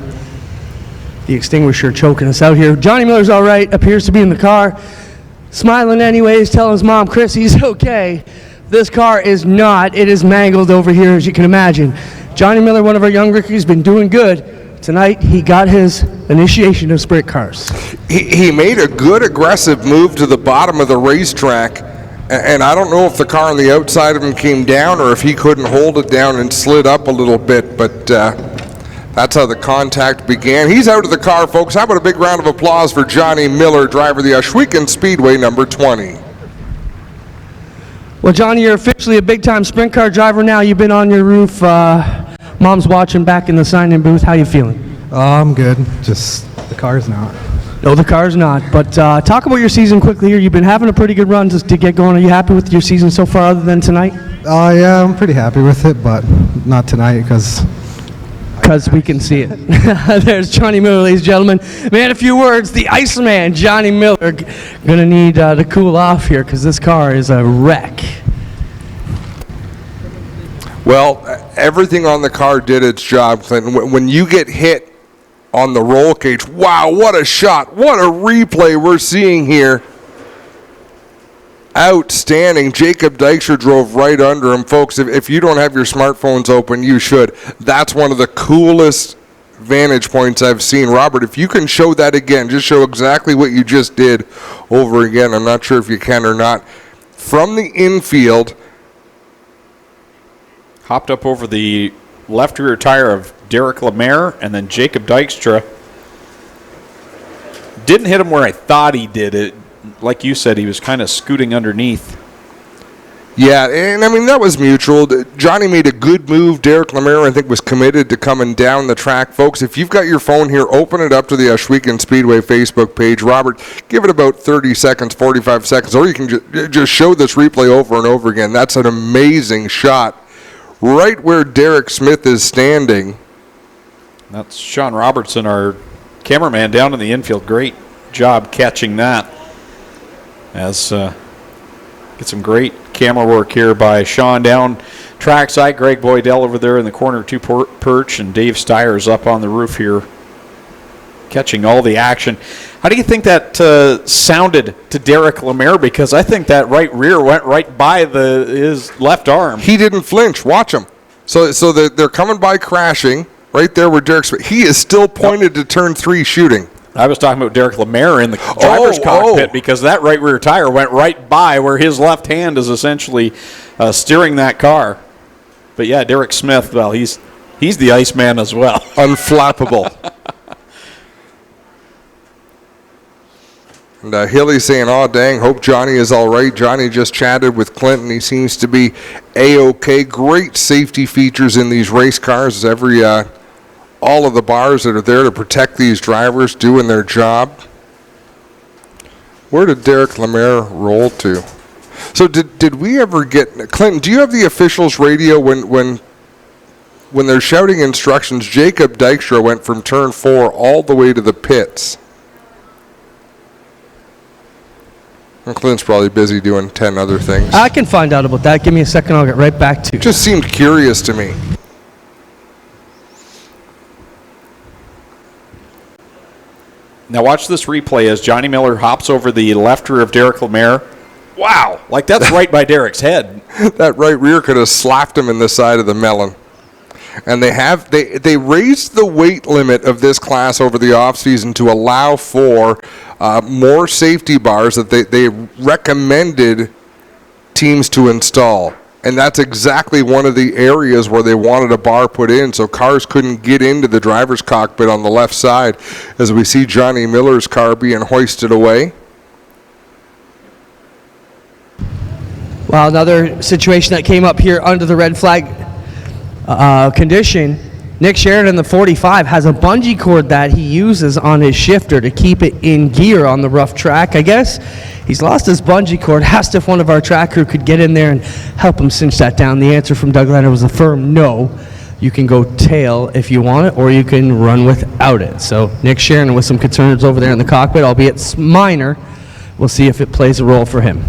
The extinguisher choking us out here. Johnny Miller's all right, appears to be in the car. Smiling anyways, telling his mom, Chris, he's okay. This car is not. It is mangled over here, as you can imagine. Johnny Miller, one of our young rookies, been doing good. Tonight, he got his initiation of sprint cars. He made a good aggressive move to the bottom of the racetrack, and I don't know if the car on the outside of him came down or if he couldn't hold it down and slid up a little bit, but that's how the contact began. He's out of the car, folks. How about a big round of applause for Johnny Miller, driver of the Ohsweken Speedway, number 20. Well, Johnny, you're officially a big-time sprint car driver now. You've been on your roof. Mom's watching back in the sign-in booth. How you feeling? I'm good. Just the car's not. No, the car's not. But talk about your season quickly here. You've been having a pretty good run just to get going. Are you happy with your season so far other than tonight? Yeah, I'm pretty happy with it, but not tonight because we can see it. There's Johnny Miller, ladies and gentlemen. Man, a few words. The Iceman, Johnny Miller, going to need to cool off here because this car is a wreck. Well, everything on the car did its job, Clinton. When you get hit on the roll cage, wow, what a shot. What a replay we're seeing here. Outstanding. Jacob Dykstra drove right under him. Folks, if you don't have your smartphones open, you should. That's one of the coolest vantage points I've seen. Robert, if you can show that again, just show exactly what you just did over again. I'm not sure if you can or not. From the infield, Hopped up over the left rear tire of Derek Lemaire, and then Jacob Dykstra didn't hit him where I thought he did it. Like you said, he was kind of scooting underneath. yeah, and I mean, that was mutual. Johnny made a good move. Derek Lemaire, I think, was committed to coming down the track. Folks, if you've got your phone here, open it up to the Ohsweken Speedway Facebook page. Robert, give it about 30 seconds, 45 seconds, or you can just show this replay over and over again. That's an amazing shot. Right where Derek Smith is standing. That's Sean Robertson, our cameraman down in the infield. Great job catching that. As get some great camera work here by Sean down trackside. Greg Boydell over there in the corner 2 perch, and Dave Steyer's up on the roof here catching all the action. How do you think that sounded to Derek Lemaire? Because I think that right rear went right by his left arm. He didn't flinch. Watch him. So they're coming by crashing right there where Derek Smith. He is still pointed to turn 3 shooting. I was talking about Derek Lemaire in the driver's cockpit because that right rear tire went right by where his left hand is essentially steering that car. But yeah, Derek Smith, well, he's the Iceman as well. Unflappable. And Hilly saying, oh, dang, hope Johnny is all right. Johnny just chatted with Clinton. He seems to be A-OK. Great safety features in these race cars. All of the bars that are there to protect these drivers doing their job. Where did Derek Lemaire roll to? So did we ever get... Clinton, do you have the officials' radio when they're shouting instructions? Jacob Dykstra went from turn 4 all the way to the pits. And Clint's probably busy doing 10 other things. I can find out about that. Give me a second. I'll get right back to you. Just seemed curious to me. Now watch this replay as Johnny Miller hops over the left rear of Derek Lemaire. Wow, like that's right by Derek's head. That right rear could have slapped him in the side of the melon. And they raised the weight limit of this class over the offseason to allow for more safety bars that they recommended teams to install. And that's exactly one of the areas where they wanted a bar put in so cars couldn't get into the driver's cockpit on the left side, as we see Johnny Miller's car being hoisted away. Well, another situation that came up here under the red flag condition, Nick Sheridan, the 45, has a bungee cord that he uses on his shifter to keep it in gear on the rough track. I guess he's lost his bungee cord, asked if one of our track crew could get in there and help him cinch that down. The answer from Doug Leonard was a firm no. You can go tail if you want it, or you can run without it. So Nick Sheridan with some concerns over there in the cockpit, albeit minor. We'll see if it plays a role for him.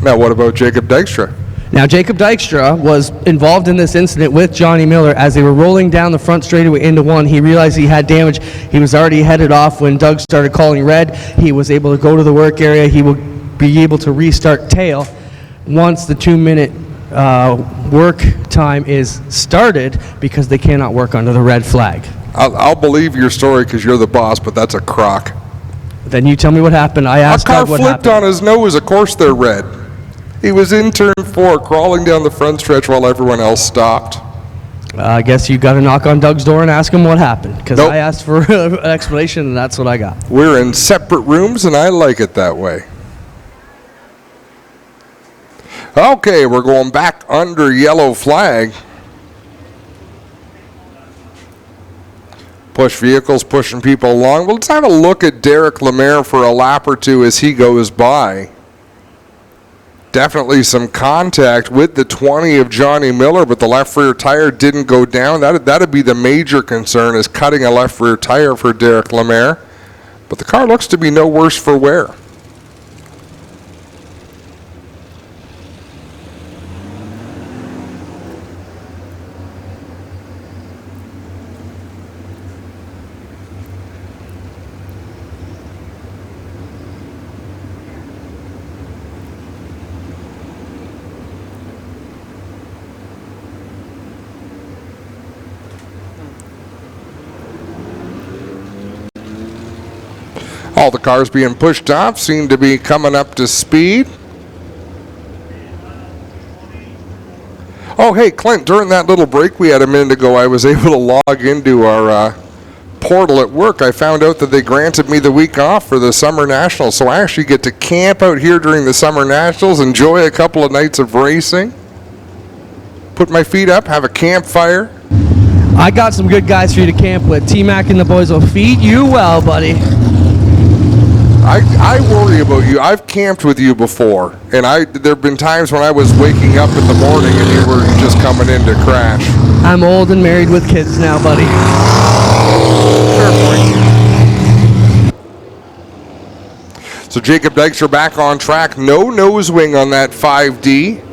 Now, what about Jacob Dykstra? Now, Jacob Dykstra was involved in this incident with Johnny Miller as they were rolling down the front straightaway into one. He realized he had damage. He was already headed off when Doug started calling red. He was able to go to the work area. He will be able to restart tail once the 2-minute work time is started, because they cannot work under the red flag. I'll believe your story because you're the boss, but that's a crock. Then you tell me what happened. I asked A car Doug what flipped happened. on his nose. Of course they're red. He was in turn 4, crawling down the front stretch while everyone else stopped. I guess you got to knock on Doug's door and ask him what happened, because Nope. I asked for an explanation, and that's what I got. We're in separate rooms, and I like it that way. Okay, we're going back under yellow flag. Push vehicles, pushing people along. Well, let's have a look at Derek Lemaire for a lap or two as he goes by. Definitely some contact with the 20 of Johnny Miller, but the left rear tire didn't go down. That'd be the major concern, is cutting a left rear tire for Derek Lemaire. But the car looks to be no worse for wear. All the cars being pushed off seem to be coming up to speed. Oh, hey, Clint, during that little break we had a minute ago, I was able to log into our portal at work. I found out that they granted me the week off for the Summer Nationals, so I actually get to camp out here during the Summer Nationals, enjoy a couple of nights of racing, put my feet up, have a campfire. I got some good guys for you to camp with. T-Mac and the boys will feed you well, buddy. I worry about you. I've camped with you before, and there have been times when I was waking up in the morning and you were just coming in to crash. I'm old and married with kids now, buddy. So Jacob Dykstra back on track. No nose wing on that 5D.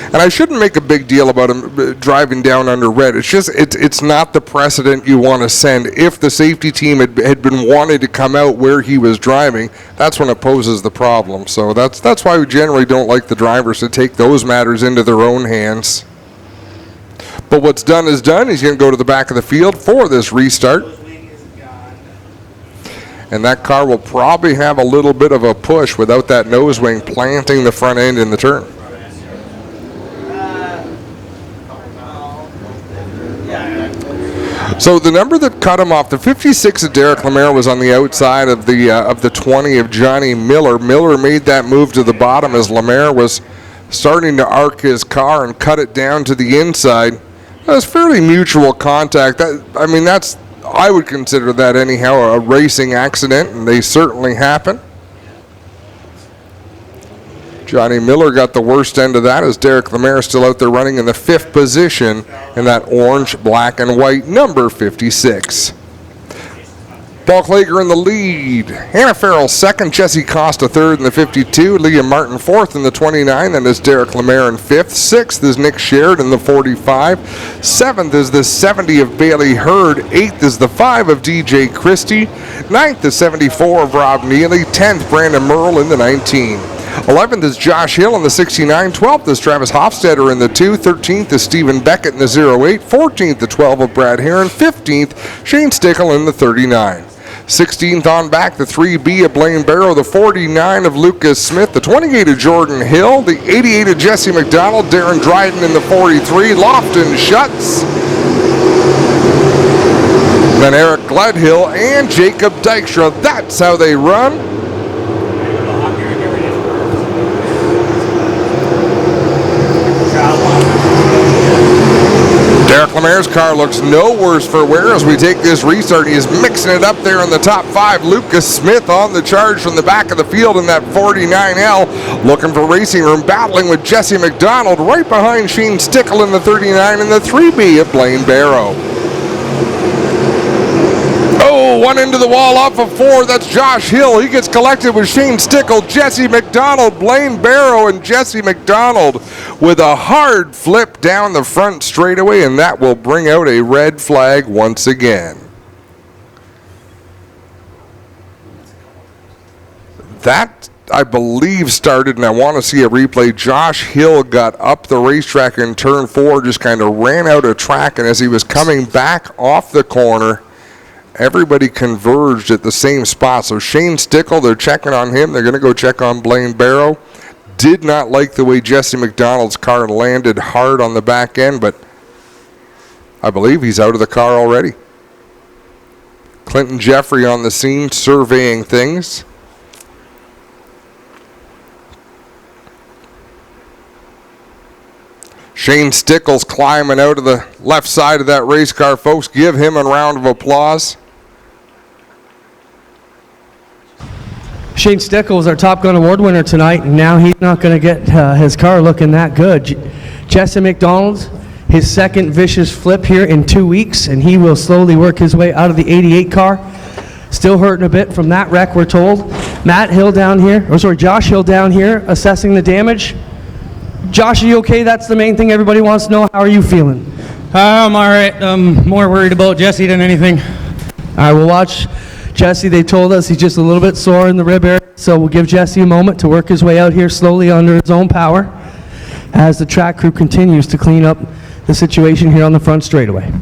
And I shouldn't make a big deal about him driving down under red. It's just, it's not the precedent you want to send. If the safety team had been wanting to come out where he was driving, that's when it poses the problem. So that's why we generally don't like the drivers to take those matters into their own hands. But what's done is done. He's going to go to the back of the field for this restart. And that car will probably have a little bit of a push without that nose wing planting the front end in the turn. So the number that cut him off, the 56 of Derek Lemaire, was on the outside of the 20 of Johnny Miller. Miller made that move to the bottom as Lemaire was starting to arc his car and cut it down to the inside. That was fairly mutual contact. I would consider that anyhow a racing accident, and they certainly happen. Johnny Miller got the worst end of that as Derek Lemaire still out there running in the 5th position in that orange, black, and white number 56. Paul Klager in the lead. Hannah Farrell second, Jesse Costa third in the 52, Leah Martin fourth in the 29, then is Derek Lemaire in 5th. 6th is Nick Sheridan in the 45. 7th is the 70 of Bailey Hurd. 8th is the 5 of DJ Christie. 9th is 74 of Rob Neely. 10th, Brandon Merle in the 19. 11th is Josh Hill in the 69. 12th is Travis Hofstetter in the 2. 13th is Stephen Beckett in the 08. 14th, the 12 of Brad Heron. 15th, Shane Stickle in the 39. 16th on back, the 3B of Blaine Barrow. The 49 of Lucas Smith. The 28 of Jordan Hill. The 88 of Jesse McDonald. Darren Dryden in the 43. Lofton Schutz. Then Eric Gledhill and Jacob Dykstra. That's how they run. Jack Lemaire's car looks no worse for wear as we take this restart. He is mixing it up there in the top 5. Lucas Smith on the charge from the back of the field in that 49L. Looking for racing room, battling with Jesse McDonald right behind Shane Stickle in the 39 and the 3B of Blaine Barrow. Oh, one into the wall off of 4. That's Josh Hill. He gets collected with Shane Stickle, Jesse McDonald, Blaine Barrow, and Jesse McDonald with a hard flip down the front straightaway, and that will bring out a red flag once again. That, I believe, started, and I want to see a replay. Josh Hill got up the racetrack in turn 4, just kind of ran out of track, and as he was coming back off the corner, everybody converged at the same spot. So Shane Stickle, they're checking on him. They're going to go check on Blaine Barrow. Did not like the way Jesse McDonald's car landed hard on the back end, but I believe he's out of the car already. Clinton Jeffrey on the scene surveying things. Shane Stickle's climbing out of the left side of that race car. Folks, give him a round of applause. Shane Stickle was our Top Gun Award winner tonight, and now he's not going to get his car looking that good. Jesse McDonald, his second vicious flip here in 2 weeks, and he will slowly work his way out of the 88 car. Still hurting a bit from that wreck, we're told. Josh Hill down here assessing the damage. Josh, are you okay? That's the main thing everybody wants to know. How are you feeling? I'm all right. I'm more worried about Jesse than anything. All right, we'll watch Jesse. They told us he's just a little bit sore in the rib area, so we'll give Jesse a moment to work his way out here slowly under his own power as the track crew continues to clean up the situation here on the front straightaway.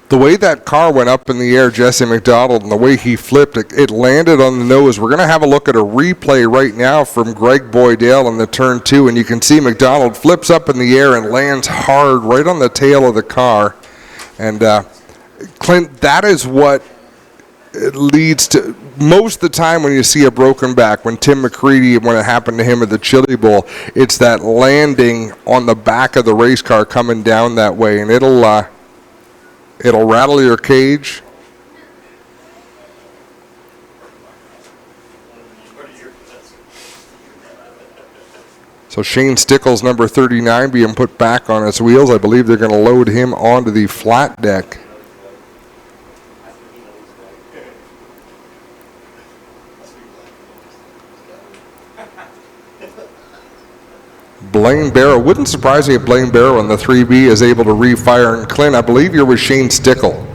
The way that car went up in the air, Jesse McDonald, and the way he flipped, it landed on the nose. We're going to have a look at a replay right now from Greg Boydell in the turn 2, and you can see McDonald flips up in the air and lands hard right on the tail of the car. And Clint, that is what it leads to most of the time when you see a broken back. When Tim McCready, when it happened to him at the Chili Bowl, it's that landing on the back of the race car coming down that way, and it'll rattle your cage. So Shane Stickle's number 39 being put back on his wheels. I believe they're going to load him onto the flat deck. Blaine Barrow, wouldn't surprise me if Blaine Barrow in the 3B is able to refire. And Clint, I believe you're with Shane Stickle.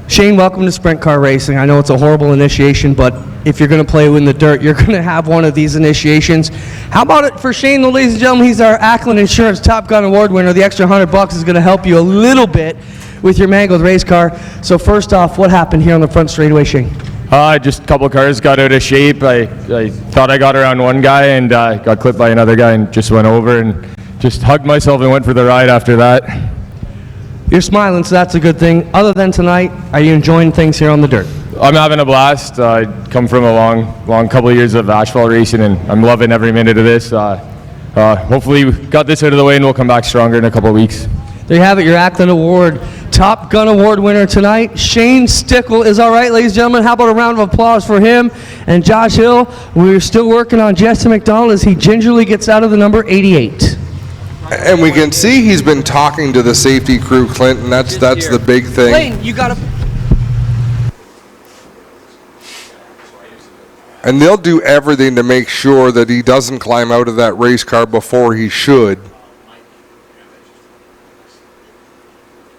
Shane, welcome to Sprint Car Racing. I know it's a horrible initiation, but if you're going to play in the dirt, you're going to have one of these initiations. How about it for Shane, though, ladies and gentlemen? He's our Ackland Insurance Top Gun Award winner. The extra $100 is going to help you a little bit with your mangled race car. So first off, what happened here on the front straightaway, Shane? Just a couple cars got out of shape. I thought I got around one guy and got clipped by another guy and just went over and just hugged myself and went for the ride after that. You're smiling, so that's a good thing. Other than tonight, are you enjoying things here on the dirt? I'm having a blast. I come from a long couple of years of asphalt racing, and I'm loving every minute of this. Hopefully we got this out of the way and we'll come back stronger in a couple of weeks. There you have it, your Ackland Award Top Gun Award winner tonight. Shane Stickle is all right, ladies and gentlemen. How about a round of applause for him? And Josh Hill, we're still working on Jesse McDonald as he gingerly gets out of the number 88. And we can see he's been talking to the safety crew, Clinton. That's the big thing. Lane, you got to... And they'll do everything to make sure that he doesn't climb out of that race car before he should.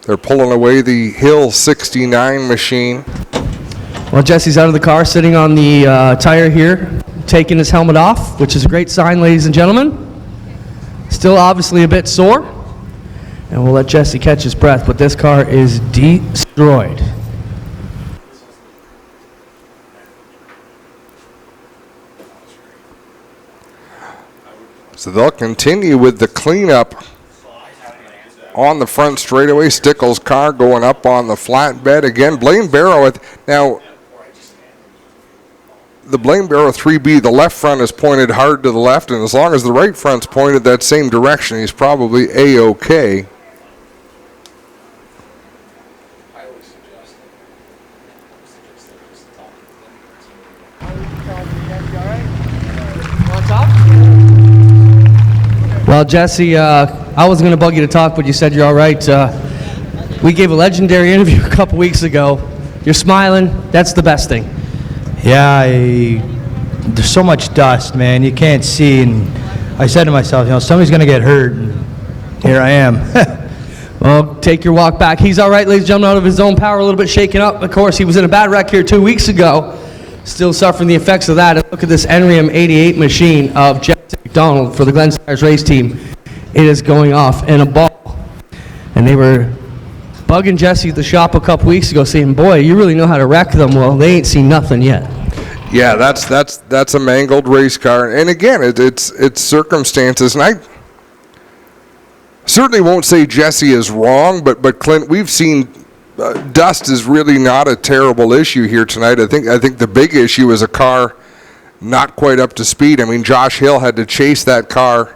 They're pulling away the Hill 69 machine. Well, Jesse's out of the car, sitting on the tire here, taking his helmet off, which is a great sign, ladies and gentlemen. Still obviously a bit sore. And we'll let Jesse catch his breath, but this car is destroyed. So they'll continue with the cleanup on the front straightaway. Stickle's car going up on the flatbed again. Blaine Barrow, now the Blaine Barrow 3B, the left front is pointed hard to the left, and as long as the right front's pointed that same direction, he's probably A-OK. Well, Jesse, I wasn't going to bug you to talk, but you said you're all right. We gave a legendary interview a couple weeks ago. You're smiling. That's the best thing. Yeah, there's so much dust, man. You can't see. And I said to myself, somebody's going to get hurt. And here I am. Well, take your walk back. He's all right, ladies and gentlemen, out of his own power, a little bit shaken up. Of course, he was in a bad wreck here 2 weeks ago. Still suffering the effects of that. And look at this NREM 88 machine of Jesse McDonald for the Glenstars race team. It is going off in a ball. And they were bugging Jesse at the shop a couple weeks ago saying, boy, you really know how to wreck them. Well, they ain't seen nothing yet. Yeah, that's a mangled race car. And again, it's circumstances. And I certainly won't say Jesse is wrong, but Clint, we've seen dust is really not a terrible issue here tonight. I think the big issue is a car not quite up to speed. I mean, Josh Hill had to chase that car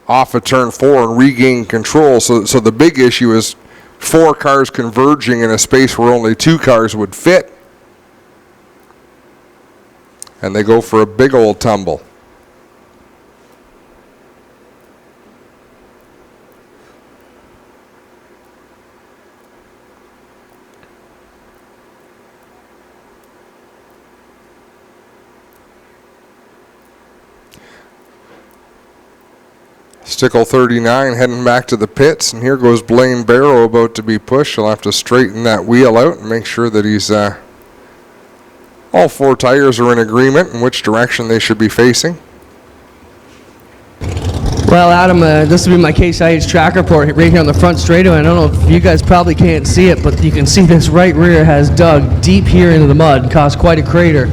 off of turn 4 and regain control. So the big issue is 4 cars converging in a space where only 2 cars would fit. And they go for a big old tumble. Stickle 39 heading back to the pits, and here goes Blaine Barrow about to be pushed. He'll have to straighten that wheel out and make sure that he's all 4 tires are in agreement in which direction they should be facing. Well, Adam, this will be my Case IH track report right here on the front straightaway. I don't know if you guys probably can't see it, but you can see this right rear has dug deep here into the mud and caused quite a crater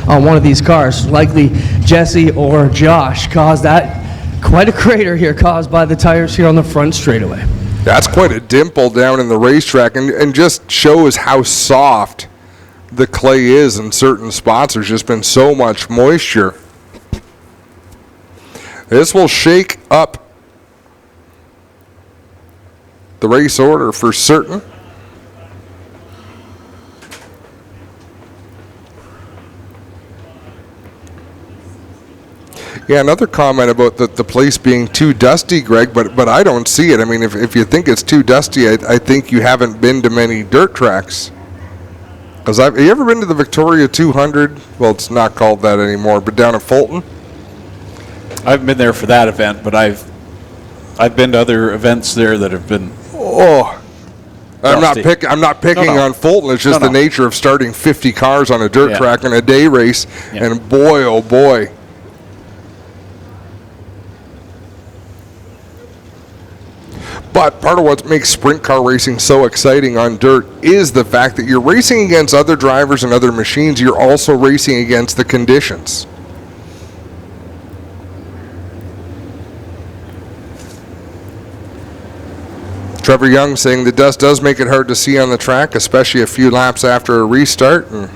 on one of these cars. Likely Jesse or Josh caused that. Quite a crater here caused by the tires here on the front straightaway. That's quite a dimple down in the racetrack, and just shows how soft the clay is in certain spots. There's just been so much moisture. This will shake up the race order for certain. Yeah, another comment about the place being too dusty, Greg, but I don't see it. I mean, if you think it's too dusty, I think you haven't been to many dirt tracks. Because have you ever been to the Victoria 200? Well, it's not called that anymore, but down at Fulton? I haven't been there for that event, but I've been to other events there that have been. Oh, I'm not picking on Fulton. It's just the nature of starting 50 cars on a dirt track in a day race, and boy, oh boy. But part of what makes sprint car racing so exciting on dirt is the fact that you're racing against other drivers and other machines. You're also racing against the conditions. Trevor Young saying the dust does make it hard to see on the track, especially a few laps after a restart. And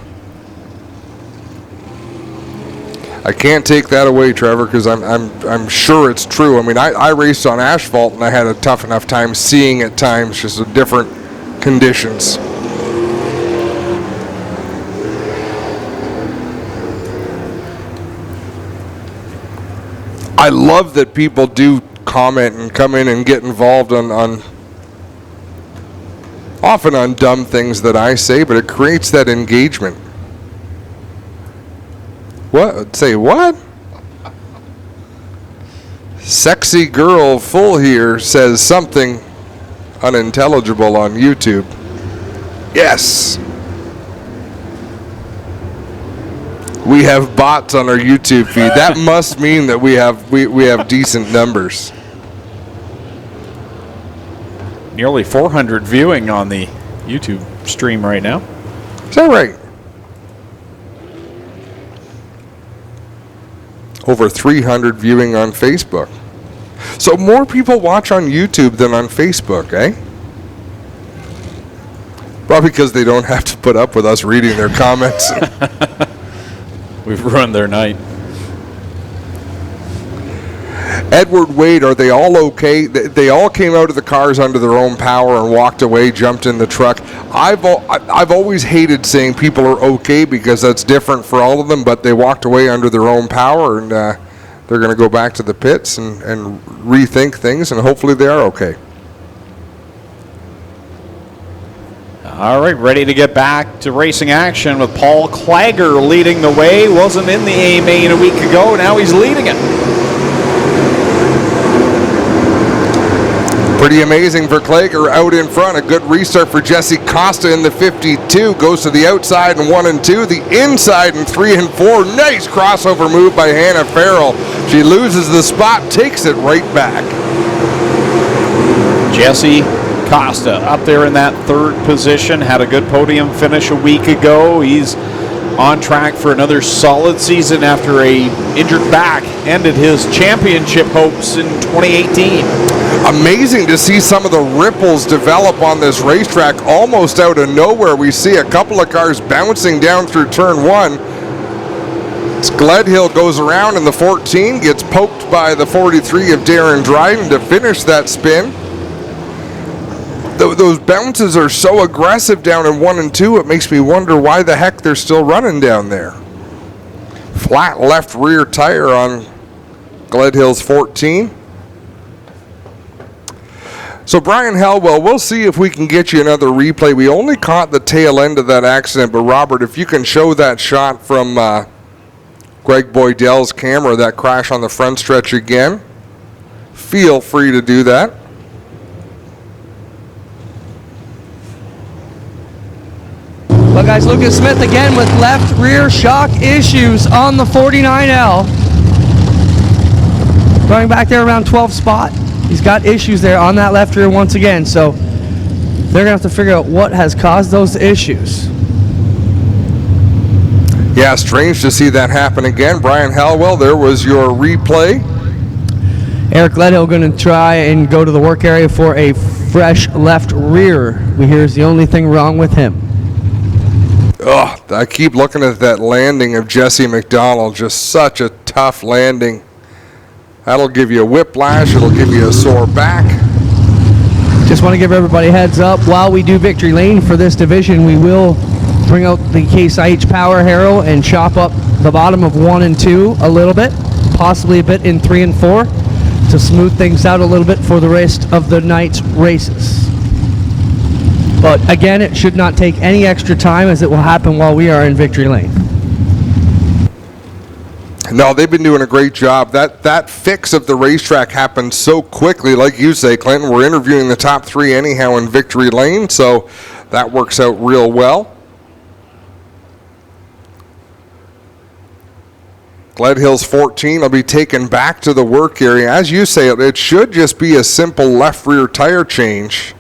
I can't take that away, Trevor, because I'm sure it's true. I mean, I raced on asphalt, and I had a tough enough time seeing at times just the different conditions. I love that people do comment and come in and get involved on often on dumb things that I say, but it creates that engagement. What? Say what? Sexy girl full here says something unintelligible on YouTube. Yes. We have bots on our YouTube feed. That must mean that we have decent numbers. Nearly 400 viewing on the YouTube stream right now. Is that right? Over 300 viewing on Facebook. So more people watch on YouTube than on Facebook, eh? Probably because they don't have to put up with us reading their comments. We've ruined their night. Edward Wade, are they all okay? They all came out of the cars under their own power and walked away, jumped in the truck. I've always hated saying people are okay because that's different for all of them, but they walked away under their own power, and they're going to go back to the pits and rethink things, and hopefully they are okay. All right, ready to get back to racing action with Paul Clager leading the way. Wasn't in the A main a week ago. Now he's leading it. Pretty amazing for Clager out in front. A good restart for Jesse Costa in the 52. Goes to the outside in 1 and 2. The inside in 3 and 4. Nice crossover move by Hannah Farrell. She loses the spot, takes it right back. Jesse Costa up there in that third position. Had a good podium finish a week ago. He's on track for another solid season after a injured back ended his championship hopes in 2018. Amazing to see some of the ripples develop on this racetrack almost out of nowhere. We see a couple of cars bouncing down through turn 1. Gledhill goes around in the 14, gets poked by the 43 of Darren Dryden to finish that spin. Those bounces are so aggressive down in 1 and 2, it makes me wonder why the heck they're still running down there. Flat left rear tire on Gledhill's 14. So Brian Helwell, we'll see if we can get you another replay. We only caught the tail end of that accident, but Robert, if you can show that shot from Greg Boydell's camera, that crash on the front stretch again, feel free to do that. Well, guys, Lucas Smith again with left rear shock issues on the 49L. Going back there around 12 spot. He's got issues there on that left rear once again, so they're going to have to figure out what has caused those issues. Yeah, strange to see that happen again. Brian Helwell, there was your replay. Eric Gledhill going to try and go to the work area for a fresh left rear. We hear is the only thing wrong with him. Oh, I keep looking at that landing of Jesse McDonald. Just such a tough landing. That'll give you a whiplash. It'll give you a sore back. Just want to give everybody a heads up. While we do victory lane for this division, we will bring out the Case IH Power Harrow and chop up the bottom of 1 and 2 a little bit, possibly a bit in 3 and 4, to smooth things out a little bit for the rest of the night's races. But again, it should not take any extra time, as it will happen while we are in victory lane. No, they've been doing a great job. That fix of the racetrack happened so quickly. Like you say, Clinton, we're interviewing the top 3 anyhow in victory lane, so that works out real well. Gledhill's 14 will be taken back to the work area. As you say, it should just be a simple left rear tire change.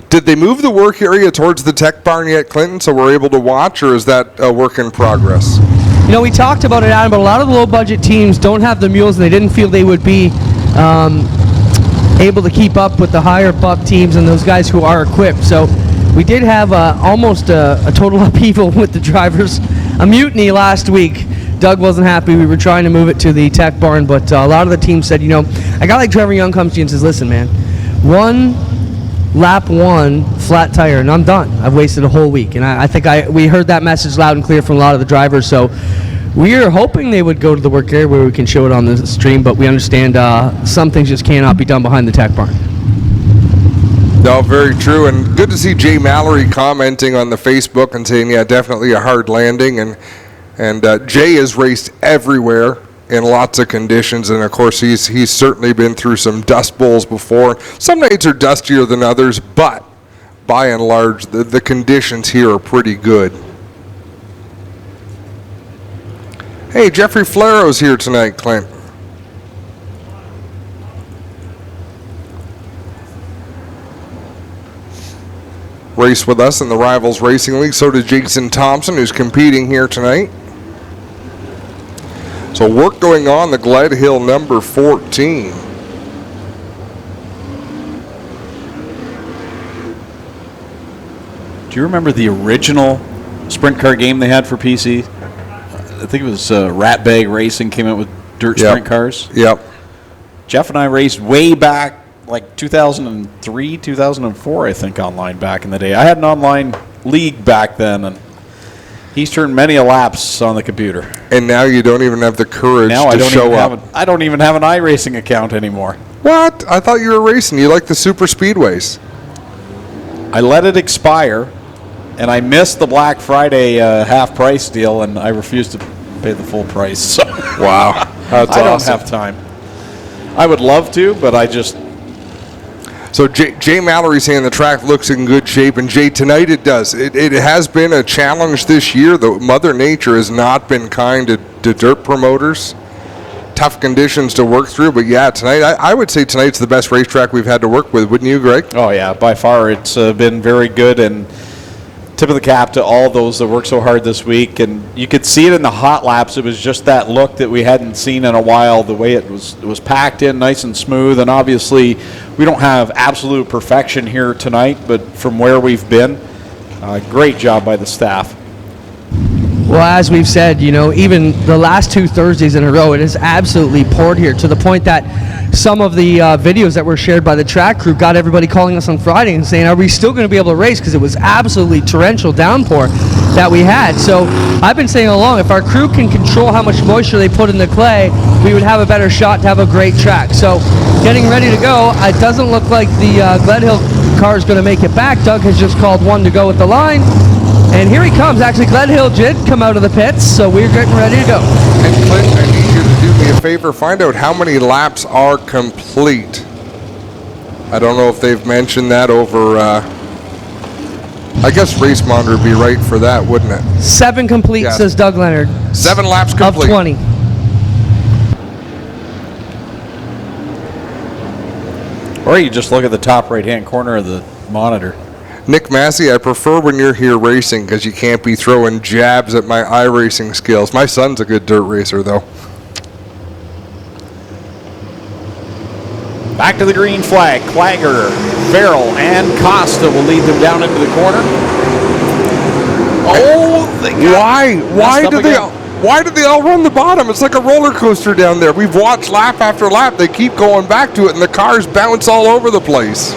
Did they move the work area towards the tech barn yet, Clinton, so we're able to watch, or is that a work in progress? You know, we talked about it, Adam, but a lot of the low-budget teams don't have the mules, and they didn't feel they would be able to keep up with the higher-buck teams and those guys who are equipped. So we did have almost a total upheaval with the drivers, a mutiny last week. Doug wasn't happy. We were trying to move it to the tech barn, but a lot of the teams said, you know, a guy like Trevor Young comes to you and says, listen, man, lap 1 flat tire and I'm done. I've wasted a whole week, and I think we heard that message loud and clear from a lot of the drivers. So we are hoping they would go to the work area where we can show it on the stream, but we understand some things just cannot be done behind the tech barn. No, very true, and good to see Jay Mallory commenting on the Facebook and saying, yeah, definitely a hard landing, and Jay has raced everywhere in lots of conditions, and of course he's certainly been through some dust bowls before. Some nights are dustier than others, but by and large the conditions here are pretty good. Hey, Jeffrey Flaro's here tonight, Clint. Race with us in the Rivals Racing League. So did Jason Thompson, who's competing here tonight. So work going on the Gledhill number 14. Do you remember the original sprint car game they had for PC? I think it was Rat Bag Racing came out with dirt sprint cars. Yep. Jeff and I raced way back, like 2003, 2004, I think, online back in the day. I had an online league back then, and He's turned many a lapse on the computer. And now you don't even have the courage Now to show up. I don't even have an iRacing account anymore. What? I thought you were racing. You like the super speedways. I let it expire, and I missed the Black Friday half price deal, and I refused to pay the full price. So Wow. That's I don't awesome. have time. I would love to, but I just... So Jay Mallory's saying the track looks in good shape, and Jay, tonight it does. It has been a challenge this year. Though Mother Nature has not been kind to dirt promoters. Tough conditions to work through, but yeah, tonight I would say tonight's the best racetrack we've had to work with, wouldn't you, Greg? Oh, yeah, by far. It's been very good, and tip of the cap to all those that worked so hard this week. And you could see it in the hot laps. It was just that look that we hadn't seen in a while, the way it was packed in nice and smooth. And obviously, we don't have absolute perfection here tonight, but from where we've been, great job by the staff. Well, as we've said, even the last 2 Thursdays in a row, it has absolutely poured here to the point that some of the videos that were shared by the track crew got everybody calling us on Friday and saying, are we still going to be able to race? Because it was absolutely torrential downpour that we had. So I've been saying all along, if our crew can control how much moisture they put in the clay, we would have a better shot to have a great track. So getting ready to go, it doesn't look like the Gledhill car is going to make it back. Doug has just called one to go with the line. And here he comes. Actually, Gledhill did come out of the pits, so we're getting ready to go. And Clint, I need you to do me a favor. Find out how many laps are complete. I don't know if they've mentioned that over... I guess Race Monitor would be right for that, wouldn't it? 7 complete, Yeah. says Doug Leonard. 7 laps complete. Of 20. Or you just look at the top right-hand corner of the monitor. Nick Massey, I prefer when you're here racing because you can't be throwing jabs at my iRacing skills. My son's a good dirt racer, though. Back to the green flag. Clagger, Farrell, and Costa will lead them down into the corner. Oh, they got Why did they all run the bottom? It's like a roller coaster down there. We've watched lap after lap. They keep going back to it, and the cars bounce all over the place.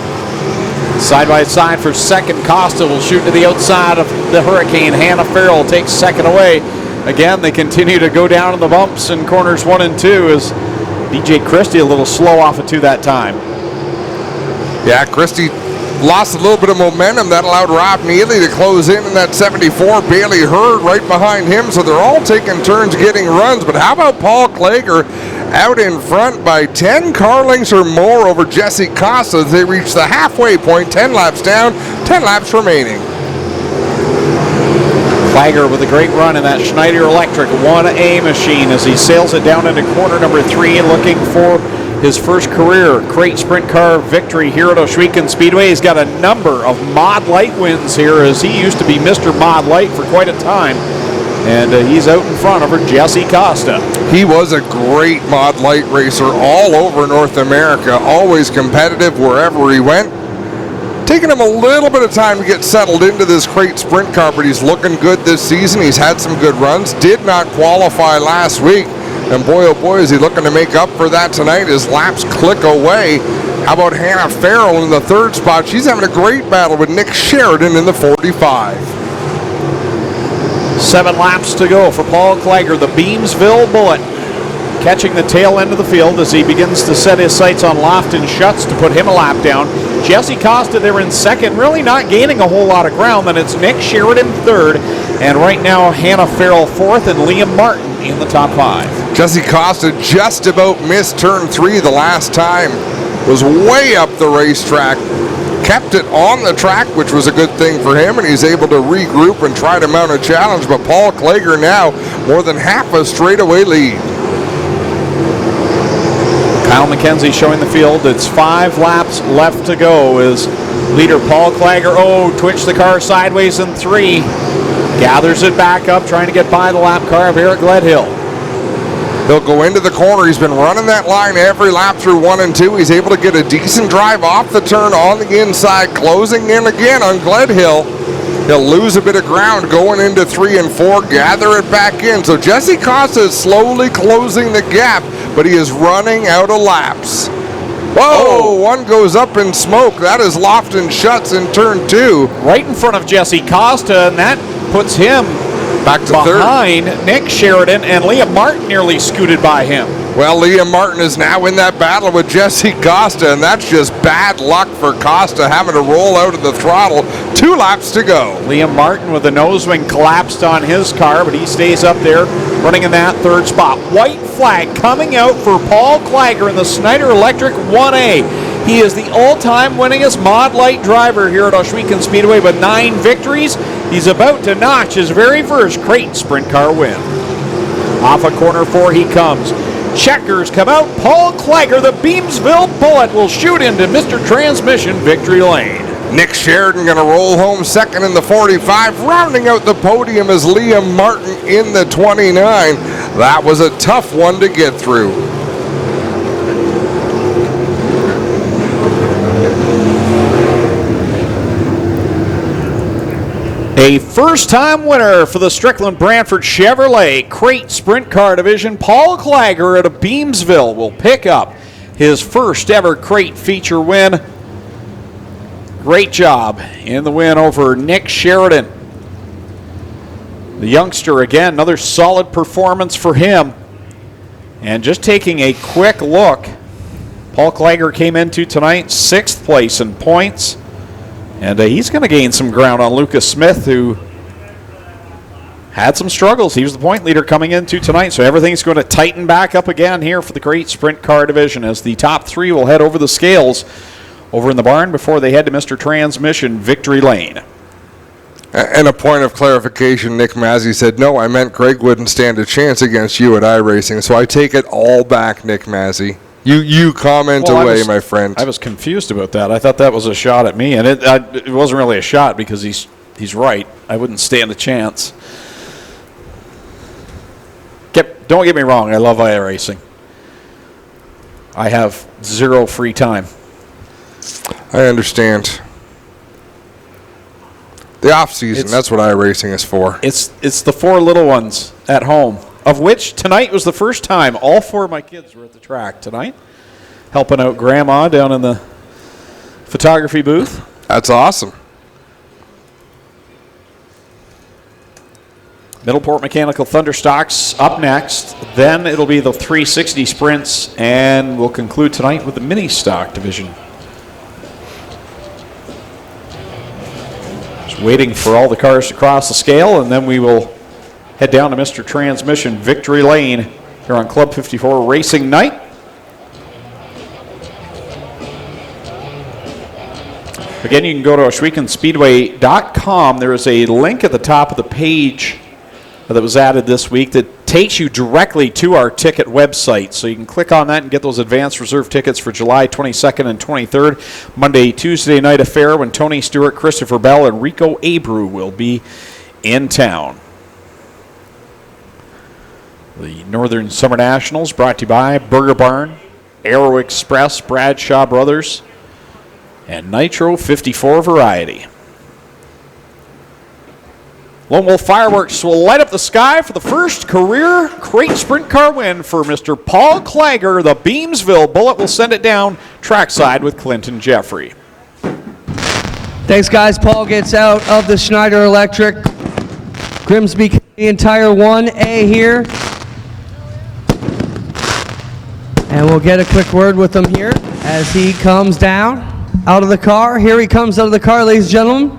Side by side for second. Costa will shoot to the outside of the Hurricane. Hannah Farrell takes second away. Again, they continue to go down in the bumps in corners 1 and 2 as DJ Christie a little slow off of 2 that time. Yeah, Christie lost a little bit of momentum. That allowed Rob Neely to close in that 74. Bailey Hurd right behind him, so they're all taking turns getting runs. But how about Paul Clager out in front by 10 car lengths or more over Jesse Costa as they reach the halfway point, 10 laps down, 10 laps remaining. Clager with a great run in that Schneider Electric 1A machine as he sails it down into corner number 3, looking for his first career crate sprint car victory here at Ohsweken Speedway. He's got a number of Mod Light wins here as he used to be Mr. Mod Light for quite a time. And he's out in front over Jesse Costa. He was a great Mod Light racer all over North America, always competitive wherever he went. Taking him a little bit of time to get settled into this crate sprint car, but he's looking good this season. He's had some good runs. Did not qualify last week. And boy, oh boy, is he looking to make up for that tonight. His laps click away. How about Hannah Farrell in the 3rd spot? She's having a great battle with Nick Sheridan in the 45. 7 laps to go for Paul Clager, the Beamsville Bullet, catching the tail end of the field as he begins to set his sights on Lofton Schutz to put him a lap down. Jesse Costa there in 2nd, really not gaining a whole lot of ground. Then it's Nick Sheridan 3rd, and right now Hannah Farrell 4th and Liam Martin in the top 5. Jesse Costa just about missed turn 3 the last time. Was way up the racetrack. Kept it on the track, which was a good thing for him, and he's able to regroup and try to mount a challenge. But Paul Clager now more than half a straightaway lead. Kyle McKenzie showing the field. It's 5 laps left to go as leader Paul Clager, twitched the car sideways in 3. Gathers it back up, trying to get by the lap car of Eric Gledhill. He'll go into the corner. He's been running that line every lap through 1 and 2. He's able to get a decent drive off the turn on the inside, closing in again on Gledhill. He'll lose a bit of ground going into 3 and 4, gather it back in. So Jesse Costa is slowly closing the gap, but he is running out of laps. Whoa, one goes up in smoke. That is Lofton Schutz in turn 2. Right in front of Jesse Costa, and that puts him Back to third. behind Nick Sheridan, and Liam Martin nearly scooted by him. Well, Liam Martin is now in that battle with Jesse Costa, and that's just bad luck for Costa having to roll out of the throttle. 2 laps to go. Liam Martin with the nose wing collapsed on his car, but he stays up there running in that third spot. White flag coming out for Paul Clager in the Schneider Electric 1A. He is the all-time winningest Mod Light driver here at Ohsweken Speedway with 9 victories. He's about to notch his very first crate sprint car win. Off of corner 4 he comes. Checkers come out. Paul Clager, the Beamsville Bullet, will shoot into Mr. Transmission victory lane. Nick Sheridan going to roll home second in the 45. Rounding out the podium is Liam Martin in the 29. That was a tough one to get through. A first-time winner for the Strickland Brantford Chevrolet Crate Sprint Car Division. Paul Clager out of Beamsville will pick up his first ever crate feature win. Great job in the win over Nick Sheridan. The youngster, again, another solid performance for him. And just taking a quick look, Paul Clager came into tonight 6th place in points. And he's going to gain some ground on Lucas Smith, who had some struggles. He was the point leader coming into tonight, so everything's going to tighten back up again here for the Crate Sprint Car Division as the top 3 will head over the scales over in the barn before they head to Mr. Transmission victory lane. And a point of clarification, Nick Mazzy said, no, I meant Greg wouldn't stand a chance against you at iRacing, so I take it all back, Nick Mazzy. You comment away, my friend. I was confused about that. I thought that was a shot at me, and it wasn't really a shot because he's right. I wouldn't stand a chance. Don't get me wrong. I love iRacing. I have 0 free time. I understand. The off season, that's what iRacing is for. It's the 4 little ones at home, of which tonight was the first time all 4 of my kids were at the track tonight, helping out Grandma down in the photography booth. That's awesome. Middleport Mechanical Thunderstocks up next. Then it'll be the 360 sprints, and we'll conclude tonight with the mini stock division. Just waiting for all the cars to cross the scale, and then we will head down to Mr. Transmission victory lane here on Club 54 Racing Night. Again, you can go to OhswekenSpeedway.com. There is a link at the top of the page that was added this week that takes you directly to our ticket website. So you can click on that and get those advanced reserve tickets for July 22nd and 23rd, Monday, Tuesday night affair when Tony Stewart, Christopher Bell, and Rico Abreu will be in town. The Northern Summer Nationals brought to you by Burger Barn, Aero Express, Bradshaw Brothers, and Nitro 54 Variety. Lone Wolf Fireworks will light up the sky for the first career crate sprint car win for Mr. Paul Clager. The Beamsville Bullet will send it down trackside with Clinton Jeffrey. Thanks, guys. Paul gets out of the Schneider Electric. Grimsby Canadian Tire 1A here. And we'll get a quick word with him here as he comes down out of the car. Here he comes out of the car, ladies and gentlemen.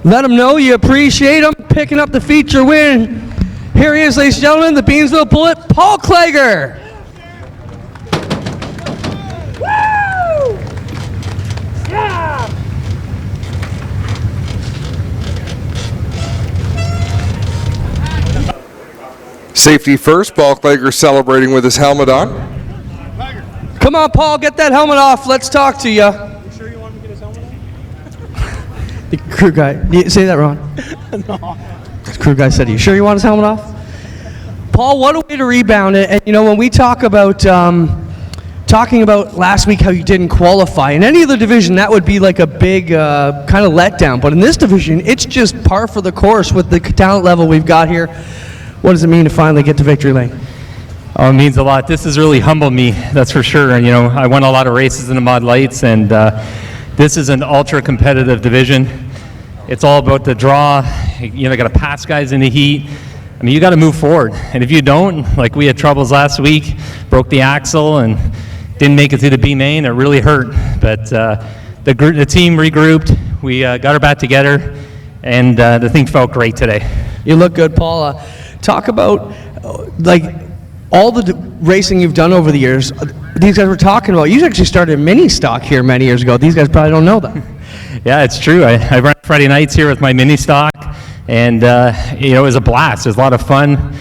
Let him know you appreciate him picking up the feature win. Here he is, ladies and gentlemen, the Beamsville Bullet, Paul Clager. Woo! Yeah! Safety first, Paul Clager celebrating with his helmet on. Come on, Paul, get that helmet off. Let's talk to you. The crew guy, you say that wrong. No. The crew guy said, "Are you sure you want his helmet off?" Paul, what a way to rebound it. And you know, when we talk about talking about last week how you didn't qualify in any other division, that would be like a big kind of letdown. But in this division, it's just par for the course with the talent level we've got here. What does it mean to finally get to victory lane? Oh, it means a lot. This has really humbled me, that's for sure. And, you know, I won a lot of races in the Mod Lights, and this is an ultra-competitive division. It's all about the draw. You know, got to pass guys in the heat. I mean, you got to move forward. And if you don't, like we had troubles last week, broke the axle and didn't make it through the B main, it really hurt. But the team regrouped, we got our back together, and the thing felt great today. You look good, Paul. Talk about like all the racing you've done over the years. These guys were talking about. You actually started mini stock here many years ago. These guys probably don't know that. Yeah, it's true. I run Friday nights here with my mini stock, and it was a blast. It was a lot of fun.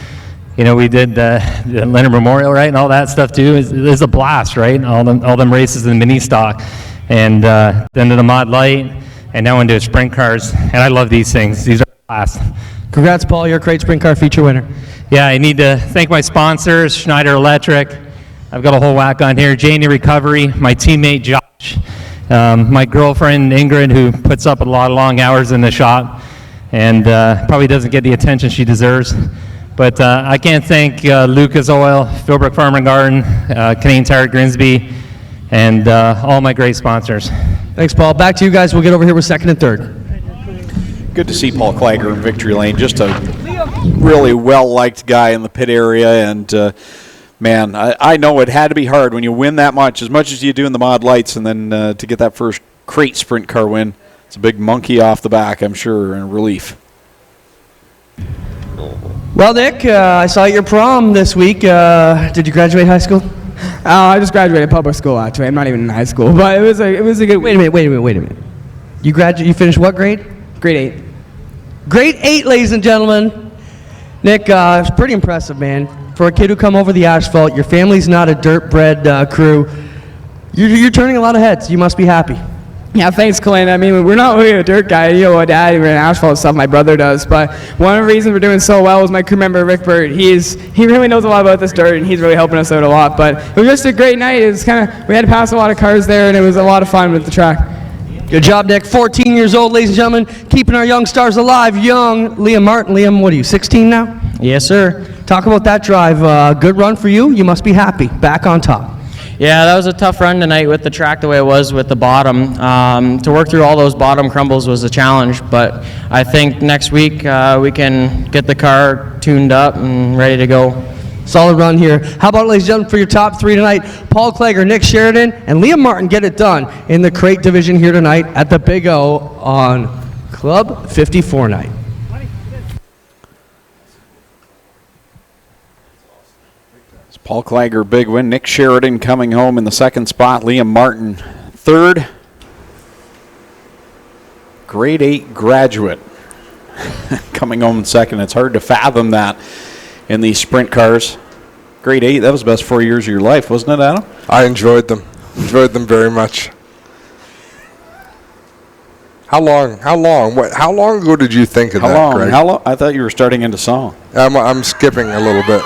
We did the Leonard Memorial, right, and all that stuff too. It was a blast, right? All them races in mini stock, and then to the Mod Light, and now into sprint cars. And I love these things. These are a blast. Congrats, Paul. You're a Crate Sprint Car feature winner. Yeah, I need to thank my sponsors, Schneider Electric. I've got a whole whack on here. Janie Recovery, my teammate Josh, my girlfriend Ingrid, who puts up a lot of long hours in the shop and probably doesn't get the attention she deserves. But I can't thank Lucas Oil, Philbrook Farm and Garden, Canadian Tire Grimsby, and all my great sponsors. Thanks, Paul. Back to you guys. We'll get over here with second and third. Good to see Paul Klager in victory lane. Just a really well-liked guy in the pit area. And, man, I know it had to be hard when you win that much as you do in the Mod Lights, and then to get that first Crate Sprint Car win. It's a big monkey off the back, I'm sure, and relief. Well, Nick, I saw your prom this week. Did you graduate high school? I just graduated public school, actually. I'm not even in high school, but it was a good. Wait a minute. You finished what grade? Grade 8. Grade 8, ladies and gentlemen. Nick, it's pretty impressive, man. For a kid who come over the asphalt, your family's not a dirt-bred crew. You're turning a lot of heads. You must be happy. Yeah, thanks, Clint. I mean, we're not really a dirt guy. My dad even asphalt stuff. My brother does. But one of the reasons we're doing so well is my crew member Rick Bird. He really knows a lot about this dirt, and he's really helping us out a lot. But it was just a great night. It was we had to pass a lot of cars there, and it was a lot of fun with the track. Good job, Nick. 14 years old, ladies and gentlemen, keeping our young stars alive. Young Liam Martin. Liam, what are you, 16 now? Yes, sir. Talk about that drive. Good run for you. You must be happy. Back on top. Yeah, that was a tough run tonight with the track the way it was with the bottom. To work through all those bottom crumbles was a challenge, but I think next week we can get the car tuned up and ready to go. Solid run here. How about, ladies and gentlemen, for your top three tonight, Paul Klager, Nick Sheridan, and Liam Martin get it done in the crate division here tonight at the Big O on Club 54 night. It's Paul Klager, big win. Nick Sheridan coming home in the second spot. Liam Martin, third. Grade 8 graduate coming home in second. It's hard to fathom that in these sprint cars. Grade 8, that was the best 4 years of your life, wasn't it, Adam? I enjoyed them. Enjoyed them very much. How long ago did you think of that, Greg? How long? I thought you were starting into song. I'm skipping a little bit.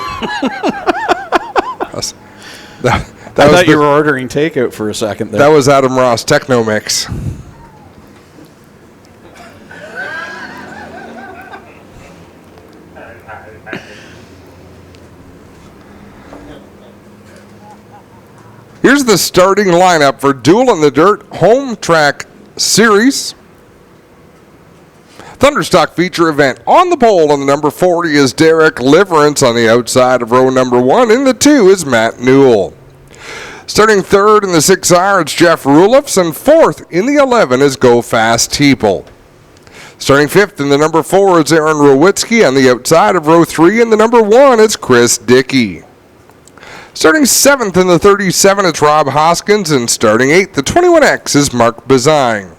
I thought you were ordering takeout for a second there. That was Adam Ross, Techno Mix. Here's the starting lineup for Duel in the Dirt Home Track Series. Thunderstock feature event. On the pole on the number 40 is Derek Liverance. On the outside of row number 1 in the 2 is Matt Newell. Starting third in the 6R, it's Jeff Rulifs, and fourth in the 11 is Go Fast Teeple. Starting fifth in the number 4 is Aaron Rowitsky. On the outside of row 3 in the number 1 is Chris Dickey. Starting 7th in the 37, it's Rob Hoskins, and starting 8th, the 21X, is Mark Bazine.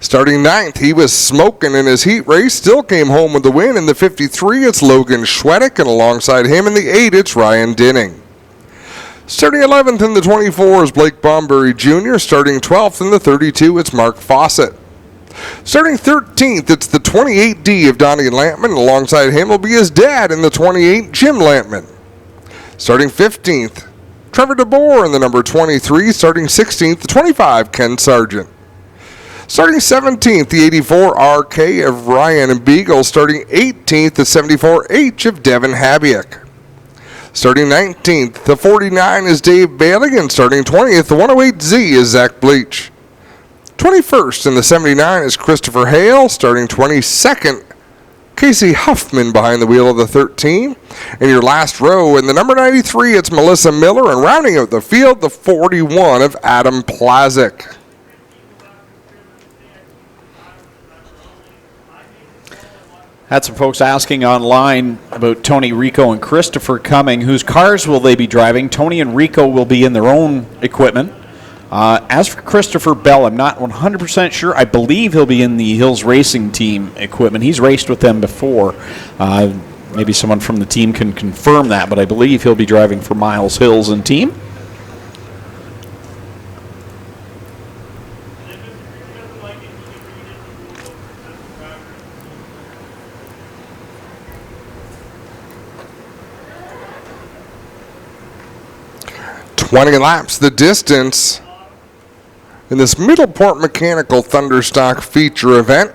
Starting 9th, he was smoking in his heat race, still came home with the win. In the 53, it's Logan Schwedick, and alongside him in the 8, it's Ryan Dinning. Starting 11th in the 24 is Blake Bombury Jr. Starting 12th in the 32, it's Mark Fawcett. Starting 13th, it's the 28D of Donnie Lampman, and alongside him will be his dad in the 28, Jim Lampman. Starting 15th, Trevor DeBoer in the number 23. Starting 16th, the 25, Ken Sargent. Starting 17th, the 84 RK of Ryan Beagle. Starting 18th, the 74H of Devin Habiak. Starting 19th, the 49 is Dave Bailey, and starting 20th, the 108Z is Zach Bleach. 21st in the 79 is Christopher Hale. Starting 22nd, Casey Huffman behind the wheel of the 13. In your last row, in the number 93, it's Melissa Miller. And rounding out the field, the 41 of Adam Plazik. Had some folks asking online about Tony, Rico, and Christopher Cumming. Whose cars will they be driving? Tony and Rico will be in their own equipment. As for Christopher Bell, I'm not 100% sure. I believe he'll be in the Hills Racing Team equipment. He's raced with them before. Maybe someone from the team can confirm that, but I believe he'll be driving for Miles Hills and team. .20 laps, the distance in this Middleport Mechanical Thunderstock feature event.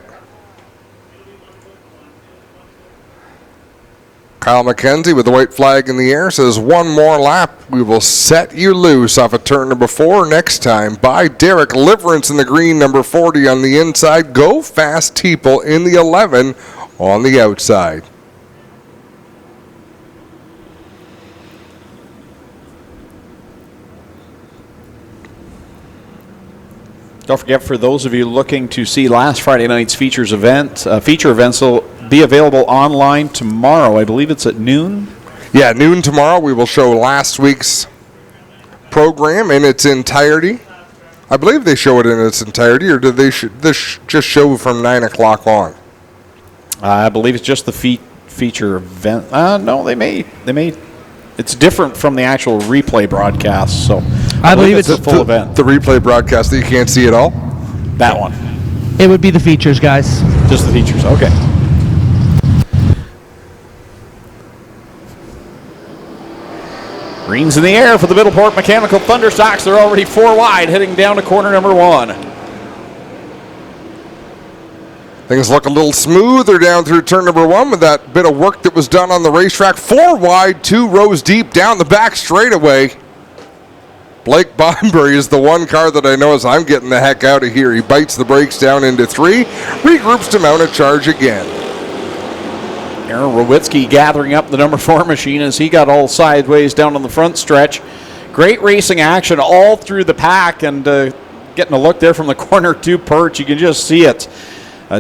Kyle McKenzie with the white flag in the air says, one more lap, we will set you loose off of turn number 4 next time. By Derek Liverance in the green, number 40 on the inside. Go Fast Teeple in the 11 on the outside. Don't forget, for those of you looking to see last Friday night's feature events will be available online tomorrow. I believe it's at noon. Yeah, noon tomorrow. We will show last week's program in its entirety. I believe they show it in its entirety, or did they just show from 9 o'clock on? I believe it's just the feature event. No, they may. It's different from the actual replay broadcast. So I believe it's a full event. The replay broadcast that you can't see at all? That one. It would be the features, guys. Just the features. Okay. Greens in the air for the Middleport Mechanical Thunderstocks. They're already 4 wide, heading down to corner number 1. Things look a little smoother down through turn number 1 with that bit of work that was done on the racetrack. 4 wide, 2 rows deep down the back straightaway. Blake Bonbury is the one car that I know as I'm getting the heck out of here. He bites the brakes down into 3, regroups to mount a charge again. Aaron Rowitsky gathering up the number 4 machine as he got all sideways down on the front stretch. Great racing action all through the pack, and getting a look there from the corner 2 perch. You can just see it.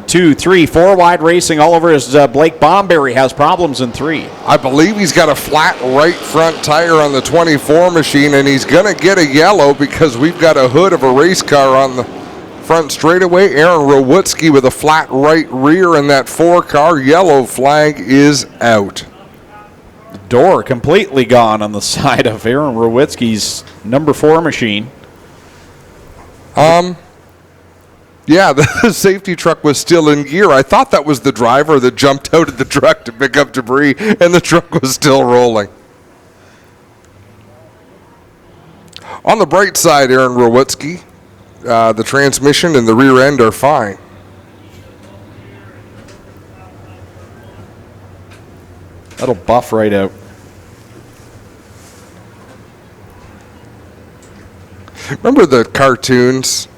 2, 3, 4 wide racing all over as Blake Bonbury has problems in 3. I believe he's got a flat right front tire on the 24 machine, and he's going to get a yellow because we've got a hood of a race car on the front straightaway. Aaron Rowitsky with a flat right rear in that 4 car. Yellow flag is out. The door completely gone on the side of Aaron Rowitsky's number 4 machine. Yeah, the safety truck was still in gear. I thought that was the driver that jumped out of the truck to pick up debris, and the truck was still rolling. On the bright side, Aaron Rowitsky, the transmission and the rear end are fine. That'll buff right out. Remember the cartoons?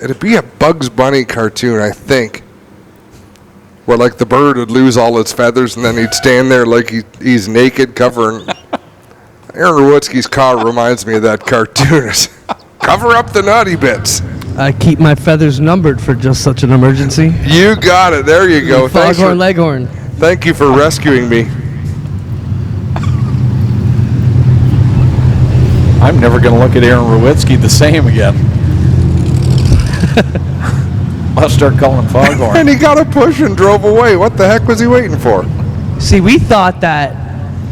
It'd be a Bugs Bunny cartoon, I think, where like the bird would lose all its feathers and then he'd stand there like he's naked covering. Aaron Rowitsky's car reminds me of that cartoon. Cover up the naughty bits. I keep my feathers numbered for just such an emergency. You got it. There you go. Foghorn Leghorn. Thank you for rescuing me. I'm never going to look at Aaron Rowitsky the same again. I'll start calling him Foghorn. And he got a push and drove away. What the heck was he waiting for? See, we thought that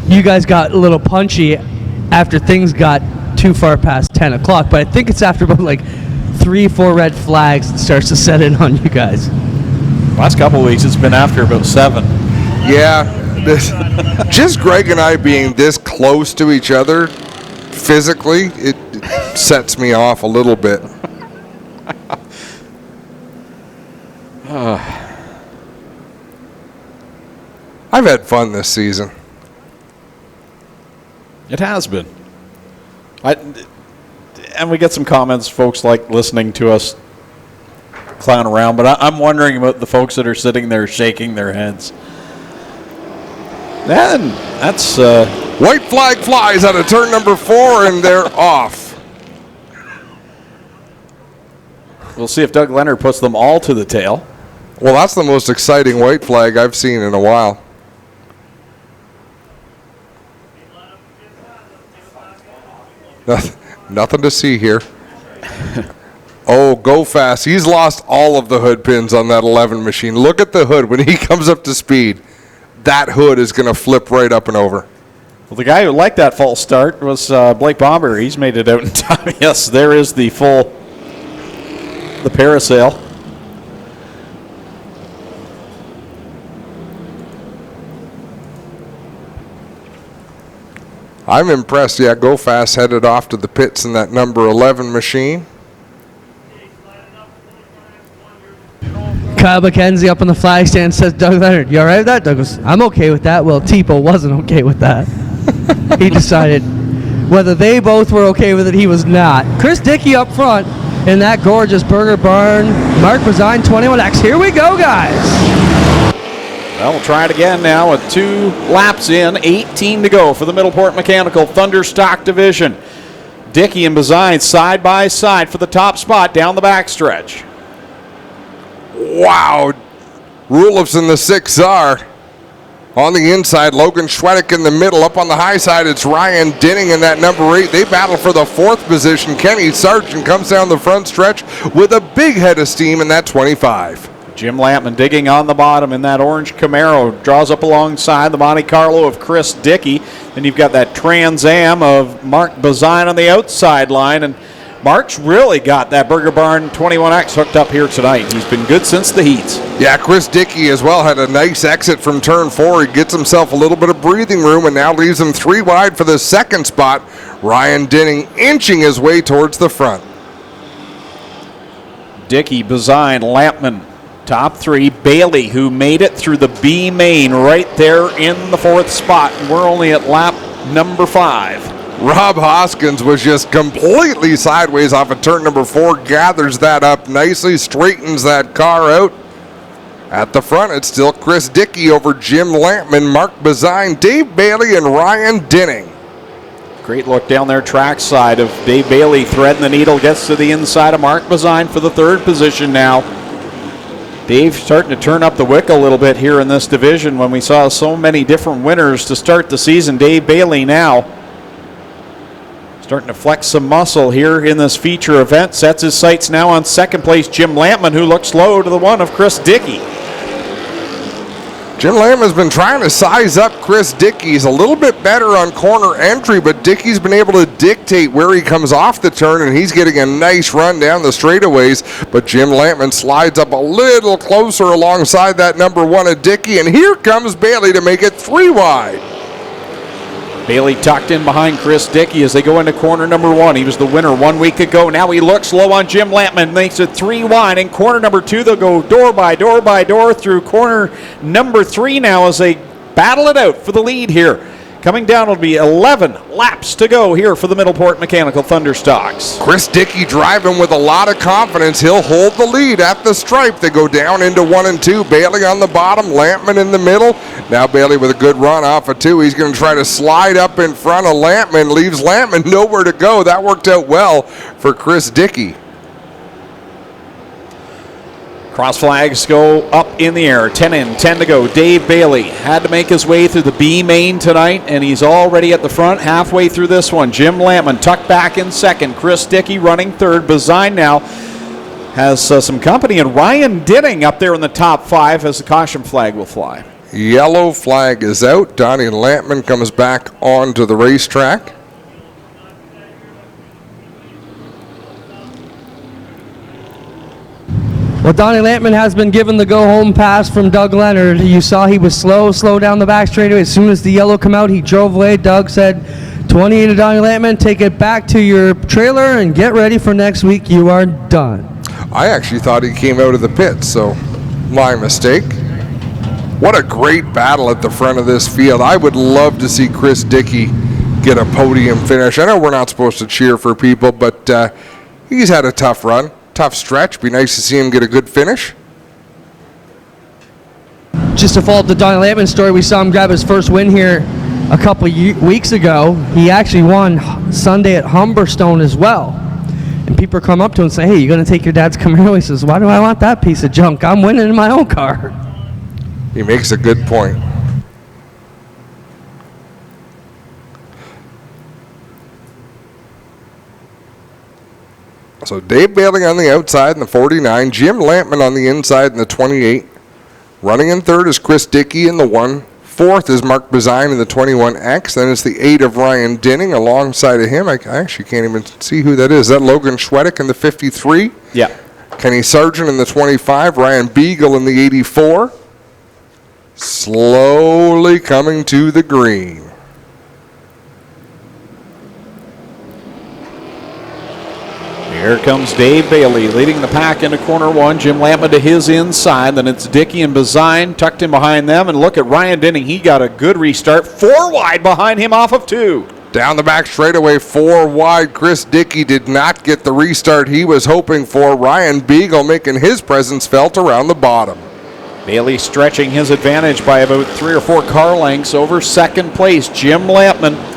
you guys got a little punchy after things got too far past 10 o'clock, but I think it's after about like 3-4 red flags that starts to set in on you guys. Last couple of weeks, it's been after about 7. Yeah. Just Greg and I being this close to each other physically, it sets me off a little bit. I've had fun this season. It has been. And we get some comments, folks like listening to us clown around, but I'm wondering about the folks that are sitting there shaking their heads. And that's white flag flies out of turn number 4, and they're off. We'll see if Doug Leonard puts them all to the tail. Well, that's the most exciting white flag I've seen in a while. Nothing to see here. Oh, go fast. He's lost all of the hood pins on that 11 machine. Look at the hood. When he comes up to speed, that hood is going to flip right up and over. Well, the guy who liked that false start was Blake Bomber. He's made it out in time. Yes, there is the parasail. I'm impressed. Yeah, Go Fast headed off to the pits in that number 11 machine. Kyle McKenzie up on the flag stand says, Doug Leonard, you all right with that? Doug goes, I'm okay with that. Well, Tipo wasn't okay with that. He decided whether they both were okay with it, he was not. Chris Dickey up front in that gorgeous Burger Barn Mark Bazine 21X. Here we go, guys. Well, we'll try it again now with 2 laps in, 18 to go for the Middleport Mechanical Thunder Stock Division. Dickey and Bazine side by side for the top spot down the backstretch. Wow. Rulifson the 6R. On the inside, Logan Schwedick in the middle. Up on the high side, it's Ryan Dinning in that number 8. They battle for the 4th position. Kenny Sargent comes down the front stretch with a big head of steam in that 25. Jim Lampman digging on the bottom in that orange Camaro. Draws up alongside the Monte Carlo of Chris Dickey. Then you've got that Trans Am of Mark Bazine on the outside line. And Mark's really got that Burger Barn 21X hooked up here tonight. He's been good since the heats. Yeah, Chris Dickey as well had a nice exit from turn 4. He gets himself a little bit of breathing room and now leaves him 3 wide for the 2nd spot. Ryan Dinning inching his way towards the front. Dickey, Bazine, Lampman. Top 3, Bailey, who made it through the B main right there in the 4th spot. We're only at lap number 5. Rob Hoskins was just completely sideways off of turn number 4, gathers that up nicely, straightens that car out. At the front, it's still Chris Dickey over Jim Lampman, Mark Bazine, Dave Bailey, and Ryan Dinning. Great look down there track side of Dave Bailey threading the needle, gets to the inside of Mark Bazine for the 3rd position now. Dave starting to turn up the wick a little bit here in this division when we saw so many different winners to start the season. Dave Bailey now starting to flex some muscle here in this feature event. Sets his sights now on 2nd place Jim Lampman, who looks low to the one of Chris Dickey. Jim Lampman's been trying to size up Chris Dickey. He's a little bit better on corner entry, but Dickey's been able to dictate where he comes off the turn, and he's getting a nice run down the straightaways. But Jim Lampman slides up a little closer alongside that number 1 of Dickey, and here comes Bailey to make it 3 wide. Bailey tucked in behind Chris Dickey as they go into corner number 1. He was the winner 1 week ago. Now he looks low on Jim Lampman, makes it 3 wide. In corner number 2, they'll go door by door by door through corner number 3 now as they battle it out for the lead here. Coming down will be 11 laps to go here for the Middleport Mechanical Thunderstocks. Chris Dickey driving with a lot of confidence. He'll hold the lead at the stripe. They go down into 1 and 2. Bailey on the bottom, Lampman in the middle. Now Bailey with a good run off of 2. He's going to try to slide up in front of Lampman. Leaves Lampman nowhere to go. That worked out well for Chris Dickey. Cross flags go up in the air. 10 in, 10 to go. Dave Bailey had to make his way through the B main tonight, and he's already at the front halfway through this one. Jim Lampman tucked back in 2nd. Chris Dickey running 3rd. Bazine now has some company, and Ryan Dinning up there in the top 5 as the caution flag will fly. Yellow flag is out. Donnie Lampman comes back onto the racetrack. Well, Donnie Lampman has been given the go-home pass from Doug Leonard. You saw he was slow down the back straightaway. As soon as the yellow come out, he drove away. Doug said, 28 to Donnie Lampman, take it back to your trailer and get ready for next week. You are done. I actually thought he came out of the pit, so my mistake. What a great battle at the front of this field. I would love to see Chris Dickey get a podium finish. I know we're not supposed to cheer for people, but he's had a tough run. tough stretch. Be nice to see him get a good finish. Just to follow up the Donnie Lampman story, we saw him grab his first win here a couple weeks ago. He actually won Sunday at Humberstone as well. And people come up to him and say, hey, you're going to take your dad's Camaro? He says, why do I want that piece of junk? I'm winning in my own car. He makes a good point. So Dave Bailey on the outside in the 49, Jim Lampman on the inside in the 28. Running in third is Chris Dickey in the 1. Fourth is Mark Bazine in the 21X. Then it's the 8 of Ryan Dinning alongside of him. I actually can't even see who that is. Is that Logan Schwedick in the 53? Yeah. Kenny Sargent in the 25. Ryan Beagle in the 84. Slowly coming to the green. Here comes Dave Bailey leading the pack into corner 1. Jim Lampman to his inside. Then it's Dickey and Bazine tucked in behind them. And look at Ryan Dinning. He got a good restart. 4 wide behind him off of 2. Down the back straightaway, 4 wide. Chris Dickey did not get the restart he was hoping for. Ryan Beagle making his presence felt around the bottom. Bailey stretching his advantage by about 3 or 4 car lengths over second place, Jim Lampman.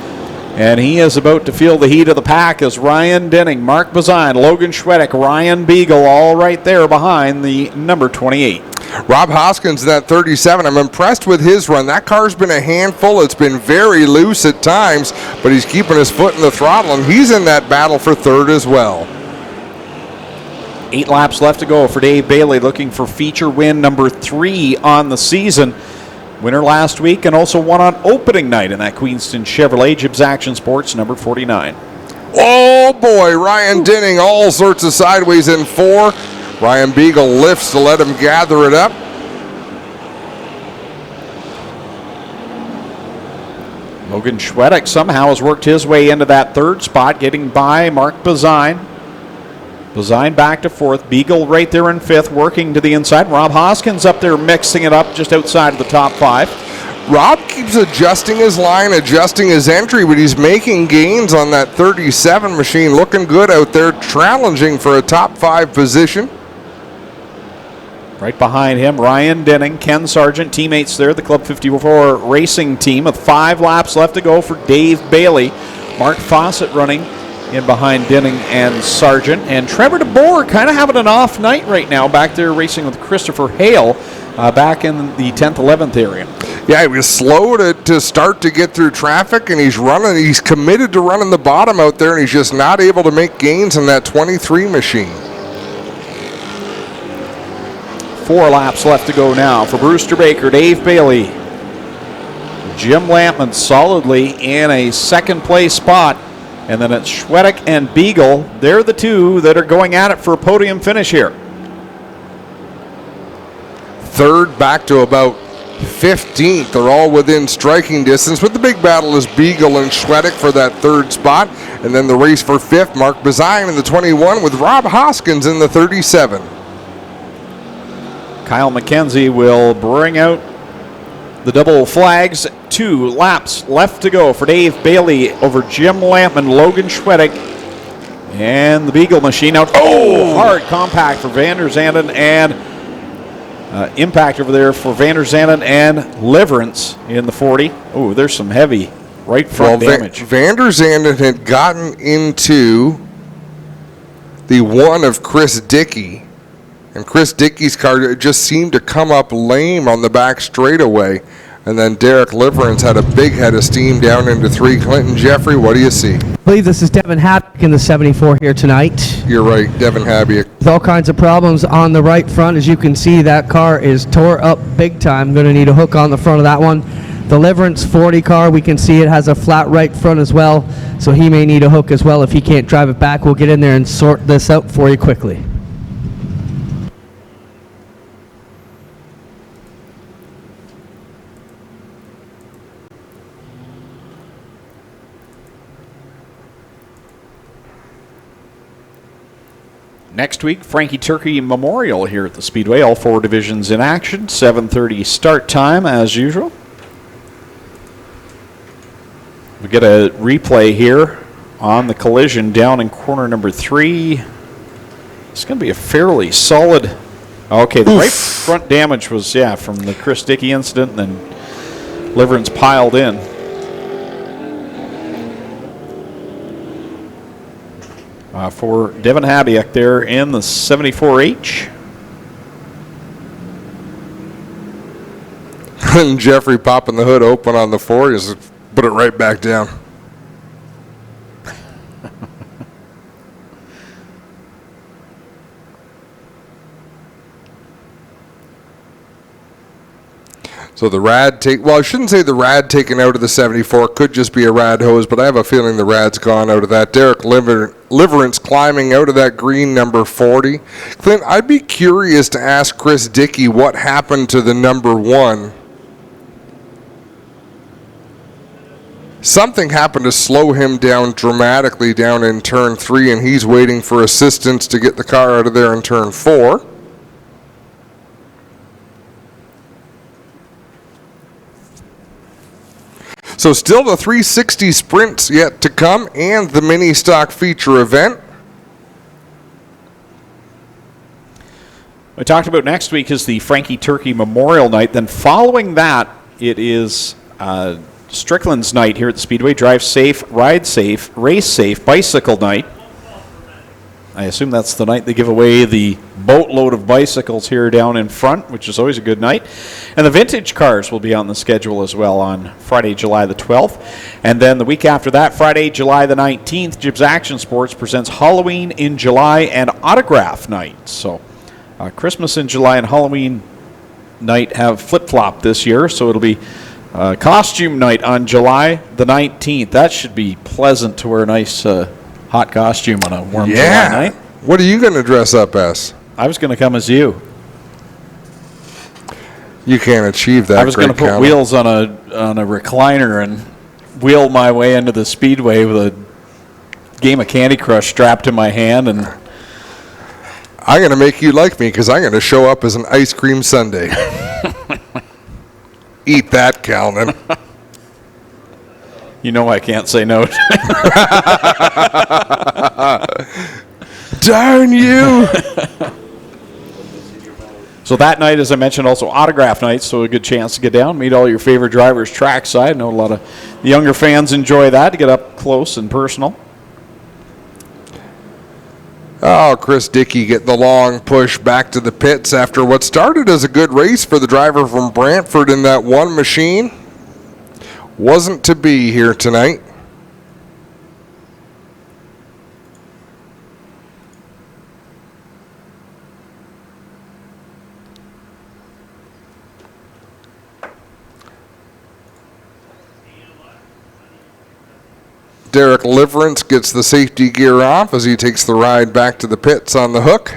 And he is about to feel the heat of the pack as Ryan Dinning, Mark Bazine, Logan Schwedick, Ryan Beagle all right there behind the number 28. Rob Hoskins in that 37. I'm impressed with his run. That car's been a handful. It's been very loose at times, but he's keeping his foot in the throttle, and he's in that battle for third as well. 8 laps left to go for Dave Bailey, looking for feature win number 3 on the season. Winner last week and also won on opening night in that Queenston Chevrolet. Gibbs Action Sports, number 49. Oh boy, Ryan Dinning all sorts of sideways in 4. Ryan Beagle lifts to let him gather it up. Logan Schwedick somehow has worked his way into that 3rd spot, getting by Mark Bazine. Bazine back to 4th. Beagle right there in 5th, working to the inside. Rob Hoskins up there mixing it up just outside of the top 5. Rob keeps adjusting his line, adjusting his entry, but he's making gains on that 37 machine. Looking good out there, challenging for a top 5 position. Right behind him, Ryan Dinning, Ken Sargent, teammates there, the Club 54 racing team, with 5 laps left to go for Dave Bailey. Mark Fawcett running in behind Dinning and Sargent. And Trevor DeBoer kind of having an off night right now back there racing with Christopher Hale back in the 10th, 11th area. Yeah, he was slow to start to get through traffic, and he's committed to running the bottom out there, and he's just not able to make gains in that 23 machine. 4 laps left to go now for Brewster Baker, Dave Bailey. Jim Lampman solidly in a 2nd place spot. And then it's Schwedick and Beagle. They're the 2 that are going at it for a podium finish here. 3rd back to about 15th. They're all within striking distance, but the big battle is Beagle and Schwedick for that 3rd spot. And then the race for 5th, Mark Bazine in the 21 with Rob Hoskins in the 37. Kyle McKenzie will bring out the double flags. 2 laps left to go for Dave Bailey over Jim Lampman, Logan Schwedick, and the Beagle machine out. Oh, hard compact for Van der Zanden and impact over there for Van der Zanden and Liverance in the 40. Oh, there's some heavy right front damage. Van der Zanden had gotten into the 1 of Chris Dickey, and Chris Dickey's car just seemed to come up lame on the back straightaway. And then Derek Liverance had a big head of steam down into 3. Clinton Jeffrey, what do you see? I believe this is Devin Habick in the 74 here tonight. You're right, Devin Habick. With all kinds of problems on the right front. As you can see, that car is tore up big time. Going to need a hook on the front of that one. The Liverance 40 car, we can see it has a flat right front as well, so he may need a hook as well if he can't drive it back. We'll get in there and sort this out for you quickly. Next week, Frankie Turkey Memorial here at the Speedway. All 4 divisions in action. 7:30 start time as usual. We get a replay here on the collision down in corner number 3. It's going to be a fairly solid. Okay, the right front damage was, from the Chris Dickey incident, and then Liverance piled in. For Devin Habiak there in the 74H. And Jeffrey popping the hood open on the 4, just put it right back down. So the rad I shouldn't say the rad taken out of the 74, could just be a rad hose, but I have a feeling the rad's gone out of that. Derek Liverance climbing out of that green number 40. Clint, I'd be curious to ask Chris Dickey what happened to the number 1. Something happened to slow him down dramatically down in turn 3, and he's waiting for assistance to get the car out of there in turn 4. So still the 360 sprints yet to come and the mini stock feature event. We talked about next week is the Frankie Turkey Memorial Night. Then following that, it is Strickland's night here at the Speedway. Drive safe, ride safe, race safe, bicycle night. I assume that's the night they give away the boatload of bicycles here down in front, which is always a good night. And the vintage cars will be on the schedule as well on Friday, July the 12th. And then the week after that, Friday, July the 19th, Gibbs Action Sports presents Halloween in July and Autograph Night. So Christmas in July and Halloween night have flip-flopped this year, so it'll be costume night on July the 19th. That should be pleasant to wear a nice hot costume on a warm July night. What are you going to dress up as? I was going to come as you. You can't achieve that. I was going to put wheels on a recliner and wheel my way into the Speedway with a game of Candy Crush strapped in my hand, and I'm going to make you like me because I'm going to show up as an ice cream sundae. Eat that, Calvin. You know I can't say no. Darn you! So that night, as I mentioned, also autograph night, so a good chance to get down, meet all your favorite drivers trackside. I know a lot of the younger fans enjoy that, to get up close and personal. Oh, Chris Dickey getting the long push back to the pits after what started as a good race for the driver from Brantford in that one machine. Wasn't to be here tonight. Derek Liverance gets the safety gear off as he takes the ride back to the pits on the hook.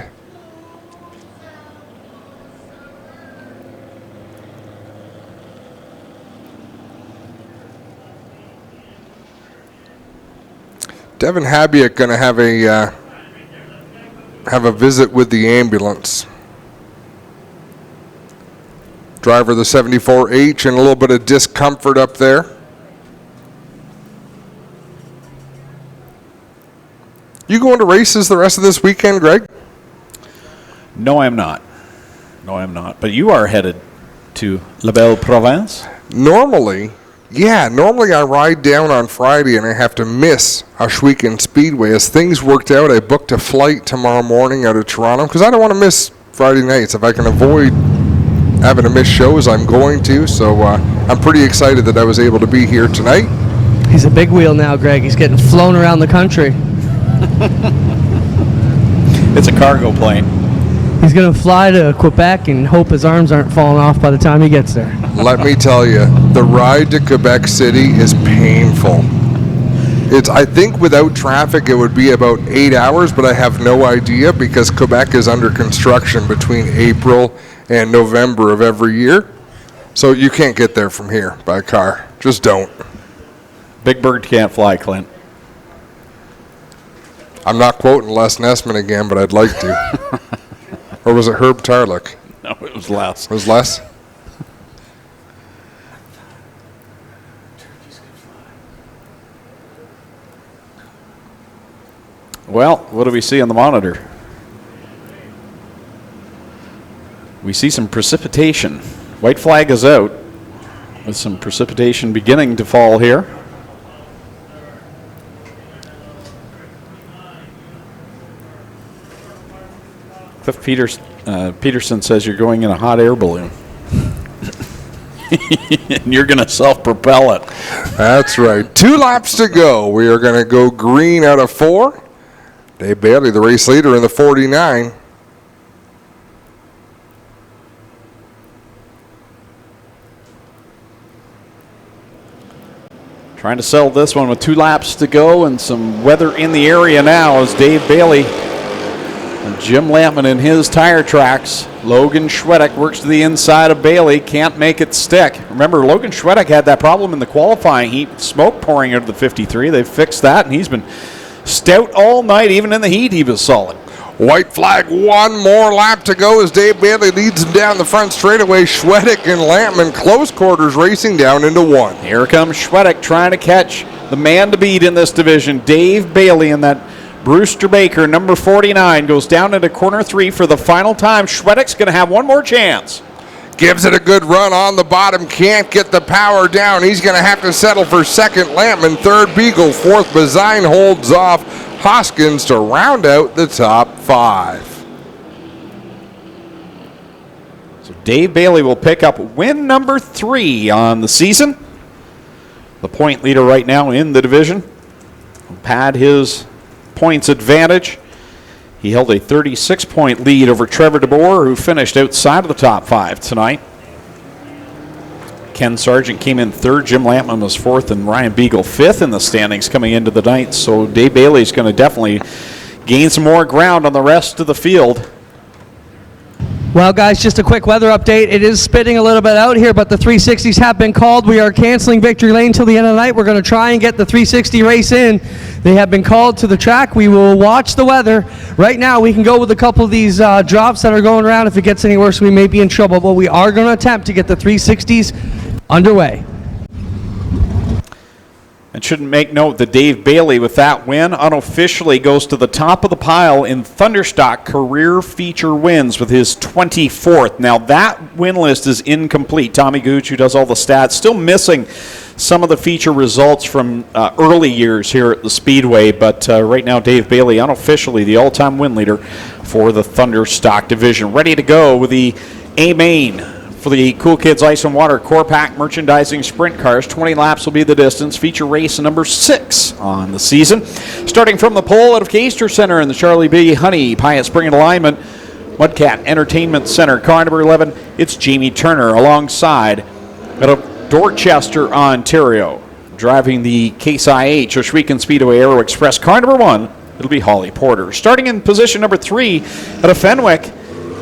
Devin Habiak going to have a visit with the ambulance. Driver of the 74H and a little bit of discomfort up there. You going to races the rest of this weekend, Greg? No, I'm not. But you are headed to La Belle Province? Normally I ride down on Friday and I have to miss Ohsweken Speedway. As things worked out, I booked a flight tomorrow morning out of Toronto because I don't want to miss Friday nights. If I can avoid having to miss shows, I'm going to. So I'm pretty excited that I was able to be here tonight. He's a big wheel now, Greg. He's getting flown around the country. It's a cargo plane. He's going to fly to Quebec and hope his arms aren't falling off by the time he gets there. Let me tell you, the ride to Quebec City is painful. I think without traffic it would be about 8 hours, but I have no idea because Quebec is under construction between April and November of every year. So you can't get there from here by car. Just don't. Big bird can't fly, Clint. I'm not quoting Les Nessman again, but I'd like to. Or was it Herb Tarlick? No, it was Les. It was Les? Well, what do we see on the monitor? We see some precipitation. White flag is out with some precipitation beginning to fall here. Cliff Peterson says you're going in a hot air balloon. And you're going to self-propel it. That's right. 2 laps to go. We are going to go green out of 4. Dave Bailey, the race leader in the 49. Trying to sell this one with 2 laps to go and some weather in the area now as Dave Bailey and Jim Lampman in his tire tracks. Logan Schwedek works to the inside of Bailey, can't make it stick. Remember, Logan Schwedek had that problem in the qualifying heat, smoke pouring out of the 53. They've fixed that, and he's been stout all night. Even in the heat, he was solid. White flag, 1 more lap to go as Dave Bailey leads him down the front straightaway. Schwedek and Lampman close quarters racing down into 1. Here comes Schwedek trying to catch the man to beat in this division. Dave Bailey and that Brewster Baker, number 49, goes down into corner 3 for the final time. Schwedek's going to have one more chance. Gives it a good run on the bottom. Can't get the power down. He's going to have to settle for second. Lampman, third. Beagle, fourth. Bazine holds off Hoskins to round out the top 5. So Dave Bailey will pick up win number 3 on the season. The point leader right now in the division. Pad his points advantage. He held a 36-point lead over Trevor DeBoer, who finished outside of the top 5 tonight. Ken Sargent came in 3rd, Jim Lampman was 4th, and Ryan Beagle 5th in the standings coming into the night. So Dave Bailey's going to definitely gain some more ground on the rest of the field. Well, guys, just a quick weather update. It is spitting a little bit out here, but the 360s have been called. We are canceling Victory Lane till the end of the night. We're going to try and get the 360 race in. They have been called to the track. We will watch the weather. Right now, we can go with a couple of these drops that are going around. If it gets any worse, we may be in trouble, but we are going to attempt to get the 360s underway. And shouldn't make note that Dave Bailey, with that win, unofficially goes to the top of the pile in Thunderstock career feature wins with his 24th. Now, that win list is incomplete. Tommy Gooch, who does all the stats, still missing some of the feature results from early years here at the Speedway. But right now, Dave Bailey, unofficially the all-time win leader for the Thunderstock division. Ready to go with the A-Main for the Cool Kids Ice and Water Core Pack Merchandising Sprint Cars. 20 laps will be the distance. Feature race number 6 on the season. Starting from the pole out of Caister Center in the Charlie B. Honey Pius Spring and Alignment Mudcat Entertainment Center, car number 11, it's Jamie Turner alongside out of Dorchester, Ontario. Driving the Case IH Oshwegan Speedway Aero Express, car number 1, it'll be Holly Porter. Starting in position number 3 out of Fenwick,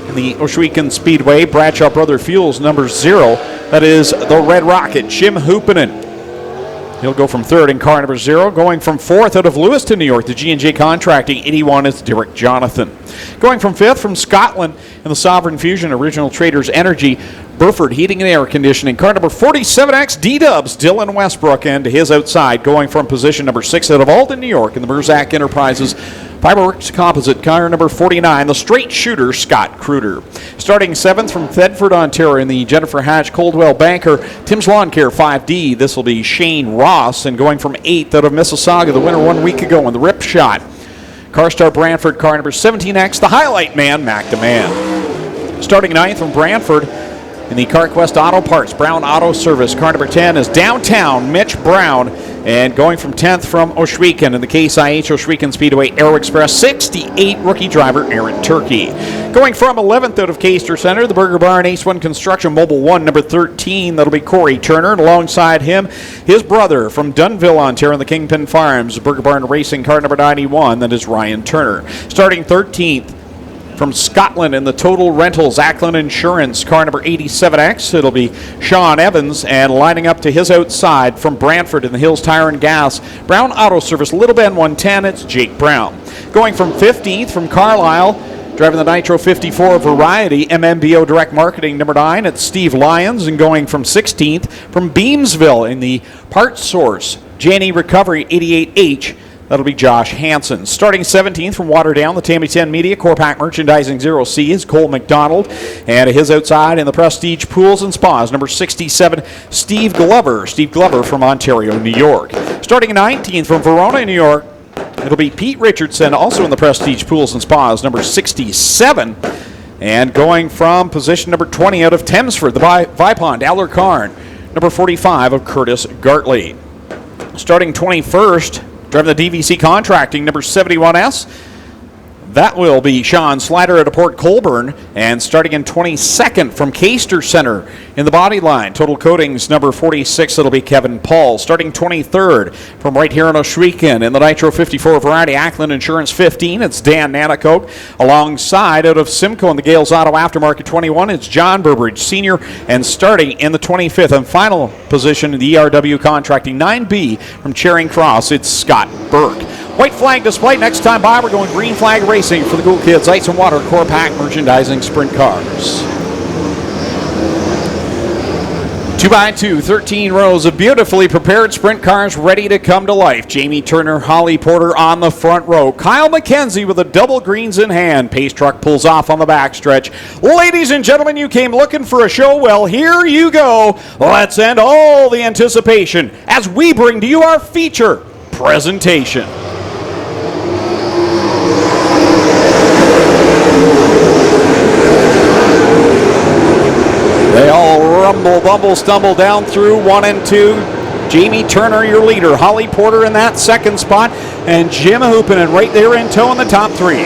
in the Oshwegan Speedway, Bradshaw Brother Fuels number 0. That is the Red Rocket, Jim Hoopinen. He'll go from 3rd in car number 0. Going from 4th out of Lewiston, New York, the G&J Contracting 81 is Derek Jonathan. Going from 5th from Scotland in the Sovereign Fusion Original Traders Energy, Burford Heating and Air Conditioning. Car number 47X, D-Dubs, Dylan Westbrook, and to his outside, going from position number 6 out of Alden, New York, in the Merzak Enterprises Fiberworks Composite, car number 49, the Straight Shooter, Scott Kruder. Starting 7th from Thetford, Ontario, in the Jennifer Hatch Coldwell Banker, Tim's Lawn Care 5D, this will be Shane Ross. And going from 8th out of Mississauga, the winner 1 week ago in the Rip Shot, CarStar Brantford, car number 17X, the Highlight Man, Mac DeMan. Starting 9th from Brantford, in the CarQuest Auto Parts, Brown Auto Service, car number 10 is Downtown Mitch Brown. And going from 10th from Oshwegan in the Case IH Oshwegan Speedway Aero Express, 68 rookie driver Aaron Turkey. Going from 11th out of Caister Center, the Burger Barn Ace 1 Construction Mobile 1, number 13, that'll be Corey Turner. And alongside him, his brother from Dunnville, Ontario, in the Kingpin Farms, Burger Barn Racing, car number 91, that is Ryan Turner. Starting 13th from Scotland in the Total Rentals Ackland Insurance, car number 87X, it'll be Sean Evans. And lining up to his outside from Brantford in the Hills Tire and Gas, Brown Auto Service, Little Bend 110, it's Jake Brown. Going from 15th from Carlisle, driving the Nitro 54 Variety, MMBO Direct Marketing number 9, it's Steve Lyons. And going from 16th from Beamsville in the Parts Source, Janney Recovery 88H, That'll be Josh Hansen. Starting 17th from Waterdown, the Tammy 10 Media Core Pack Merchandising 0C is Cole McDonald. And his outside in the Prestige Pools and Spas, number 67, Steve Glover. Steve Glover from Ontario, New York. Starting 19th from Verona, New York, it'll be Pete Richardson, also in the Prestige Pools and Spas, number 67. And going from position number 20 out of Thamesford, the Vipond, Aller Karn, number 45 of Curtis Gartley. Starting 21st, driving the DVC Contracting, number 71S. That will be Sean Slider out of Port Colborne. And starting in 22nd from Caister Center in the body line, Total Coatings, number 46, it'll be Kevin Paul. Starting 23rd from right here in Oshwegan in the Nitro 54 variety, Ackland Insurance 15, it's Dan Nanakoke. Alongside out of Simcoe in the Gales Auto Aftermarket 21, it's John Burbridge Sr. And starting in the 25th and final position in the ERW Contracting 9B from Charing Cross, it's Scott Burke. White flag display. Next time by, we're going green flag racing for the Cool Kids Ice and Water Core Pack Merchandising Sprint Cars. 2x2, 13 rows of beautifully prepared sprint cars ready to come to life. Jamie Turner, Holly Porter on the front row. Kyle McKenzie with the double greens in hand. Pace truck pulls off on the backstretch. Ladies and gentlemen, you came looking for a show. Well, here you go. Let's end all the anticipation as we bring to you our feature presentation. They all rumble, bumble, stumble down through 1 and 2. Jamie Turner, your leader. Holly Porter in that second spot. And Jim Hoopinen right there in tow in the top 3.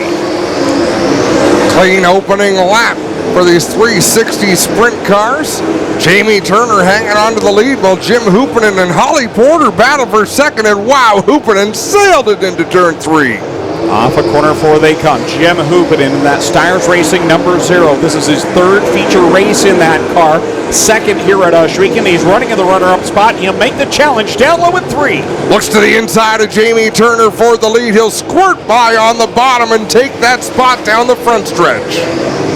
Clean opening lap for these 360 sprint cars. Jamie Turner hanging on to the lead while Jim Hoopinen and Holly Porter battle for second. And wow, Hoopinen sailed it into turn 3. Off of corner 4 they come. Jim Hoopinen in that Steyrs Racing number 0. This is his third feature race in that car. Second here at Oshwegan. He's running in the runner-up spot. He'll make the challenge down low at 3. Looks to the inside of Jamie Turner for the lead. He'll squirt by on the bottom and take that spot down the front stretch.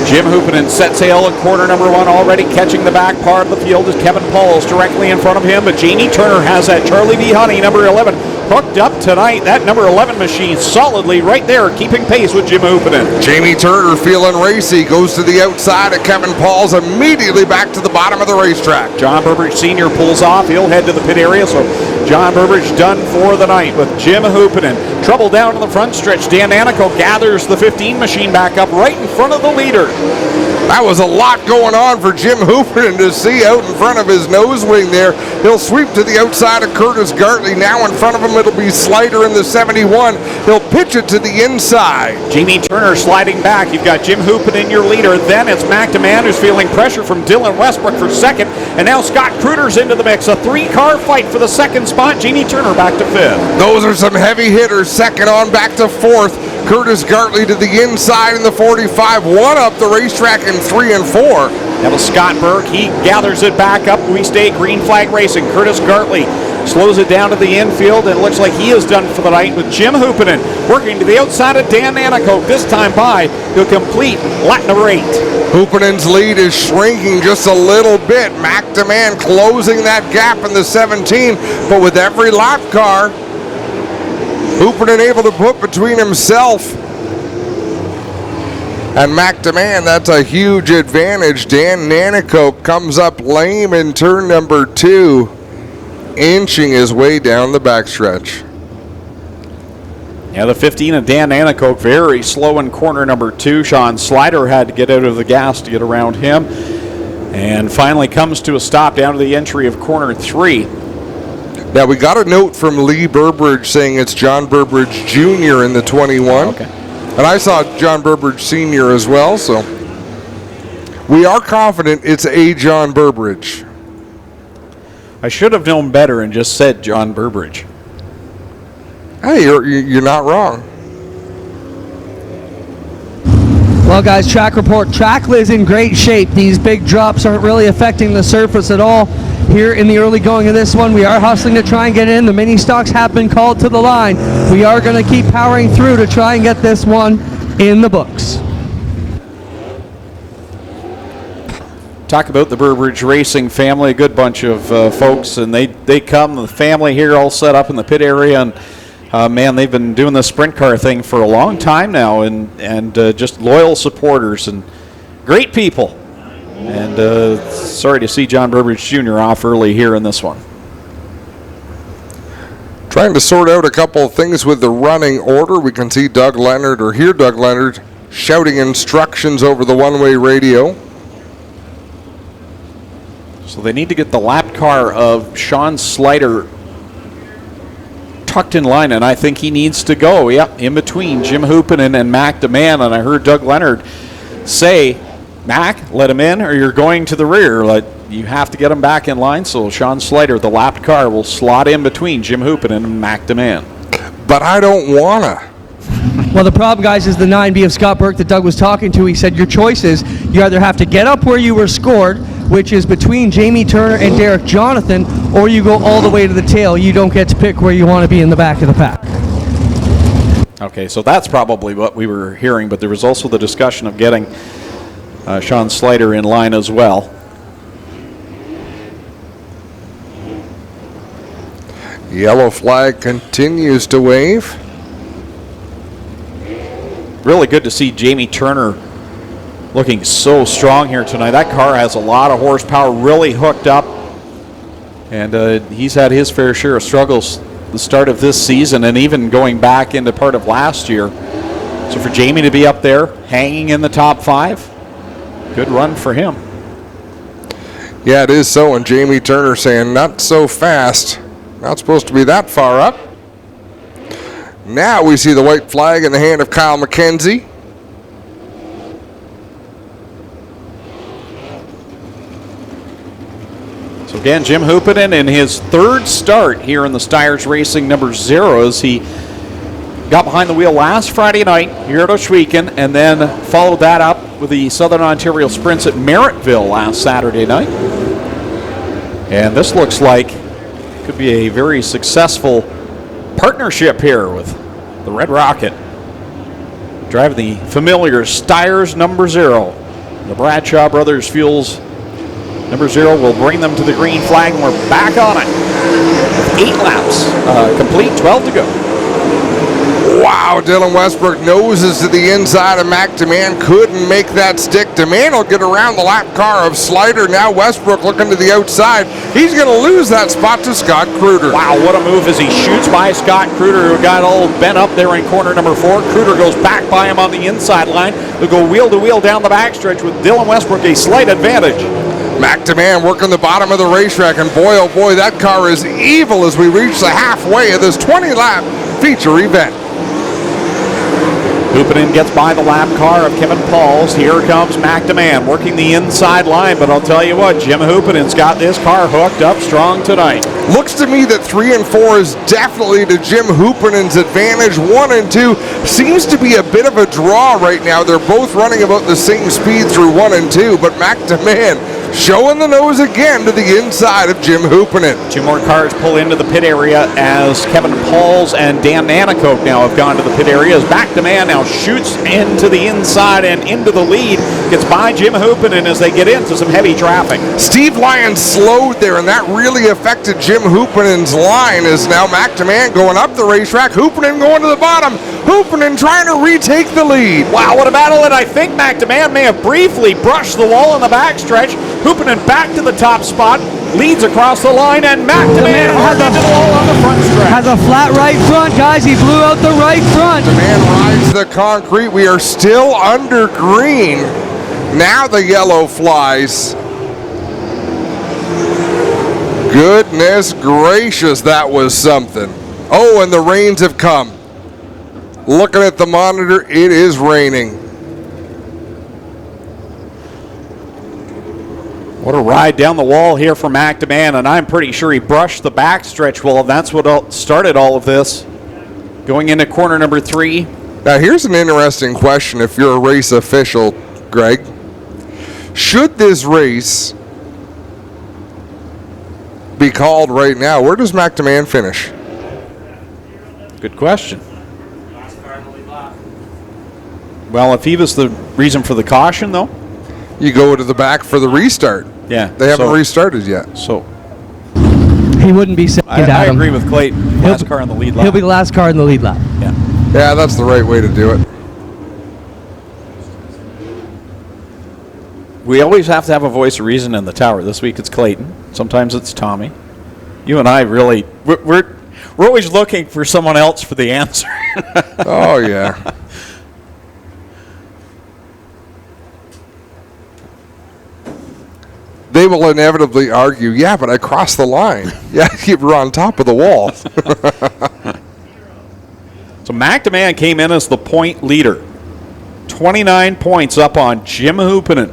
Jim Hoopinen set sail at corner number 1, already catching the back part of the field as Kevin Pauls directly in front of him. But Jamie Turner has that Charlie B. Honey, number 11, hooked up tonight. That number 11 machine solidly right there, keeping pace with Jim Hoopinen. Jamie Turner feeling racy, goes to the outside of Kevin Pauls, immediately back to the bottom of the racetrack. John Burbridge Sr. pulls off. He'll head to the pit area, so John Burbridge done for the night with Jim Hoopinen. Trouble down to the front stretch. Dan Nanakoke gathers the 15 machine back up right in front of the leader. That was a lot going on for Jim Hoopinen to see out in front of his nose wing there. He'll sweep to the outside of Curtis Gartley. Now in front of him, it'll be Slider in the 71. He'll pitch it to the inside. Jamie Turner sliding back. You've got Jim Hoopinen, your leader. Then it's Mac DeMann who's feeling pressure from Dylan Westbrook for second. And now Scott Kreuter's into the mix. A 3-car fight for the second spot. Jamie Turner back to 5th. Those are some heavy hitters. Second on back to 4th. Curtis Gartley to the inside in the 45. One up the racetrack in 3 and 4. That was Scott Burke. He gathers it back up. We stay green flag racing. Curtis Gartley slows it down to the infield, and it looks like he is done for the night with Jim Hoopinen working to the outside of Dan Nanakoke. This time by, he'll complete lap number 8. Hoopinen's lead is shrinking just a little bit. Mac DeMann closing that gap in the 17, but with every lap car, Hoopinen able to put between himself and Mac DeMann. That's a huge advantage. Dan Nanakoke comes up lame in turn number 2, inching his way down the backstretch. Yeah, the 15 of Dan Nanakoke very slow in corner number 2. Sean Slider had to get out of the gas to get around him. And finally comes to a stop down to the entry of corner 3. Now we got a note from Lee Burbridge saying it's John Burbridge Jr. in the 21. Okay. And I saw John Burbridge Sr. as well, so we are confident it's a John Burbridge. I should have known better and just said John Burbridge. Hey, you're not wrong. Well, guys, track report. Track is in great shape. These big drops aren't really affecting the surface at all. Here in the early going of this one, we are hustling to try and get in. The mini stocks have been called to the line. We are going to keep powering through to try and get this one in the books. Talk about the Burbridge Racing family, a good bunch of folks, and they come, the family here all set up in the pit area, and Man, they've been doing the sprint car thing for a long time now, and just loyal supporters and great people. And sorry to see John Burbridge Jr. off early here in this one. Trying to sort out a couple of things with the running order. We can see Doug Leonard, or hear Doug Leonard, shouting instructions over the one-way radio. So they need to get the lap car of Sean Slider tucked in line, and I think he needs to go, in between Jim Hoopinen and Mac DeMann. And I heard Doug Leonard say, Mac, let him in or you're going to the rear. You have to get him back in line, so Sean Slider, the lapped car, will slot in between Jim Hoopinen and Mac DeMann. But I don't want to. Well, the problem, guys, is the 9B of Scott Burke that Doug was talking to. He said your choice is you either have to get up where you were scored, which is between Jamie Turner and Derek Jonathan, or you go all the way to the tail. You don't get to pick where you want to be in the back of the pack. Okay, so that's probably what we were hearing, but there was also the discussion of getting Sean Slider in line as well. Yellow flag continues to wave. Really good to see Jamie Turner looking so strong here tonight. That car has a lot of horsepower, really hooked up, and he's had his fair share of struggles the start of this season and even going back into part of last year. So for Jamie to be up there hanging in the top 5, good run for him. Yeah, it is so, and Jamie Turner saying not so fast, not supposed to be that far up. Now we see the white flag in the hand of Kyle McKenzie. So again, Jim Hoopinen in his 3rd start here in the Steyrs Racing number 0 as he got behind the wheel last Friday night here at Ohsweken and then followed that up with the Southern Ontario Sprints at Merrittville last Saturday night. And this looks like could be a very successful partnership here with the Red Rocket. Driving the familiar Steyrs number 0. The Bradshaw Brothers Fuels number 0 will bring them to the green flag, and we're back on it. 8 laps complete, 12 to go. Wow, Dylan Westbrook noses to the inside of Mac DeMann. Couldn't make that stick. DeMann will get around the lap car of Slider. Now Westbrook looking to the outside. He's going to lose that spot to Scott Kruder. Wow, what a move as he shoots by Scott Kruder, who got all bent up there in corner number 4. Kruder goes back by him on the inside line. They'll go wheel to wheel down the backstretch with Dylan Westbrook a slight advantage. Mac DeMann working the bottom of the racetrack, and boy, oh boy, that car is evil as we reach the halfway of this 20-lap feature event. Hoopinen gets by the lap car of Kevin Pauls. Here comes Mac DeMann working the inside line, but I'll tell you what, Jim Hoopinen's got this car hooked up strong tonight. Looks to me that 3 and 4 is definitely to Jim Hoopinen's advantage. 1 and 2 seems to be a bit of a draw right now. They're both running about the same speed through 1 and 2, but Mac DeMann showing the nose again to the inside of Jim Hoopinen. 2 more cars pull into the pit area as Kevin Pauls and Dan Nanakoke now have gone to the pit area. As Mac DeMann now shoots into the inside and into the lead, gets by Jim Hoopinen as they get into some heavy traffic. Steve Lyons slowed there, and that really affected Jim Hoopinen's line. As now Mac DeMann going up the racetrack, Hoopinen going to the bottom, Hoopinen trying to retake the lead. Wow, what a battle, and I think Mac DeMann may have briefly brushed the wall in the backstretch. Hoopinen back to the top spot, leads across the line, and Mac DeMann hard into the wall on the front stretch. Has a flat right front, guys. He blew out the right front. DeMann rides the concrete. We are still under green. Now the yellow flies. Goodness gracious, that was something. Oh, and the rains have come. Looking at the monitor, it is raining. What a ride down the wall here for Mac DeMann, and I'm pretty sure he brushed the backstretch wall. That's what started all of this. Going into corner number 3. Now here's an interesting question if you're a race official, Greg. Should this race be called right now? Where does Mac DeMann finish? Good question. Well, if he was the reason for the caution, though, you go to the back for the restart. Yeah, they haven't restarted yet. So He wouldn't be second, I Adam. agree with Clayton. Last car in the lead lap. He'll be the last car in the lead lap. Yeah. Yeah, that's the right way to do it. We always have to have a voice of reason in the tower. This week it's Clayton. Sometimes it's Tommy. You and I really, we're always looking for someone else for the answer. Oh, yeah. They will inevitably argue, yeah, but I crossed the line. Yeah, you were on top of the wall. So McDeman came in as the point leader. 29 points up on Jim Hoopinen,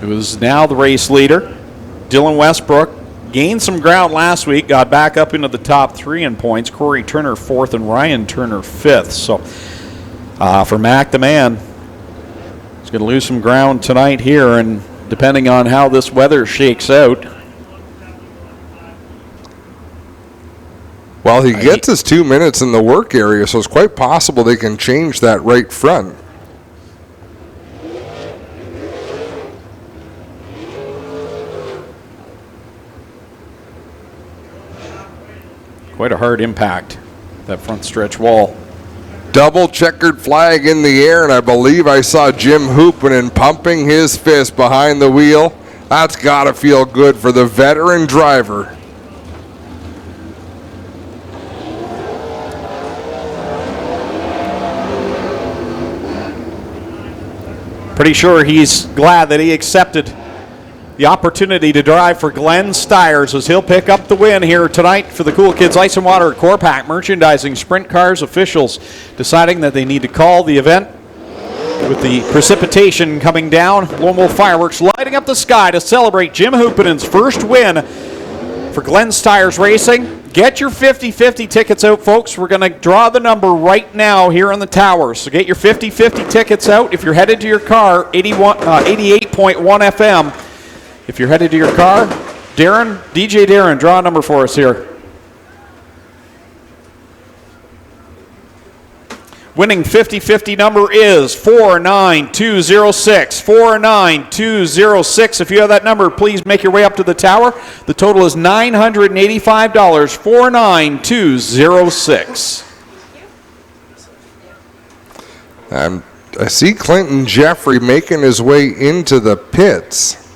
who is now the race leader. Dylan Westbrook gained some ground last week, got back up into the top 3 in points. Corey Turner 4th and Ryan Turner 5th. So for McDeman, he's going to lose some ground tonight here, and depending on how this weather shakes out. Well, he gets his 2 minutes in the work area, so it's quite possible they can change that right front. Quite a hard impact, that front stretch wall. Double checkered flag in the air, and I believe I saw Jim Hoopinen pumping his fist behind the wheel. That's got to feel good for the veteran driver. Pretty sure he's glad that he accepted the opportunity to drive for Glenn Stiers as he'll pick up the win here tonight for the Cool Kids Ice and Water at Corpac. Merchandising sprint cars officials deciding that they need to call the event with the precipitation coming down. Lone Wolf Fireworks lighting up the sky to celebrate Jim Hoopinen's first win for Glenn Stiers Racing. Get your 50-50 tickets out, folks. We're going to draw the number right now here in the tower. So get your 50-50 tickets out. If you're headed to your car, 88.1 FM. If you're headed to your car, Darren, DJ Darren, draw a number for us here. Winning 50-50 number is 49206. 49206. If you have that number, please make your way up to the tower. The total is $985. 49206. I see Clinton Jeffrey making his way into the pits.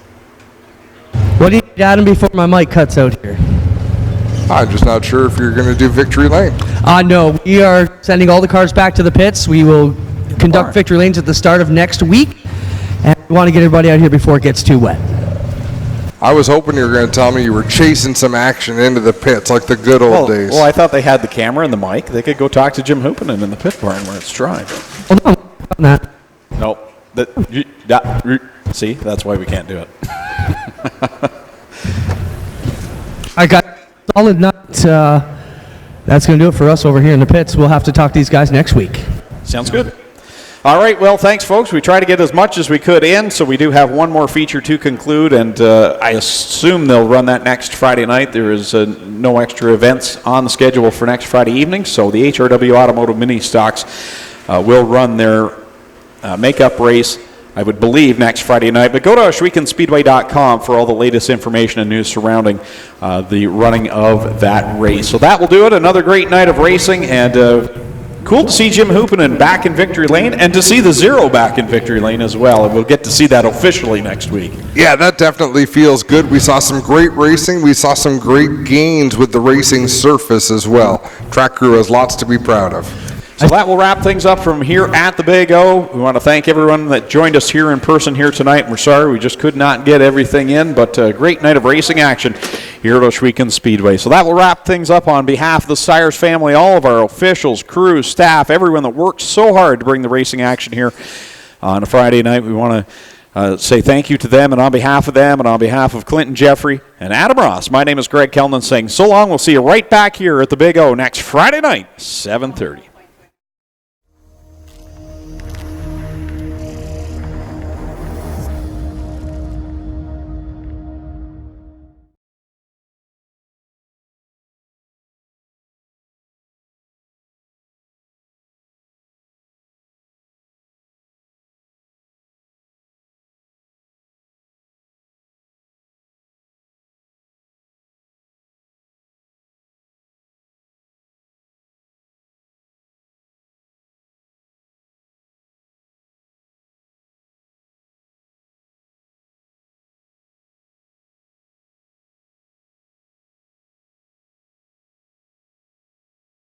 What do you need, Adam, before my mic cuts out here? I'm just not sure if you're going to do Victory Lane. No, we are sending all the cars back to the pits. We will conduct Victory Lanes at the start of next week, and we want to get everybody out here before it gets too wet. I was hoping you were going to tell me you were chasing some action into the pits like the good old days. Well, I thought they had the camera and the mic. They could go talk to Jim Hoopinen in the pit barn where it's dry. Oh, no, not that. See, that's why we can't do it. I got solid night. That's going to do it for us over here in the pits. We'll have to talk to these guys next week. Sounds good. All right, well, thanks, folks. We try to get as much as we could in, so we do have one more feature to conclude, and I assume they'll run that next Friday night. There is no extra events on the schedule for next Friday evening, so the HRW Automotive Mini Stocks will run their makeup race, I would believe, next Friday night. But go to OshwekenSpeedway.com for all the latest information and news surrounding the running of that race. So that will do it. Another great night of racing, and cool to see Jim Hoopinen back in Victory Lane, and to see the Zero back in Victory Lane as well. And we'll get to see that officially next week. Yeah, that definitely feels good. We saw some great racing. We saw some great gains with the racing surface as well. Track crew has lots to be proud of. So that will wrap things up from here at the Big O. We want to thank everyone that joined us here in person here tonight. We're sorry we just could not get everything in, but a great night of racing action here at Oshweken Speedway. So that will wrap things up on behalf of the Stiers family, all of our officials, crew, staff, everyone that worked so hard to bring the racing action here on a Friday night. We want to say thank you to them, and on behalf of them and on behalf of Clinton Jeffrey and Adam Ross, my name is Greg Kellnan saying so long. We'll see you right back here at the Big O next Friday night, 7:30.